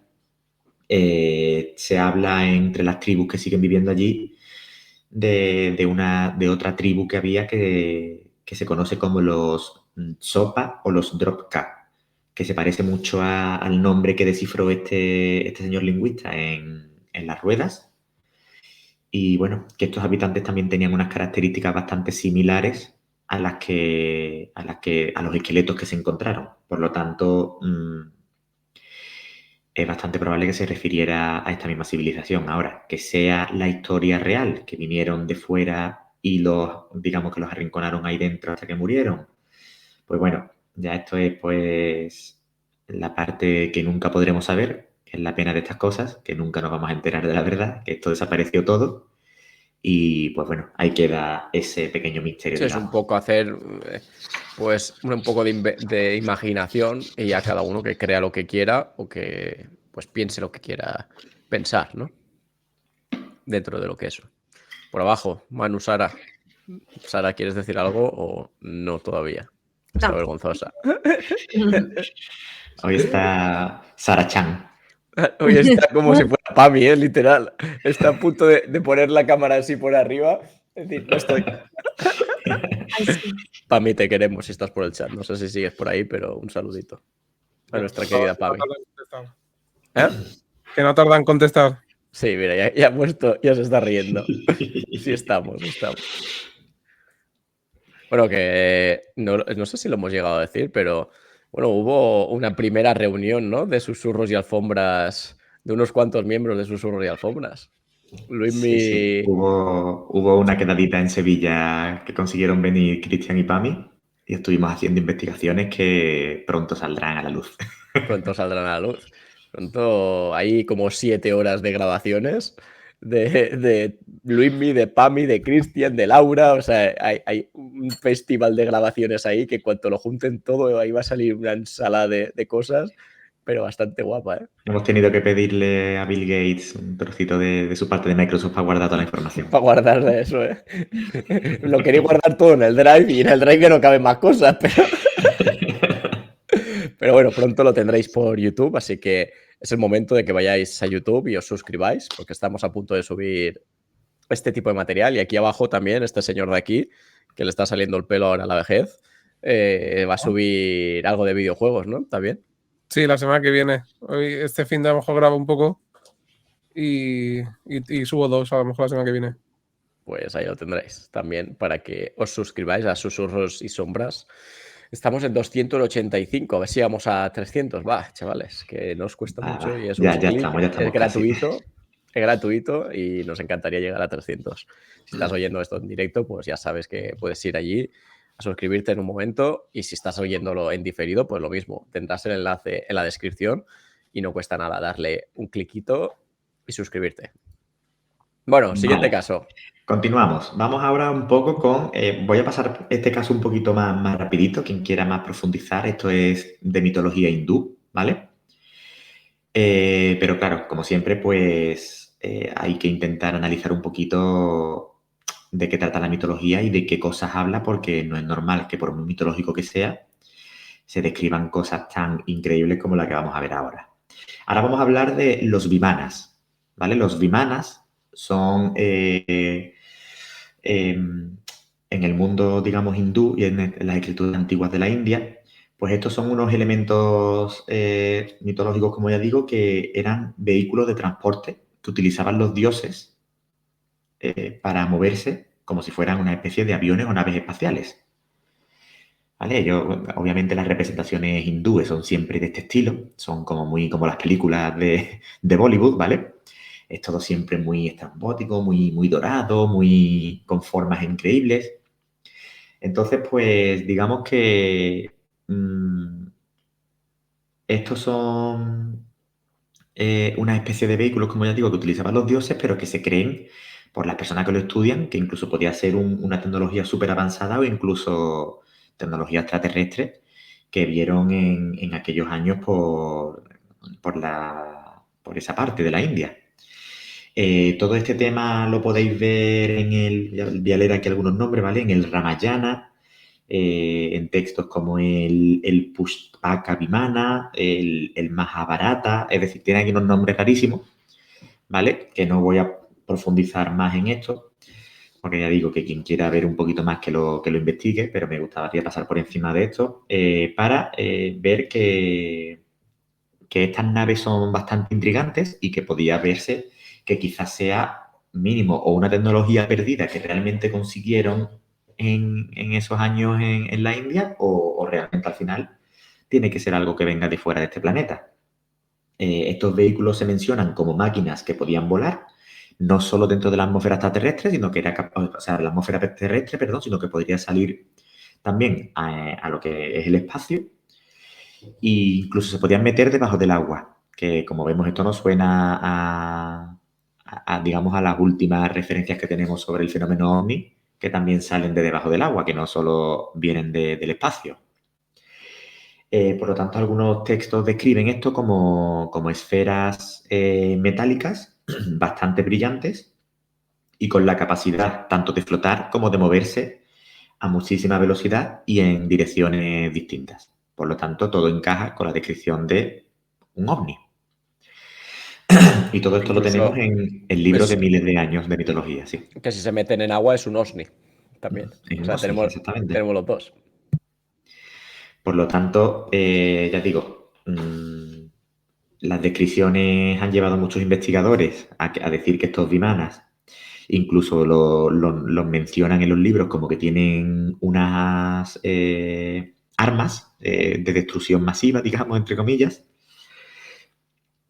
se habla entre las tribus que siguen viviendo allí de otra tribu que había que se conoce como los Sopa o los Dropka, que se parece mucho al nombre que descifró este señor lingüista en las ruedas. Y bueno, que estos habitantes también tenían unas características bastante similares a los esqueletos que se encontraron. Por lo tanto, es bastante probable que se refiriera a esta misma civilización. Ahora, que sea la historia real, que vinieron de fuera y digamos que los arrinconaron ahí dentro hasta que murieron, pues bueno, ya esto es pues la parte que nunca podremos saber, que es la pena de estas cosas, que nunca nos vamos a enterar de la verdad, que esto desapareció todo. Y pues bueno, ahí queda ese pequeño misterio. Sí, es un poco hacer pues un poco de imaginación y a cada uno que crea lo que quiera o que pues piense lo que quiera pensar, ¿no? Dentro de lo que es. Por abajo, Manu, Sara. Sara, ¿quieres decir algo o no todavía? Está vergonzosa. Hoy está Sara Chan. Hoy está como si fuera Pami, literal. Está a punto de poner la cámara así por arriba. Es decir, no estoy. Ay, sí. Pami, te queremos si estás por el chat. No sé si sigues por ahí, pero un saludito a nuestra querida Pami. ¿Eh? Que no tardan en contestar. Sí, mira, ya ha puesto, ya se está riendo. Sí, estamos. Bueno, que no sé si lo hemos llegado a decir, pero bueno, hubo una primera reunión, ¿no? De Susurros y Alfombras, de unos cuantos miembros de Susurros y Alfombras. Luismi... Sí. Hubo una quedadita en Sevilla que consiguieron venir Cristian y Pami y estuvimos haciendo investigaciones que pronto saldrán a la luz. Pronto saldrán a la luz. Pronto hay como 7 horas de grabaciones de Luismi, de Pami, de Cristian, de Laura. O sea, hay un festival de grabaciones ahí que cuando lo junten todo, ahí va a salir una ensalada de cosas, pero bastante guapa, ¿eh? Hemos tenido que pedirle a Bill Gates un trocito de su parte de Microsoft para guardar toda la información. Para guardar eso, ¿eh? Lo quería guardar todo en el Drive y en el Drive que no caben más cosas, pero bueno, pronto lo tendréis por YouTube, así que es el momento de que vayáis a YouTube y os suscribáis, porque estamos a punto de subir este tipo de material. Y aquí abajo también, este señor de aquí, que le está saliendo el pelo ahora a la vejez, va a subir algo de videojuegos, ¿no? ¿También? Sí, la semana que viene. Hoy, este fin de a lo mejor grabo un poco y subo 2 a lo mejor la semana que viene. Pues ahí lo tendréis también para que os suscribáis a Susurros y Sombras. Estamos en 285, a ver si vamos a 300. Va, chavales, que no os cuesta mucho y es un ya clic, estamos es casi. gratuito. Es gratuito y nos encantaría llegar a 300. Si estás oyendo esto en directo, pues ya sabes que puedes ir allí a suscribirte en un momento, y si estás oyéndolo en diferido, pues lo mismo. Tendrás el enlace en la descripción y no cuesta nada darle un cliquito y suscribirte. Bueno, siguiente caso. Continuamos. Vamos ahora un poco con... voy a pasar este caso un poquito más rapidito. Quien quiera más profundizar, esto es de mitología hindú, ¿vale? Pero claro, como siempre, pues hay que intentar analizar un poquito de qué trata la mitología y de qué cosas habla, porque no es normal que por muy mitológico que sea, se describan cosas tan increíbles como la que vamos a ver ahora. Ahora vamos a hablar de los vimanas, ¿vale? Los vimanas son... en el mundo, digamos, hindú y en las escrituras antiguas de la India, pues estos son unos elementos mitológicos, como ya digo, que eran vehículos de transporte que utilizaban los dioses para moverse como si fueran una especie de aviones o naves espaciales. ¿Vale? Obviamente las representaciones hindúes son siempre de este estilo, son muy como las películas de Bollywood, ¿vale? Es todo siempre muy estrambótico, muy dorado, muy con formas increíbles. Entonces, pues, digamos que estos son una especie de vehículos, como ya digo, que utilizaban los dioses, pero que se creen por las personas que lo estudian, que incluso podía ser una tecnología súper avanzada o incluso tecnología extraterrestre que vieron en aquellos años por esa parte de la India. Todo este tema lo podéis ver voy a leer aquí algunos nombres, ¿vale? En el Ramayana, en textos como el Pushpaka Vimana, el Mahabharata, es decir, tiene aquí unos nombres rarísimos, ¿vale? Que no voy a profundizar más en esto, porque ya digo que quien quiera ver un poquito más que lo investigue, pero me gustaría pasar por encima de esto para ver que estas naves son bastante intrigantes y que podía verse que quizás sea mínimo o una tecnología perdida que realmente consiguieron en esos años en la India o realmente al final tiene que ser algo que venga de fuera de este planeta. Estos vehículos se mencionan como máquinas que podían volar, no solo dentro de la atmósfera extraterrestre, sino que la atmósfera terrestre, perdón, sino que podría salir también a lo que es el espacio, e incluso se podían meter debajo del agua, que como vemos esto nos suena digamos, a las últimas referencias que tenemos sobre el fenómeno OVNI, que también salen de debajo del agua, que no solo vienen del espacio. Por lo tanto, algunos textos describen esto como esferas metálicas bastante brillantes y con la capacidad tanto de flotar como de moverse a muchísima velocidad y en direcciones distintas. Por lo tanto, todo encaja con la descripción de un ovni. Y todo esto lo tenemos en libros de miles de años de mitología, sí. Que si se meten en agua es un OSNI también. Es O un sea, OSNI, exactamente. tenemos los dos. Por lo tanto, ya digo, las descripciones han llevado a muchos investigadores a decir que estos vimanas incluso los mencionan en los libros como que tienen unas armas de destrucción masiva, digamos, entre comillas.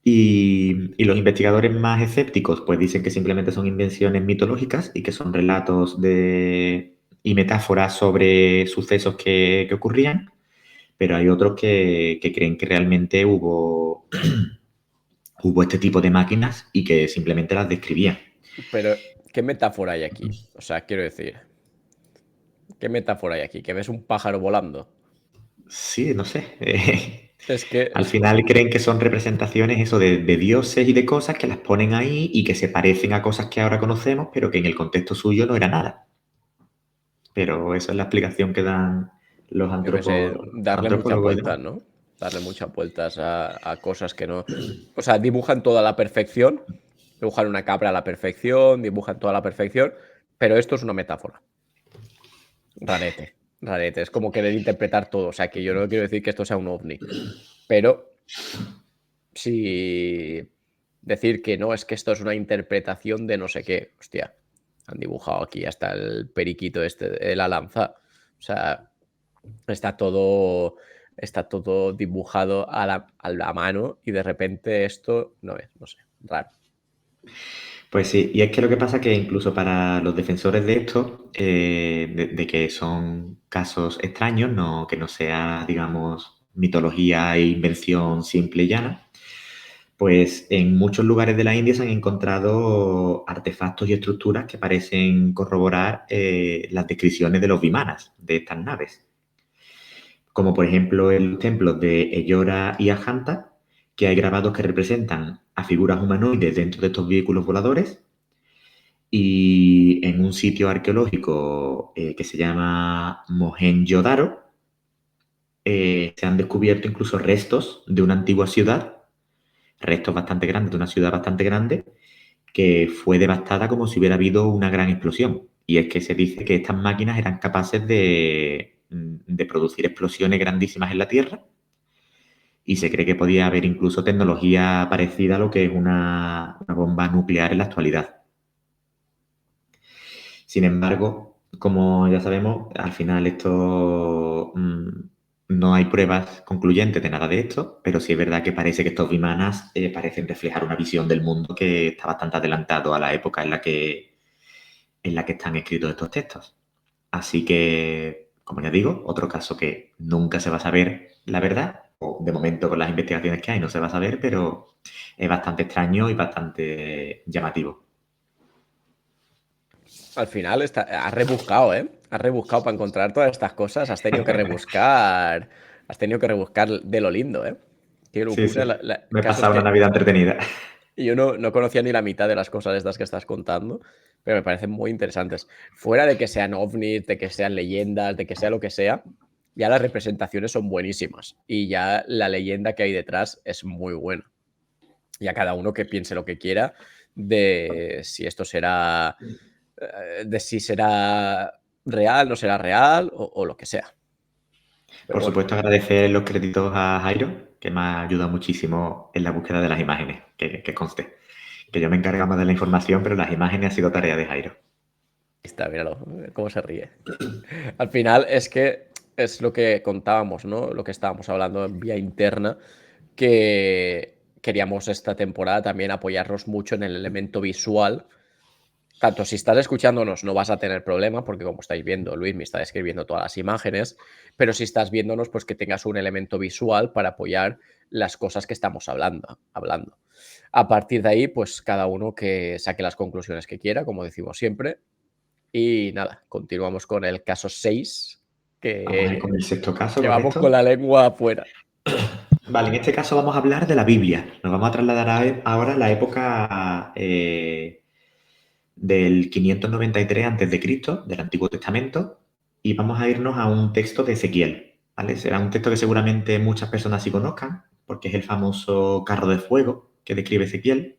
Y los investigadores más escépticos pues dicen que simplemente son invenciones mitológicas y que son relatos y metáforas sobre sucesos que ocurrían. pero hay otros que creen que realmente hubo este tipo de máquinas y que simplemente las describían. Pero, ¿qué metáfora hay aquí? O sea, quiero decir, ¿qué metáfora hay aquí? ¿Que ves un pájaro volando? Sí, no sé. Es que Al final creen que son representaciones eso de dioses y de cosas que las ponen ahí y que se parecen a cosas que ahora conocemos, pero que en el contexto suyo no era nada. Pero esa es la explicación que dan los yo qué sé, darle muchas antropólogos y demás. vueltas, ¿no? Darle muchas vueltas a cosas que no. O sea, dibujan toda la perfección, dibujan una cabra a la perfección, dibujan toda la perfección, pero esto es una metáfora. Rarete, rarete. Es como querer interpretar todo. O sea, que yo no quiero decir que esto sea un ovni, pero si decir que no, es que esto es una interpretación de no sé qué. Hostia, han dibujado aquí hasta el periquito este de la lanza. O sea, está todo dibujado a la mano y de repente esto no es, no sé, raro. Pues sí, y es que lo que pasa es que incluso para los defensores de esto, de que son casos extraños, que no sea, digamos, mitología e invención simple y llana, pues en muchos lugares de la India se han encontrado artefactos y estructuras que parecen corroborar las descripciones de los vimanas, de estas naves. Como por ejemplo en los templos de Ellora y Ajanta, que hay grabados que representan a figuras humanoides dentro de estos vehículos voladores. Y en un sitio arqueológico que se llama Mohenjo-Daro, se han descubierto incluso restos de una antigua ciudad, restos bastante grandes de una ciudad bastante grande, que fue devastada como si hubiera habido una gran explosión. Y es que se dice que estas máquinas eran capaces de producir explosiones grandísimas en la Tierra, y se cree que podía haber incluso tecnología parecida a lo que es una bomba nuclear en la actualidad. Sin embargo, como ya sabemos, al final esto no hay pruebas concluyentes de nada de esto, pero sí es verdad que parece que estos vimanas parecen reflejar una visión del mundo que está bastante adelantado a la época en la que están escritos estos textos. Así que, como ya digo, otro caso que nunca se va a saber la verdad, o de momento con las investigaciones que hay no se va a saber, pero es bastante extraño y bastante llamativo. Al final has rebuscado, ¿eh? Has rebuscado para encontrar todas estas cosas. Has tenido que rebuscar. Has tenido que rebuscar de lo lindo, ¿eh? Qué Sí, sí. locura. Me he Casos pasado una que Navidad entretenida. yo no conocía ni la mitad de las cosas estas que estás contando, pero me parecen muy interesantes. Fuera de que sean ovnis, de que sean leyendas, de que sea lo que sea, ya las representaciones son buenísimas. Y ya la leyenda que hay detrás es muy buena. Y a cada uno que piense lo que quiera de si esto será. De si será real, no será real o lo que sea. Pero Por bueno, supuesto, agradecer los créditos a Jairo, que me ha ayudado muchísimo en la búsqueda de las imágenes, que conste. Que yo me encargaba de la información, pero las imágenes ha sido tarea de Jairo. ahí está, míralo, cómo se ríe. Al final es que es lo que contábamos, ¿no? Lo que estábamos hablando en vía interna, que queríamos esta temporada también apoyarnos mucho en el elemento visual. Tanto si estás escuchándonos no vas a tener problema, porque como estáis viendo, Luis me está describiendo todas las imágenes, pero si estás viéndonos, pues que tengas un elemento visual para apoyar las cosas que estamos hablando. A partir de ahí, pues cada uno que saque las conclusiones que quiera, como decimos siempre. Y nada, continuamos con el caso 6, Vamos a ir con el sexto caso, que vamos ¿correcto? con la lengua afuera. Vale, en este caso vamos a hablar de la Biblia. Nos vamos a trasladar ahora a la época del 593 a.C., del Antiguo Testamento, y vamos a irnos a un texto de Ezequiel. ¿Vale? Será un texto que seguramente muchas personas sí conozcan, porque es el famoso carro de fuego que describe Ezequiel.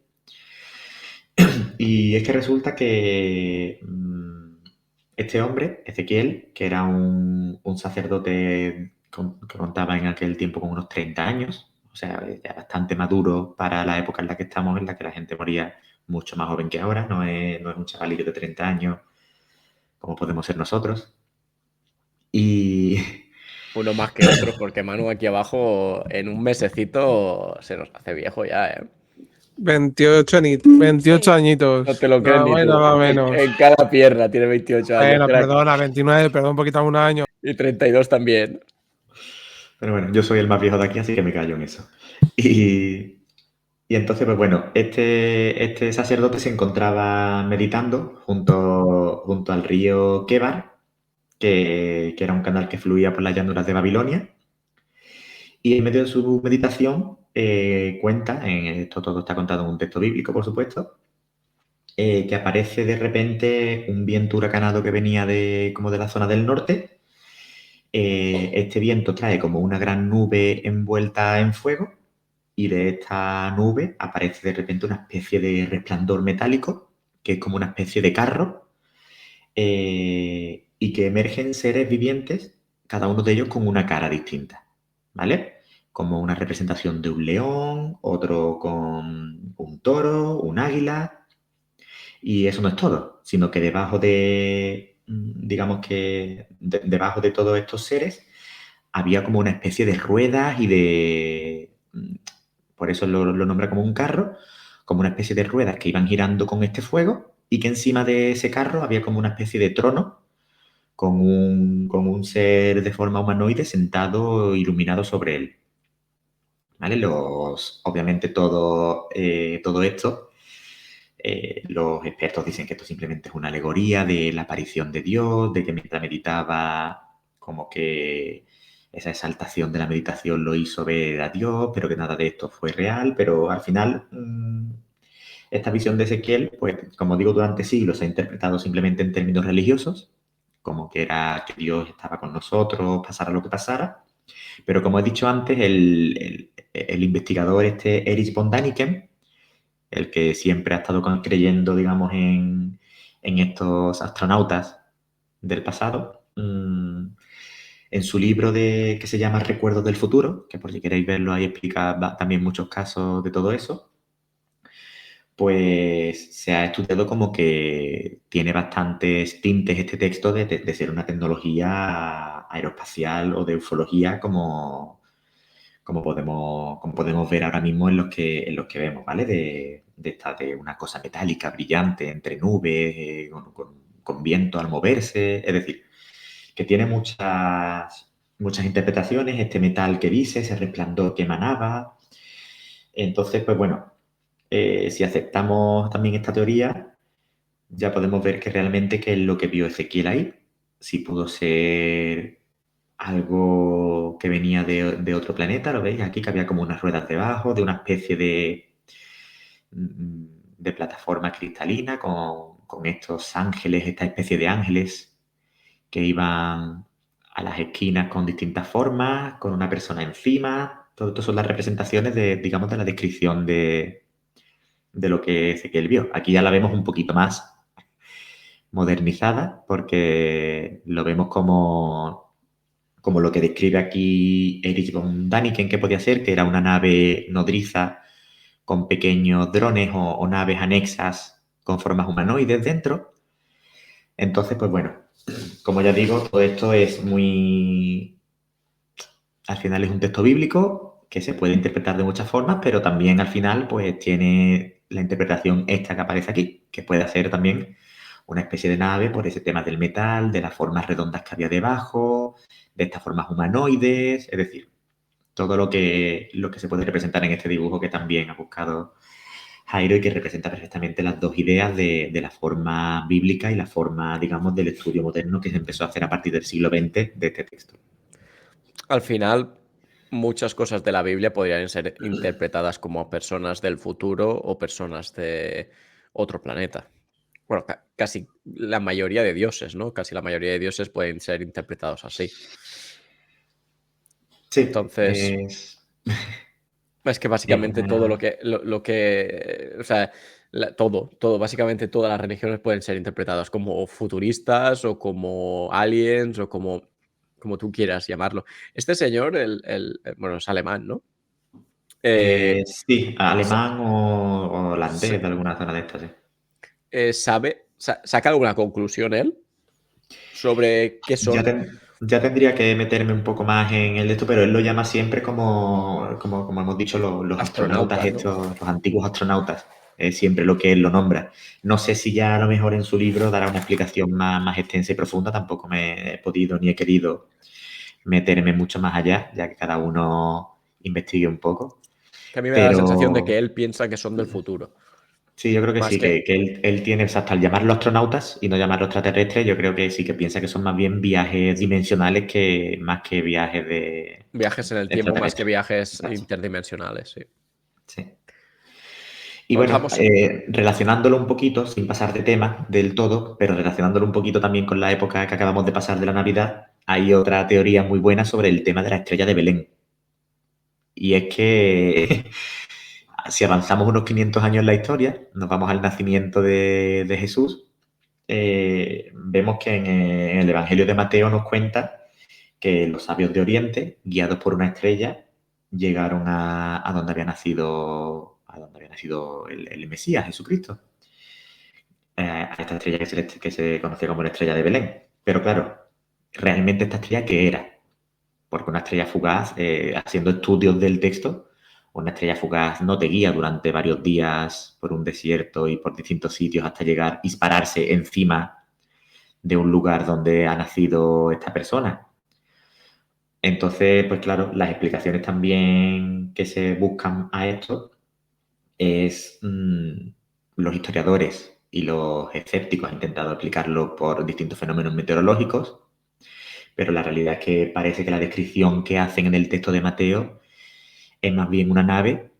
Y es que resulta que este hombre, Ezequiel, que era un sacerdote que contaba en aquel tiempo con unos 30 años, o sea, ya bastante maduro para la época en la que estamos, en la que la gente moría mucho más joven que ahora, no es un chavalillo de 30 años como podemos ser nosotros. Y Uno más que otro, porque Manu aquí abajo en un mesecito se nos hace viejo ya, ¿eh? 28 añitos. No te lo crees Nada ni más y tú. nada menos. En cada pierna tiene 28 años. Bueno, perdona, 29, perdón, un poquito un año. Y 32 también. Pero bueno, yo soy el más viejo de aquí, así que me callo en eso. Y, y entonces, pues bueno, este sacerdote se encontraba meditando junto al río Kebar, que era un canal que fluía por las llanuras de Babilonia. Y en medio de su meditación cuenta, esto todo está contado en un texto bíblico, por supuesto, que aparece de repente un viento huracanado que venía como de la zona del norte. Este viento trae como una gran nube envuelta en fuego y de esta nube aparece de repente una especie de resplandor metálico, que es como una especie de carro, y que emergen seres vivientes, cada uno de ellos con una cara distinta, ¿vale? Como una representación de un león, otro con un toro, un águila, y eso no es todo, sino que debajo digamos que debajo de todos estos seres había como una especie de ruedas por eso lo nombra como un carro, como una especie de ruedas que iban girando con este fuego y que encima de ese carro había como una especie de trono con un ser de forma humanoide sentado iluminado sobre él. ¿Vale? Obviamente todo esto, los expertos dicen que esto simplemente es una alegoría de la aparición de Dios, de que mientras meditaba, como que esa exaltación de la meditación lo hizo ver a Dios, pero que nada de esto fue real, pero al final esta visión de Ezequiel, pues como digo, durante siglos se ha interpretado simplemente en términos religiosos, como que era que Dios estaba con nosotros, pasara lo que pasara. Pero como he dicho antes, el investigador Erich von Däniken, el que siempre ha estado creyendo, digamos, en estos astronautas del pasado, en su libro que se llama Recuerdos del futuro, que por si queréis verlo ahí explica también muchos casos de todo eso, pues se ha estudiado como que tiene bastantes tintes este texto de ser una tecnología aeroespacial o de ufología como podemos ver ahora mismo en los que vemos, ¿vale? De una cosa metálica, brillante, entre nubes, con viento al moverse, es decir, que tiene muchas interpretaciones, este metal que dice, ese resplandor que emanaba. Entonces, pues bueno, si aceptamos también esta teoría, ya podemos ver que realmente qué es lo que vio Ezequiel ahí, si pudo ser algo que venía de otro planeta, ¿lo veis? Aquí que había como unas ruedas debajo, de una especie de plataforma cristalina con estos ángeles, esta especie de ángeles que iban a las esquinas con distintas formas, con una persona encima. Todo esto son las representaciones digamos, de la descripción de lo que Ezequiel vio. Aquí ya la vemos un poquito más modernizada porque lo vemos como lo que describe aquí Erich von Däniken que podía ser, que era una nave nodriza con pequeños drones o naves anexas con formas humanoides dentro. Entonces, pues bueno, como ya digo, todo esto es al final es un texto bíblico que se puede interpretar de muchas formas, pero también al final pues tiene la interpretación esta que aparece aquí, que puede ser también una especie de nave por ese tema del metal, de las formas redondas que había debajo, de estas formas humanoides, es decir, todo lo que se puede representar en este dibujo que también ha buscado Jairo y que representa perfectamente las dos ideas de la forma bíblica y la forma, digamos, del estudio moderno que se empezó a hacer a partir del siglo XX de este texto. Al final, muchas cosas de la Biblia podrían ser interpretadas como personas del futuro o personas de otro planeta. Bueno, casi la mayoría de dioses, ¿no? Casi la mayoría de dioses pueden ser interpretados así. Sí, Entonces, es que básicamente todo lo que o sea, todo, básicamente todas las religiones pueden ser interpretadas como futuristas o como aliens o como tú quieras llamarlo. Este señor, bueno, es alemán, ¿no? sí, alemán o holandés de alguna zona de estas, sí. ¿Saca alguna conclusión él sobre qué son? Ya tendría que meterme un poco más en el de esto, pero él lo llama siempre como hemos dicho, los astronautas Astronauta, ¿no? estos, los antiguos astronautas. Es siempre lo que él lo nombra. No sé si ya a lo mejor en su libro dará una explicación más extensa y profunda, tampoco me he podido ni he querido meterme mucho más allá, ya que cada uno investigue un poco. Que a mí me da la sensación de Pero que él piensa que son del futuro. sí, yo creo que Más sí, que que él tiene, exacto, al llamarlo astronautas y no llamarlo extraterrestres, yo creo que sí que piensa que son más bien viajes dimensionales que más que viajes de viajes en el tiempo más que extraterrestres. viajes Exacto, interdimensionales, sí. sí. Y Pues bueno, vamos. relacionándolo un poquito, sin pasar de tema del todo, pero relacionándolo un poquito también con la época que acabamos de pasar de la Navidad, hay otra teoría muy buena sobre el tema de la estrella de Belén. Y es que si avanzamos unos 500 años en la historia, nos vamos al nacimiento de Jesús, vemos que en el Evangelio de Mateo nos cuenta que los sabios de Oriente, guiados por una estrella, llegaron a donde había nacido, el Mesías, Jesucristo, a esta estrella que se conocía como la estrella de Belén. Pero claro, realmente esta estrella, ¿qué era? Porque una estrella fugaz, haciendo estudios del texto, una estrella fugaz no te guía durante varios días por un desierto y por distintos sitios hasta llegar y pararse encima de un lugar donde ha nacido esta persona. Entonces, pues claro, las explicaciones también que se buscan a esto es los historiadores y los escépticos han intentado explicarlo por distintos fenómenos meteorológicos, pero la realidad es que parece que la descripción que hacen en el texto de Mateo es más bien una nave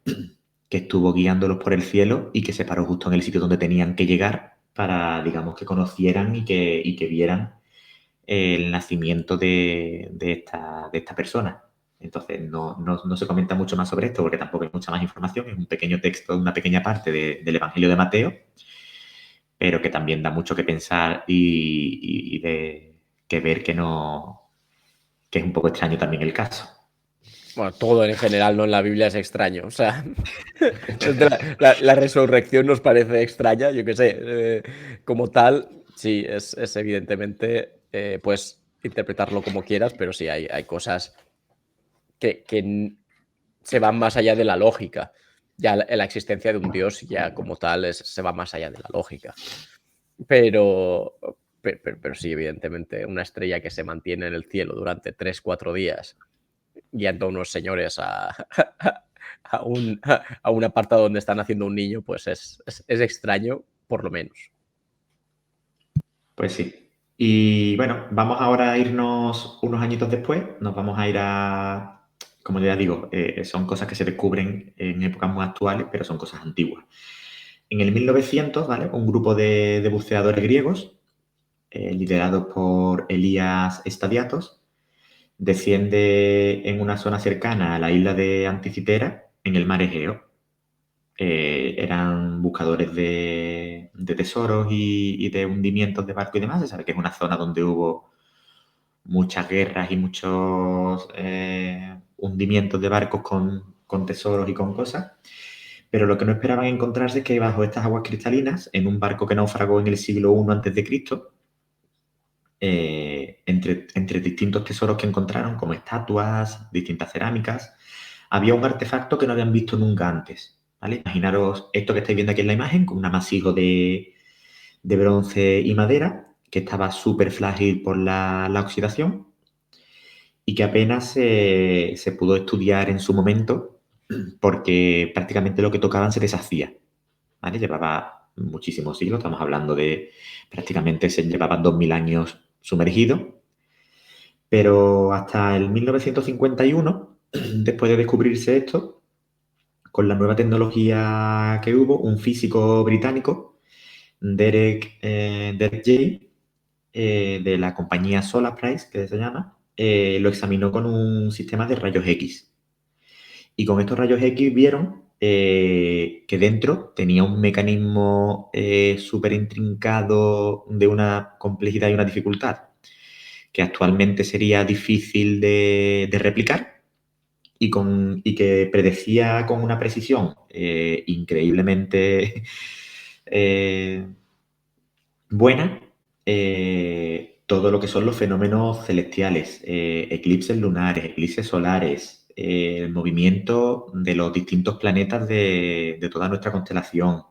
que estuvo guiándolos por el cielo y que se paró justo en el sitio donde tenían que llegar para, digamos, que conocieran y que vieran el nacimiento de esta persona. Entonces, no se comenta mucho más sobre esto porque tampoco hay mucha más información. Es un pequeño texto, una pequeña parte del Evangelio de Mateo, pero que también da mucho que pensar y que ver que es un poco extraño también el caso. Bueno, todo en general, ¿no? En la Biblia es extraño. O sea, la resurrección nos parece extraña, yo qué sé. Como tal, sí, es evidentemente, puedes interpretarlo como quieras, pero sí, hay cosas que se van más allá de la lógica. Ya la existencia de un Dios, ya como tal, se va más allá de la lógica. Pero sí, evidentemente, una estrella que se mantiene en el cielo durante 3-4 días guiando a unos señores a un apartado donde están haciendo un niño, pues es extraño, por lo menos. Pues sí. Y bueno, vamos ahora a irnos unos añitos después. Nos vamos a ir como ya digo, son cosas que se descubren en épocas muy actuales, pero son cosas antiguas. En el 1900, ¿vale? Un grupo de buceadores griegos, liderados por Elías Estadiatos, desciende en una zona cercana a la isla de Anticitera, en el mar Egeo. Eran buscadores de tesoros y de hundimientos de barco y demás. Se sabe que es una zona donde hubo muchas guerras y muchos hundimientos de barcos con tesoros y con cosas. Pero lo que no esperaban encontrarse es que bajo estas aguas cristalinas, en un barco que naufragó en el siglo I a.C., entre distintos tesoros que encontraron, como estatuas, distintas cerámicas, había un artefacto que no habían visto nunca antes. ¿Vale? Imaginaros esto que estáis viendo aquí en la imagen, con un amasijo de bronce y madera, que estaba súper frágil por la oxidación y que apenas se pudo estudiar en su momento porque prácticamente lo que tocaban se deshacía. ¿Vale? Llevaba muchísimos siglos, estamos hablando de prácticamente se llevaban 2000 años sumergido, pero hasta el 1951, después de descubrirse esto, con la nueva tecnología que hubo, un físico británico, Derek Jay, de la compañía Solar Price, que se llama, lo examinó con un sistema de rayos X. Y con estos rayos X vieron que dentro tenía un mecanismo súper intrincado de una complejidad y una dificultad que actualmente sería difícil de replicar y que predecía con una precisión increíblemente buena todo lo que son los fenómenos celestiales, eclipses lunares, eclipses solares, el movimiento de los distintos planetas de toda nuestra constelación,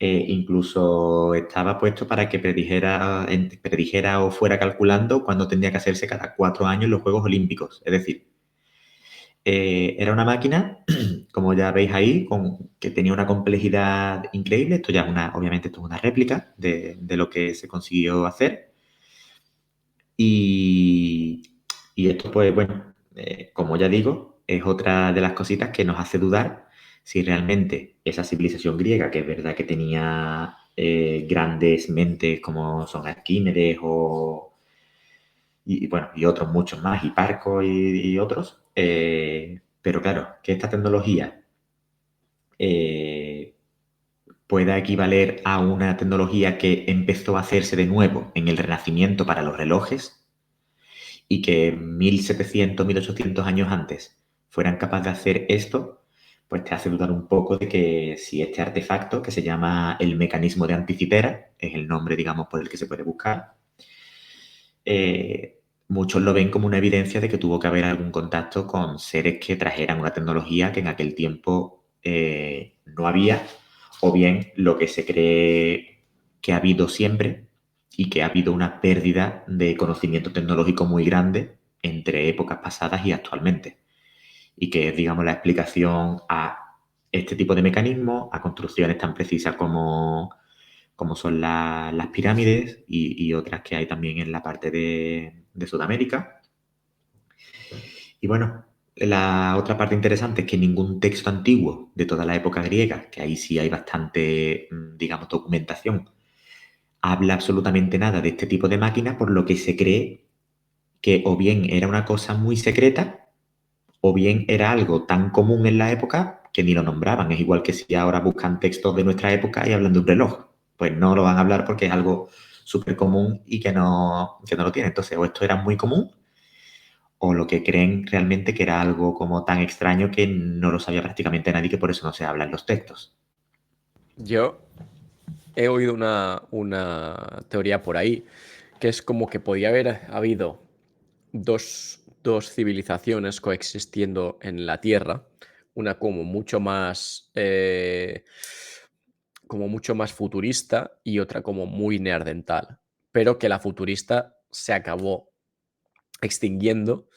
incluso estaba puesto para que predijera o fuera calculando cuando tendría que hacerse cada 4 años los Juegos Olímpicos. Es decir, era una máquina, como ya veis ahí, que tenía una complejidad increíble. Esto ya es obviamente esto es una réplica de lo que se consiguió hacer. Y esto, pues bueno, como ya digo, es otra de las cositas que nos hace dudar si realmente esa civilización griega, que es verdad que tenía grandes mentes como son Arquímedes y otros muchos más, Hiparco y otros, pero claro, que esta tecnología pueda equivaler a una tecnología que empezó a hacerse de nuevo en el Renacimiento para los relojes y que 1700, 1800 años antes fueran capaces de hacer esto, pues te hace dudar un poco de que si este artefacto, que se llama el mecanismo de Anticitera, es el nombre, digamos, por el que se puede buscar, muchos lo ven como una evidencia de que tuvo que haber algún contacto con seres que trajeran una tecnología que en aquel tiempo no había, o bien lo que se cree que ha habido siempre y que ha habido una pérdida de conocimiento tecnológico muy grande entre épocas pasadas y actualmente. Y que es, digamos, la explicación a este tipo de mecanismos, a construcciones tan precisas como son las pirámides y otras que hay también en la parte de Sudamérica. Y bueno, la otra parte interesante es que ningún texto antiguo de toda la época griega, que ahí sí hay bastante, digamos, documentación, habla absolutamente nada de este tipo de máquina, por lo que se cree que o bien era una cosa muy secreta o bien era algo tan común en la época que ni lo nombraban. Es igual que si ahora buscan textos de nuestra época y hablan de un reloj. Pues no lo van a hablar porque es algo súper común y que no lo tiene. Entonces, o esto era muy común o lo que creen realmente que era algo como tan extraño que no lo sabía prácticamente nadie, que por eso no se habla en los textos. Yo he oído una teoría por ahí, que es como que podía haber habido dos civilizaciones coexistiendo en la Tierra, una como mucho más futurista y otra como muy neandertal, pero que la futurista se acabó extinguiendo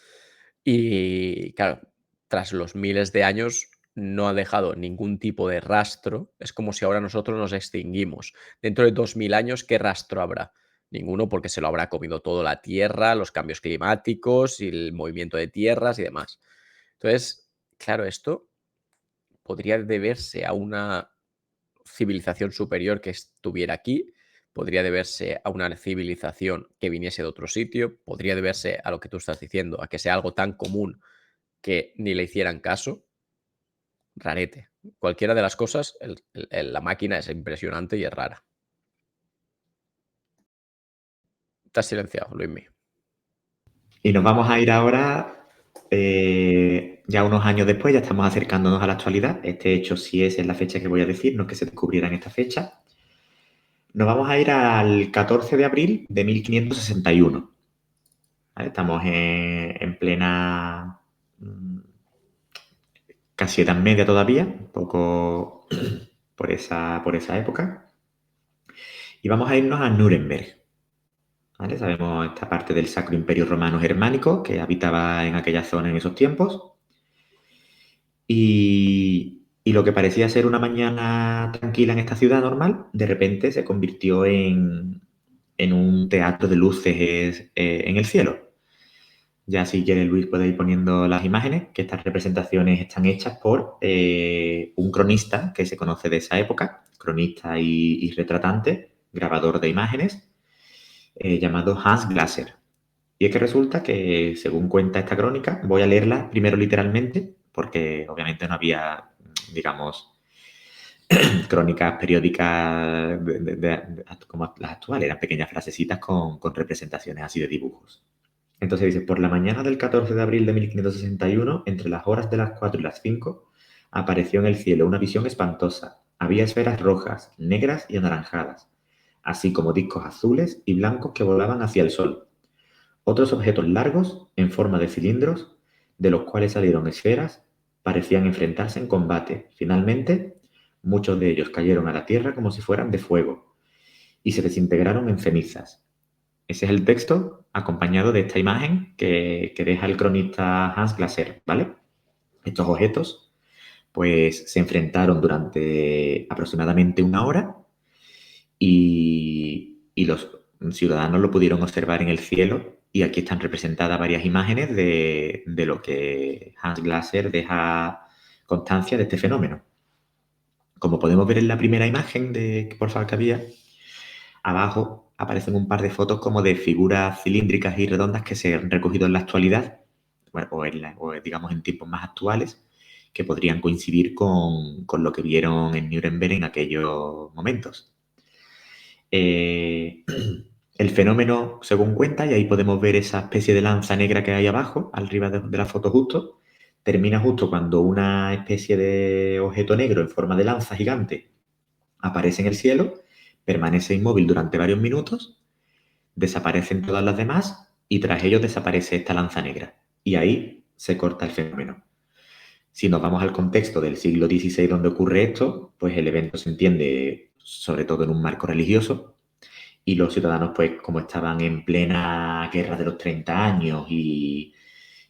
y, claro, tras los miles de años no ha dejado ningún tipo de rastro. Es como si ahora nosotros nos extinguimos. Dentro de 2000 años, ¿qué rastro habrá? Ninguno, porque se lo habrá comido todo la Tierra, los cambios climáticos y el movimiento de tierras y demás. Entonces, claro, esto podría deberse a una civilización superior que estuviera aquí, podría deberse a una civilización que viniese de otro sitio, podría deberse a lo que tú estás diciendo, a que sea algo tan común que ni le hicieran caso. Rarete. Cualquiera de las cosas, la máquina es impresionante y es rara. Te has silenciado, Luismi. Y nos vamos a ir ahora, ya unos años después, ya estamos acercándonos a la actualidad. Este hecho sí es en la fecha que voy a decir, no es que se descubriera en esta fecha. Nos vamos a ir al 14 de abril de 1561. ¿Vale? Estamos en plena casi Edad Media todavía, un poco por esa época. Y vamos a irnos a Nuremberg. ¿Vale? Sabemos esta parte del Sacro Imperio Romano Germánico que habitaba en aquella zona en esos tiempos. Y lo que parecía ser una mañana tranquila en esta ciudad normal, de repente se convirtió en un teatro de luces en el cielo. Ya si quiere Luis puede ir poniendo las imágenes, que estas representaciones están hechas por un cronista que se conoce de esa época, cronista y retratante, grabador de imágenes, llamado Hans Glasser. Y es que resulta que, según cuenta esta crónica, voy a leerla primero literalmente, porque obviamente no había, digamos, crónicas periódicas como las actuales, eran pequeñas frasecitas con representaciones así de dibujos. Entonces dice, por la mañana del 14 de abril de 1561, entre las horas de las 4 y las 5, apareció en el cielo una visión espantosa. Había esferas rojas, negras y anaranjadas, así como discos azules y blancos que volaban hacia el sol. Otros objetos largos, en forma de cilindros, de los cuales salieron esferas, parecían enfrentarse en combate. Finalmente, Muchos de ellos cayeron a la tierra como si fueran de fuego y se desintegraron en cenizas. Ese es el texto acompañado de esta imagen que deja el cronista Hans Glasser, ¿vale? Estos objetos pues se enfrentaron durante aproximadamente 1 hora y los ciudadanos lo pudieron observar en el cielo, y aquí están representadas varias imágenes de lo que Hans Glasser deja constancia de este fenómeno. Como podemos ver en la primera imagen que por favor que había, abajo aparecen un par de fotos como de figuras cilíndricas y redondas que se han recogido en la actualidad, bueno, o digamos en tiempos más actuales, que podrían coincidir con lo que vieron en Nuremberg en aquellos momentos. El fenómeno, según cuenta, y ahí podemos ver esa especie de lanza negra que hay abajo, arriba de la foto justo, termina justo cuando una especie de objeto negro en forma de lanza gigante aparece en el cielo, permanece inmóvil durante varios minutos, desaparecen todas las demás y tras ello desaparece esta lanza negra. Y ahí se corta el fenómeno. Si nos vamos al contexto del siglo XVI donde ocurre esto, pues el evento se entiende sobre todo en un marco religioso, y los ciudadanos, pues como estaban en plena guerra de los 30 años y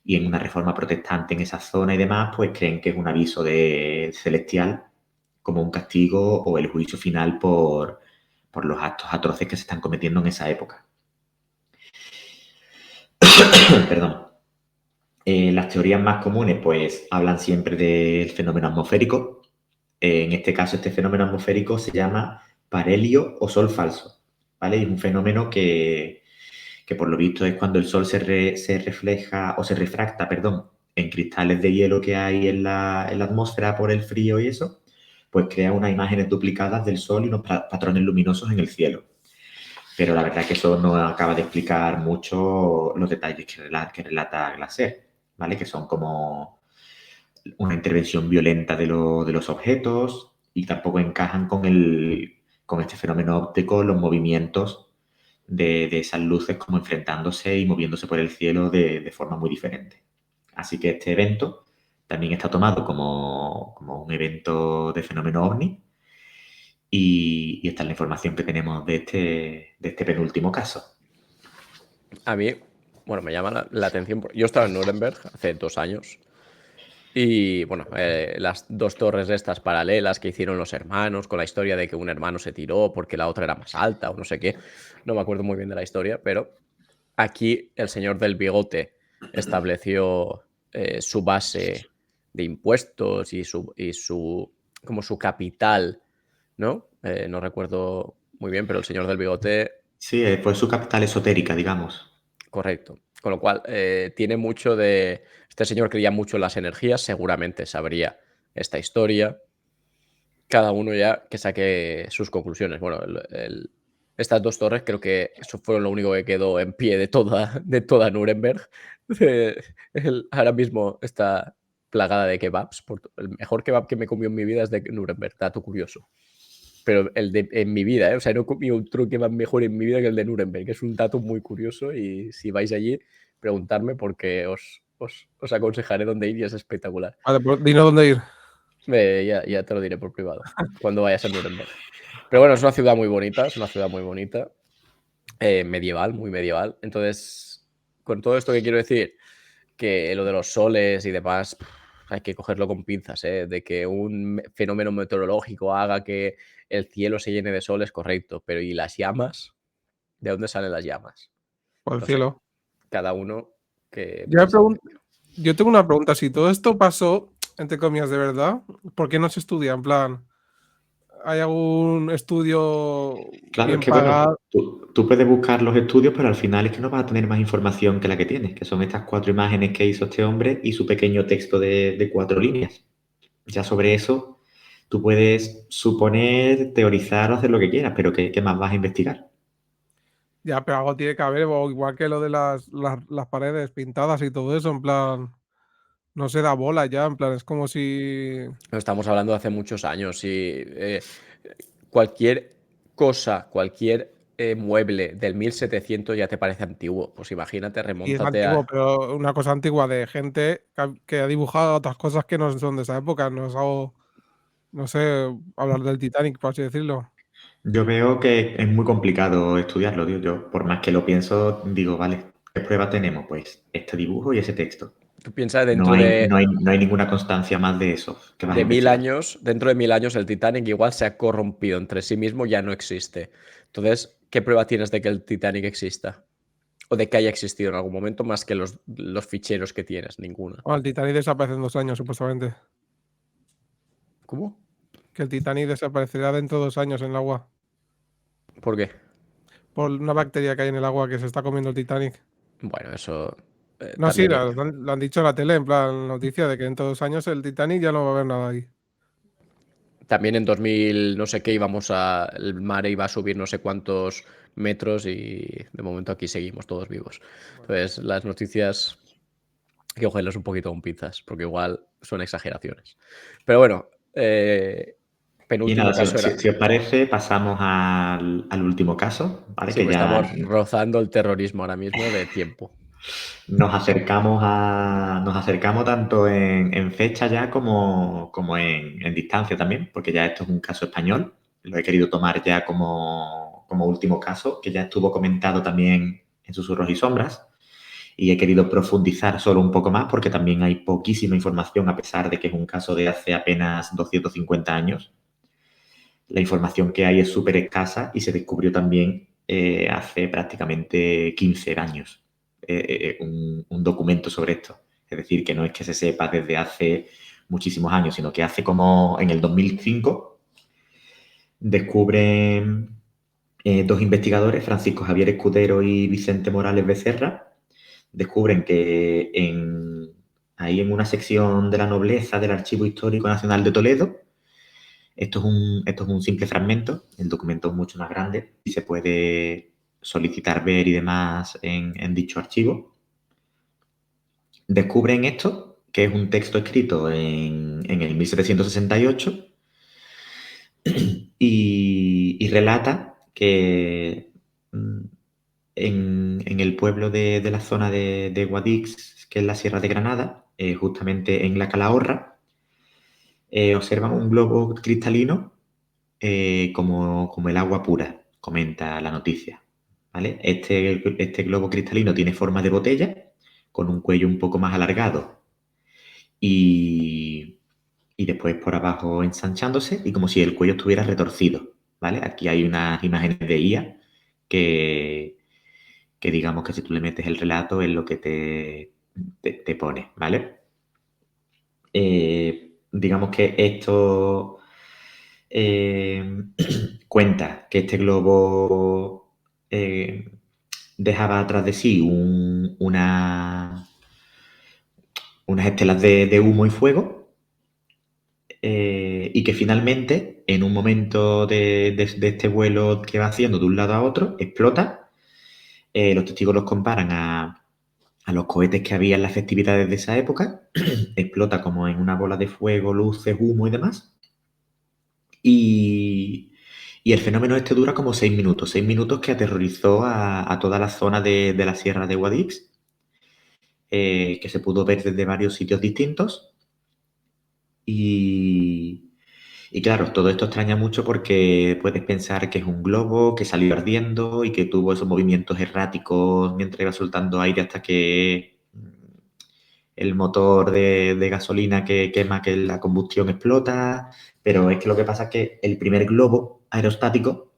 en una reforma protestante en esa zona y demás, pues creen que es un aviso celestial como un castigo o el juicio final por los actos atroces que se están cometiendo en esa época. Perdón. Las teorías más comunes pues hablan siempre del fenómeno atmosférico. En este caso, este fenómeno atmosférico se llama parhelio o sol falso, ¿vale? Y es un fenómeno que por lo visto es cuando el sol se refleja o se refracta, perdón, en cristales de hielo que hay en la atmósfera por el frío y eso, pues crea unas imágenes duplicadas del sol y unos patrones luminosos en el cielo. Pero la verdad es que eso no acaba de explicar mucho los detalles que relata Glasser, ¿vale? Que son como una intervención violenta de los objetos, y tampoco encajan con este fenómeno óptico los movimientos de esas luces como enfrentándose y moviéndose por el cielo de forma muy diferente. Así que este evento también está tomado como un evento de fenómeno ovni, y esta es la información que tenemos de este penúltimo caso. A mí, bueno, me llama la atención. Yo estaba en Nuremberg hace 2 años y, bueno, las 2 torres estas paralelas que hicieron los hermanos, con la historia de que un hermano se tiró porque la otra era más alta o no sé qué. No me acuerdo muy bien de la historia, pero aquí el señor del bigote estableció su base de impuestos y como su capital, ¿no? No recuerdo muy bien, pero el señor del bigote... Sí, fue su capital esotérica, digamos. Correcto. Con lo cual, tiene mucho de... Este señor creía mucho en las energías, seguramente sabría esta historia. Cada uno ya que saque sus conclusiones. Bueno, estas 2 torres creo que eso fue lo único que quedó en pie de toda Nuremberg. Ahora mismo está plagada de kebabs. El mejor kebab que me comió en mi vida es de Nuremberg, dato curioso. Pero en mi vida, ¿eh? O sea, no he comido otro kebab mejor en mi vida que el de Nuremberg, que es un dato muy curioso, y si vais allí, preguntarme porque os aconsejaré dónde ir y es espectacular. Vale, pues dinos dónde ir. Ya te lo diré por privado, cuando vayas a Nuremberg. Pero bueno, es una ciudad muy bonita, medieval, muy medieval. Entonces, con todo esto que quiero decir, que lo de los soles y demás, hay que cogerlo con pinzas, ¿eh? De que un fenómeno meteorológico haga que el cielo se llene de sol es correcto, pero ¿y las llamas? ¿De dónde salen las llamas? Por el No sé, cielo. cada uno que Yo, me piense lo que pregun- quiera. yo tengo una pregunta. Si todo esto pasó, entre comillas, de verdad, ¿por qué no se estudia? En plan, ¿hay algún estudio Claro, es bien que bueno, pagado? tú puedes buscar los estudios, pero al final es que no vas a tener más información que la que tienes, que son estas 4 imágenes que hizo este hombre y su pequeño texto de 4 líneas. Ya sobre eso, tú puedes suponer, teorizar o hacer lo que quieras, pero ¿qué más vas a investigar? Ya, pero algo tiene que haber, o igual que lo de las paredes pintadas y todo eso, en plan, no se da bola ya, en plan, es como si... No, estamos hablando de hace muchos años y cualquier cosa, cualquier mueble del 1700 ya te parece antiguo. Pues imagínate, Y es remóntate antiguo, a... pero una cosa antigua de gente que ha dibujado otras cosas que no son de esa época, no es algo... no sé, hablar del Titanic, por así decirlo. Yo veo que es muy complicado estudiarlo, tío. Yo, por más que lo pienso, digo, vale, ¿qué prueba tenemos? Pues este dibujo y ese texto. Tú piensas No dentro hay, de, no hay, no hay ninguna constancia más de eso que vas a de 1000 investigar. años, dentro de 1000 años el Titanic igual se ha corrompido entre sí mismo, ya no existe. Entonces, ¿qué prueba tienes de que el Titanic exista? O de que haya existido en algún momento más que los ficheros que tienes, ninguna. Bueno, el Titanic desaparece en 2 años, supuestamente. ¿Cómo? Que el Titanic desaparecerá dentro de 2 años en el agua. ¿Por qué? Por una bacteria que hay en el agua que se está comiendo el Titanic. Bueno, eso No, sí, también. lo han dicho en la tele, en plan noticia, de que dentro de 2 años el Titanic ya no va a haber nada ahí. También en 2000 no sé qué el mar iba a subir no sé cuántos metros y de momento aquí seguimos todos vivos. Entonces, las noticias hay que cogerlas un poquito con pinzas, porque igual son exageraciones. Pero bueno, Y penúltimo nada, si, caso os era. si- si os parece, pasamos al último caso, ¿vale? Sí, Que pues ya estamos rozando el terrorismo ahora mismo de tiempo. nos acercamos tanto en fecha ya como en distancia también, porque ya esto es un caso español. Lo he querido tomar ya como último caso, que ya estuvo comentado también en Susurros y Sombras. Y he querido profundizar solo un poco más porque también hay poquísima información, a pesar de que es un caso de hace apenas 250 años. La información que hay es súper escasa y se descubrió también hace prácticamente 15 años un documento sobre esto. Es decir, que no es que se sepa desde hace muchísimos años, sino que hace como en el 2005 descubren dos investigadores, Francisco Javier Escudero y Vicente Morales Becerra, descubren que ahí en una sección de la nobleza del Archivo Histórico Nacional de Toledo, esto es un simple fragmento, el documento es mucho más grande y se puede solicitar ver y demás en dicho archivo. Descubren esto, que es un texto escrito en el 1768 y relata que en el pueblo de la zona de Guadix, que es la Sierra de Granada, justamente en la Calahorra, observan un globo cristalino como el agua pura, comenta la noticia. ¿Vale? Este globo cristalino tiene forma de botella, con un cuello un poco más alargado y, y después por abajo ensanchándose y como si el cuello estuviera retorcido. ¿Vale? Aquí hay unas imágenes de IA que digamos que si tú le metes el relato es lo que te pone, ¿vale? Digamos que esto cuenta que este globo dejaba atrás de sí unas estelas de humo y fuego y que finalmente, en un momento de este vuelo que va haciendo de un lado a otro, explota. Los testigos los comparan a los cohetes que había en las festividades de esa época, explota como en una bola de fuego, luces, humo y demás. Y el fenómeno este dura como 6 minutos que aterrorizó a toda la zona de la Sierra de Guadix, que se pudo ver desde varios sitios distintos. Y, y claro, todo esto extraña mucho porque puedes pensar que es un globo que salió ardiendo y que tuvo esos movimientos erráticos mientras iba soltando aire hasta que el motor de gasolina que quema, que la combustión explota. Pero es que lo que pasa es que el primer globo aerostático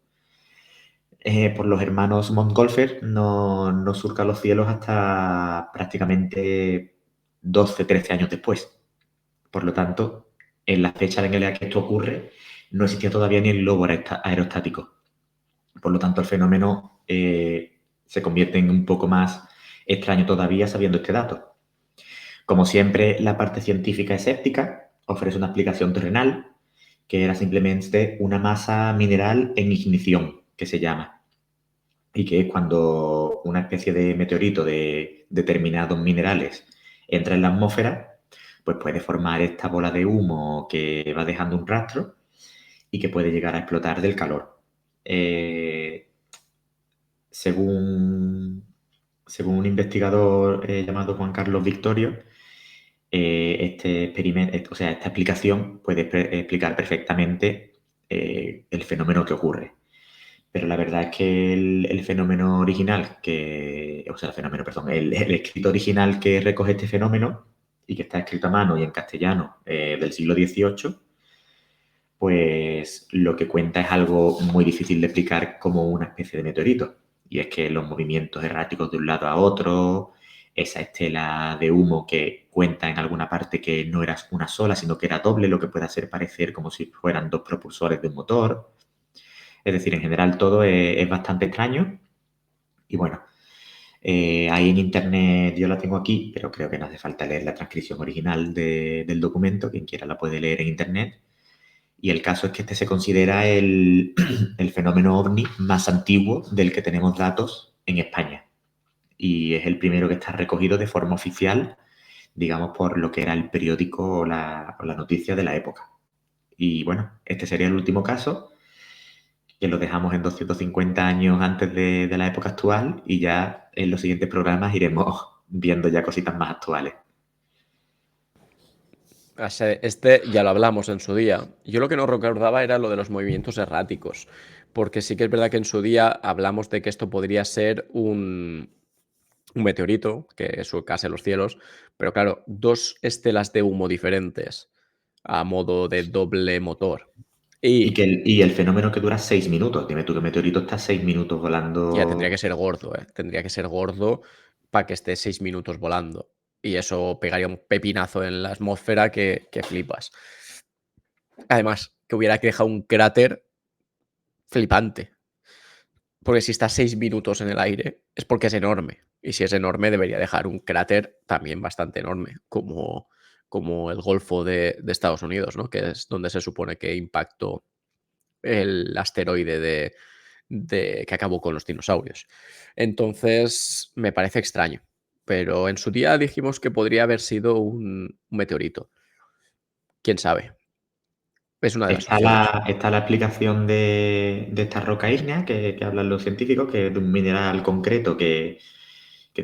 por los hermanos Montgolfier no surca los cielos hasta prácticamente 12, 13 años después. Por lo tanto, en la fecha en la que esto ocurre, no existía todavía ni el globo aerostático. Por lo tanto, el fenómeno se convierte en un poco más extraño todavía sabiendo este dato. Como siempre, la parte científica escéptica ofrece una explicación terrenal, que era simplemente una masa mineral en ignición, que se llama, y que es cuando una especie de meteorito de determinados minerales entra en la atmósfera, pues puede formar esta bola de humo que va dejando un rastro y que puede llegar a explotar del calor. Según un investigador llamado Juan Carlos Victorio, este experimento, o sea, esta explicación puede explicar perfectamente el fenómeno que ocurre. Pero la verdad es que el fenómeno original el escrito original que recoge este fenómeno y que está escrito a mano y en castellano del siglo XVIII, pues lo que cuenta es algo muy difícil de explicar como una especie de meteorito. Y es que los movimientos erráticos de un lado a otro, esa estela de humo que cuenta en alguna parte que no era una sola, sino que era doble, lo que puede hacer parecer como si fueran dos propulsores de un motor. Es decir, en general todo es bastante extraño. Y bueno, ahí en internet yo la tengo aquí, pero creo que no hace falta leer la transcripción original del documento. Quien quiera la puede leer en internet. Y el caso es que este se considera el fenómeno ovni más antiguo del que tenemos datos en España. Y es el primero que está recogido de forma oficial, digamos, por lo que era el periódico o la noticia de la época. Y bueno, este sería el último caso, que lo dejamos en 250 años antes de la época actual, y ya en los siguientes programas iremos viendo ya cositas más actuales. Este ya lo hablamos en su día. Yo lo que no recordaba era lo de los movimientos erráticos, porque sí que es verdad que en su día hablamos de que esto podría ser un meteorito que surcase los cielos, pero claro, dos estelas de humo diferentes a modo de doble motor. Y el fenómeno que dura 6 minutos. Dime tú que meteorito está 6 minutos volando. Ya tendría que ser gordo, ¿eh? Tendría que ser gordo para que esté 6 minutos volando. Y eso pegaría un pepinazo en la atmósfera que flipas. Además, que hubiera que dejar un cráter flipante. Porque si está 6 minutos en el aire es porque es enorme. Y si es enorme debería dejar un cráter también bastante enorme, como el Golfo de Estados Unidos, ¿no? Que es donde se supone que impactó el asteroide que acabó con los dinosaurios. Entonces, me parece extraño. Pero en su día dijimos que podría haber sido un meteorito. ¿Quién sabe? Es una de las opciones. Está la explicación de esta roca ígnea que hablan los científicos, que es de un mineral concreto que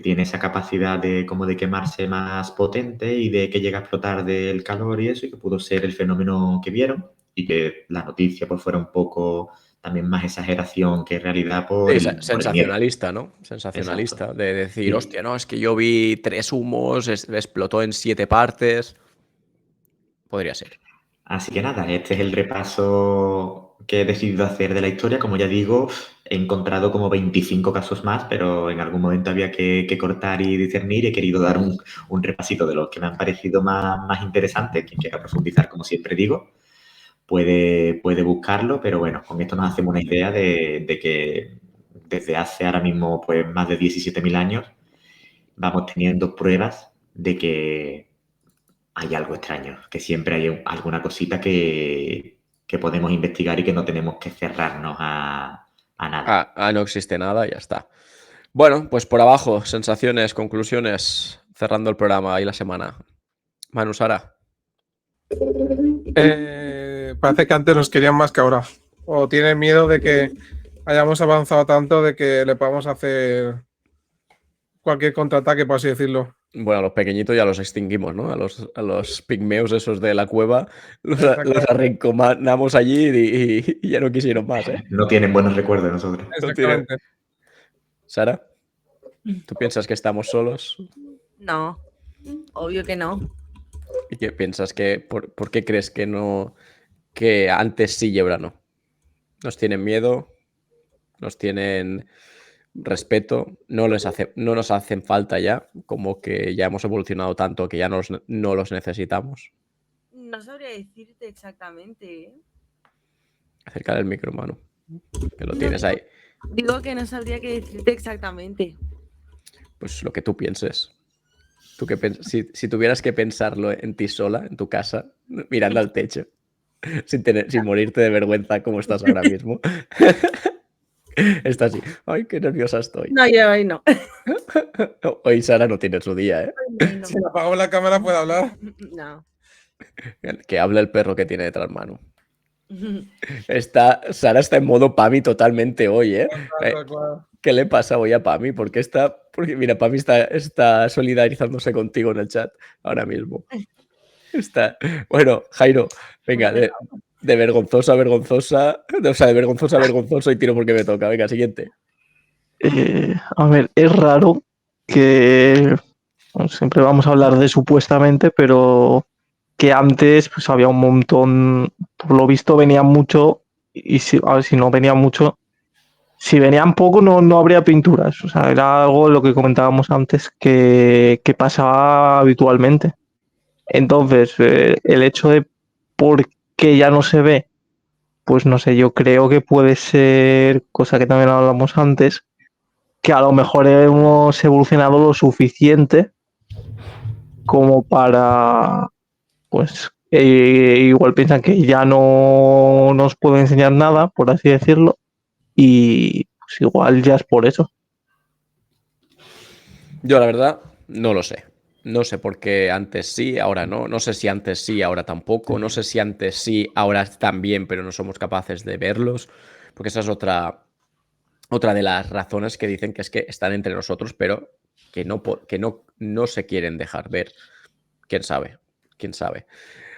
tiene esa capacidad de quemarse más potente y de que llega a explotar del calor y eso, y que pudo ser el fenómeno que vieron, y que la noticia pues fuera un poco también más exageración que realidad por Sí, el miedo. sensacionalista, ¿no? Sensacionalista. Exacto. De decir, Sí. hostia, no, es que yo vi 3 humos, explotó en 7 partes. Podría ser. Así que nada, este es el repaso que he decidido hacer de la historia. Como ya digo, he encontrado como 25 casos más, pero en algún momento había que cortar y discernir, y he querido dar un repasito de los que me han parecido más interesantes. Quien quiera profundizar, como siempre digo, puede buscarlo, pero bueno, con esto nos hacemos una idea de que desde hace ahora mismo pues más de 17.000 años vamos teniendo pruebas de que hay algo extraño, que siempre hay alguna cosita que podemos investigar y que no tenemos que cerrarnos a nada. No existe nada, ya está. Bueno, pues por abajo, sensaciones, conclusiones, cerrando el programa y la semana. Manu Sara. Parece que antes nos querían más que ahora. O tienen miedo de que hayamos avanzado tanto de que le podamos hacer cualquier contraataque, por así decirlo. Bueno, a los pequeñitos ya los extinguimos, ¿no? A los pigmeos esos de la cueva los Exactamente. arrinconamos allí y ya no quisieron más, ¿eh? No tienen buenos recuerdos de nosotros. Exactamente. Sara, ¿tú piensas que estamos solos? No, obvio que no. ¿Y qué piensas que por qué crees que no, que antes sí y ahora no? ¿Nos tienen miedo? ¿Nos tienen respeto? ¿No nos hacen falta ya? Como que ya hemos evolucionado tanto que ya no los necesitamos. No sabría decirte exactamente, ¿eh? Acercar el micro, Manu, que lo No, tienes ahí. Digo que no sabría qué decirte exactamente. Pues lo que tú pienses. Si tuvieras que pensarlo en ti sola, en tu casa, mirando al techo, sin morirte de vergüenza como estás ahora mismo. Estás así, ay, qué nerviosa estoy. No, yo hoy no. Hoy Sara no tiene su día, ¿eh? No. Si apagamos la cámara, puede hablar. No. Que hable el perro que tiene detrás, Manu. Sara está en modo Pami totalmente hoy, ¿eh? Tal cual. ¿Qué le pasa hoy a Pami? Porque mira, Pami está solidarizándose contigo en el chat ahora mismo. Bueno, Jairo, venga, de vergonzosa a vergonzosa, o sea, de vergonzosa a vergonzoso y tiro porque me toca. Venga, siguiente. A ver, es raro que bueno, siempre vamos a hablar de supuestamente, pero que antes pues había un montón, por lo visto venían mucho y a ver si no venían mucho, si venían poco no habría pinturas, o sea, era algo lo que comentábamos antes que pasaba habitualmente. Entonces, el hecho de por qué ya no se ve, pues no sé, yo creo que puede ser, cosa que también hablamos antes, que a lo mejor hemos evolucionado lo suficiente como para, pues, igual piensan que ya no nos puede enseñar nada, por así decirlo, y pues igual ya es por eso. Yo, la verdad, no lo sé. No sé por qué antes sí, ahora no. No sé si antes sí, ahora tampoco. No sé si antes sí, ahora también, pero no somos capaces de verlos. Porque esa es otra de las razones que dicen que es que están entre nosotros, pero que no se quieren dejar ver. ¿Quién sabe? ¿Quién sabe?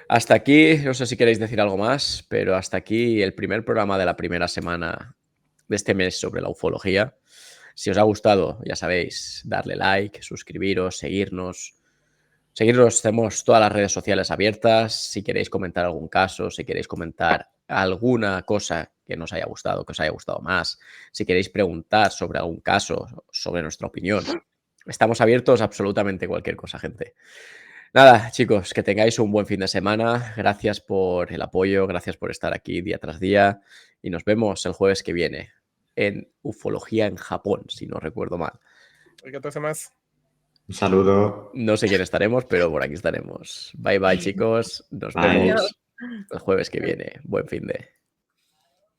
Hasta aquí, no sé si queréis decir algo más, pero hasta aquí el primer programa de la primera semana de este mes sobre la ufología. Si os ha gustado, ya sabéis, darle like, suscribiros, seguirnos. Seguirnos, tenemos todas las redes sociales abiertas. Si queréis comentar algún caso, si queréis comentar alguna cosa que nos haya gustado, que os haya gustado más, si queréis preguntar sobre algún caso, sobre nuestra opinión, estamos abiertos a absolutamente cualquier cosa, gente. Nada, chicos, que tengáis un buen fin de semana. Gracias por el apoyo, gracias por estar aquí día tras día y nos vemos el jueves que viene en Ufología en Japón, si no recuerdo mal. más. Un saludo. No sé quién estaremos, pero por aquí estaremos. Bye bye, chicos. Nos Bye. vemos el jueves que viene. Buen fin de.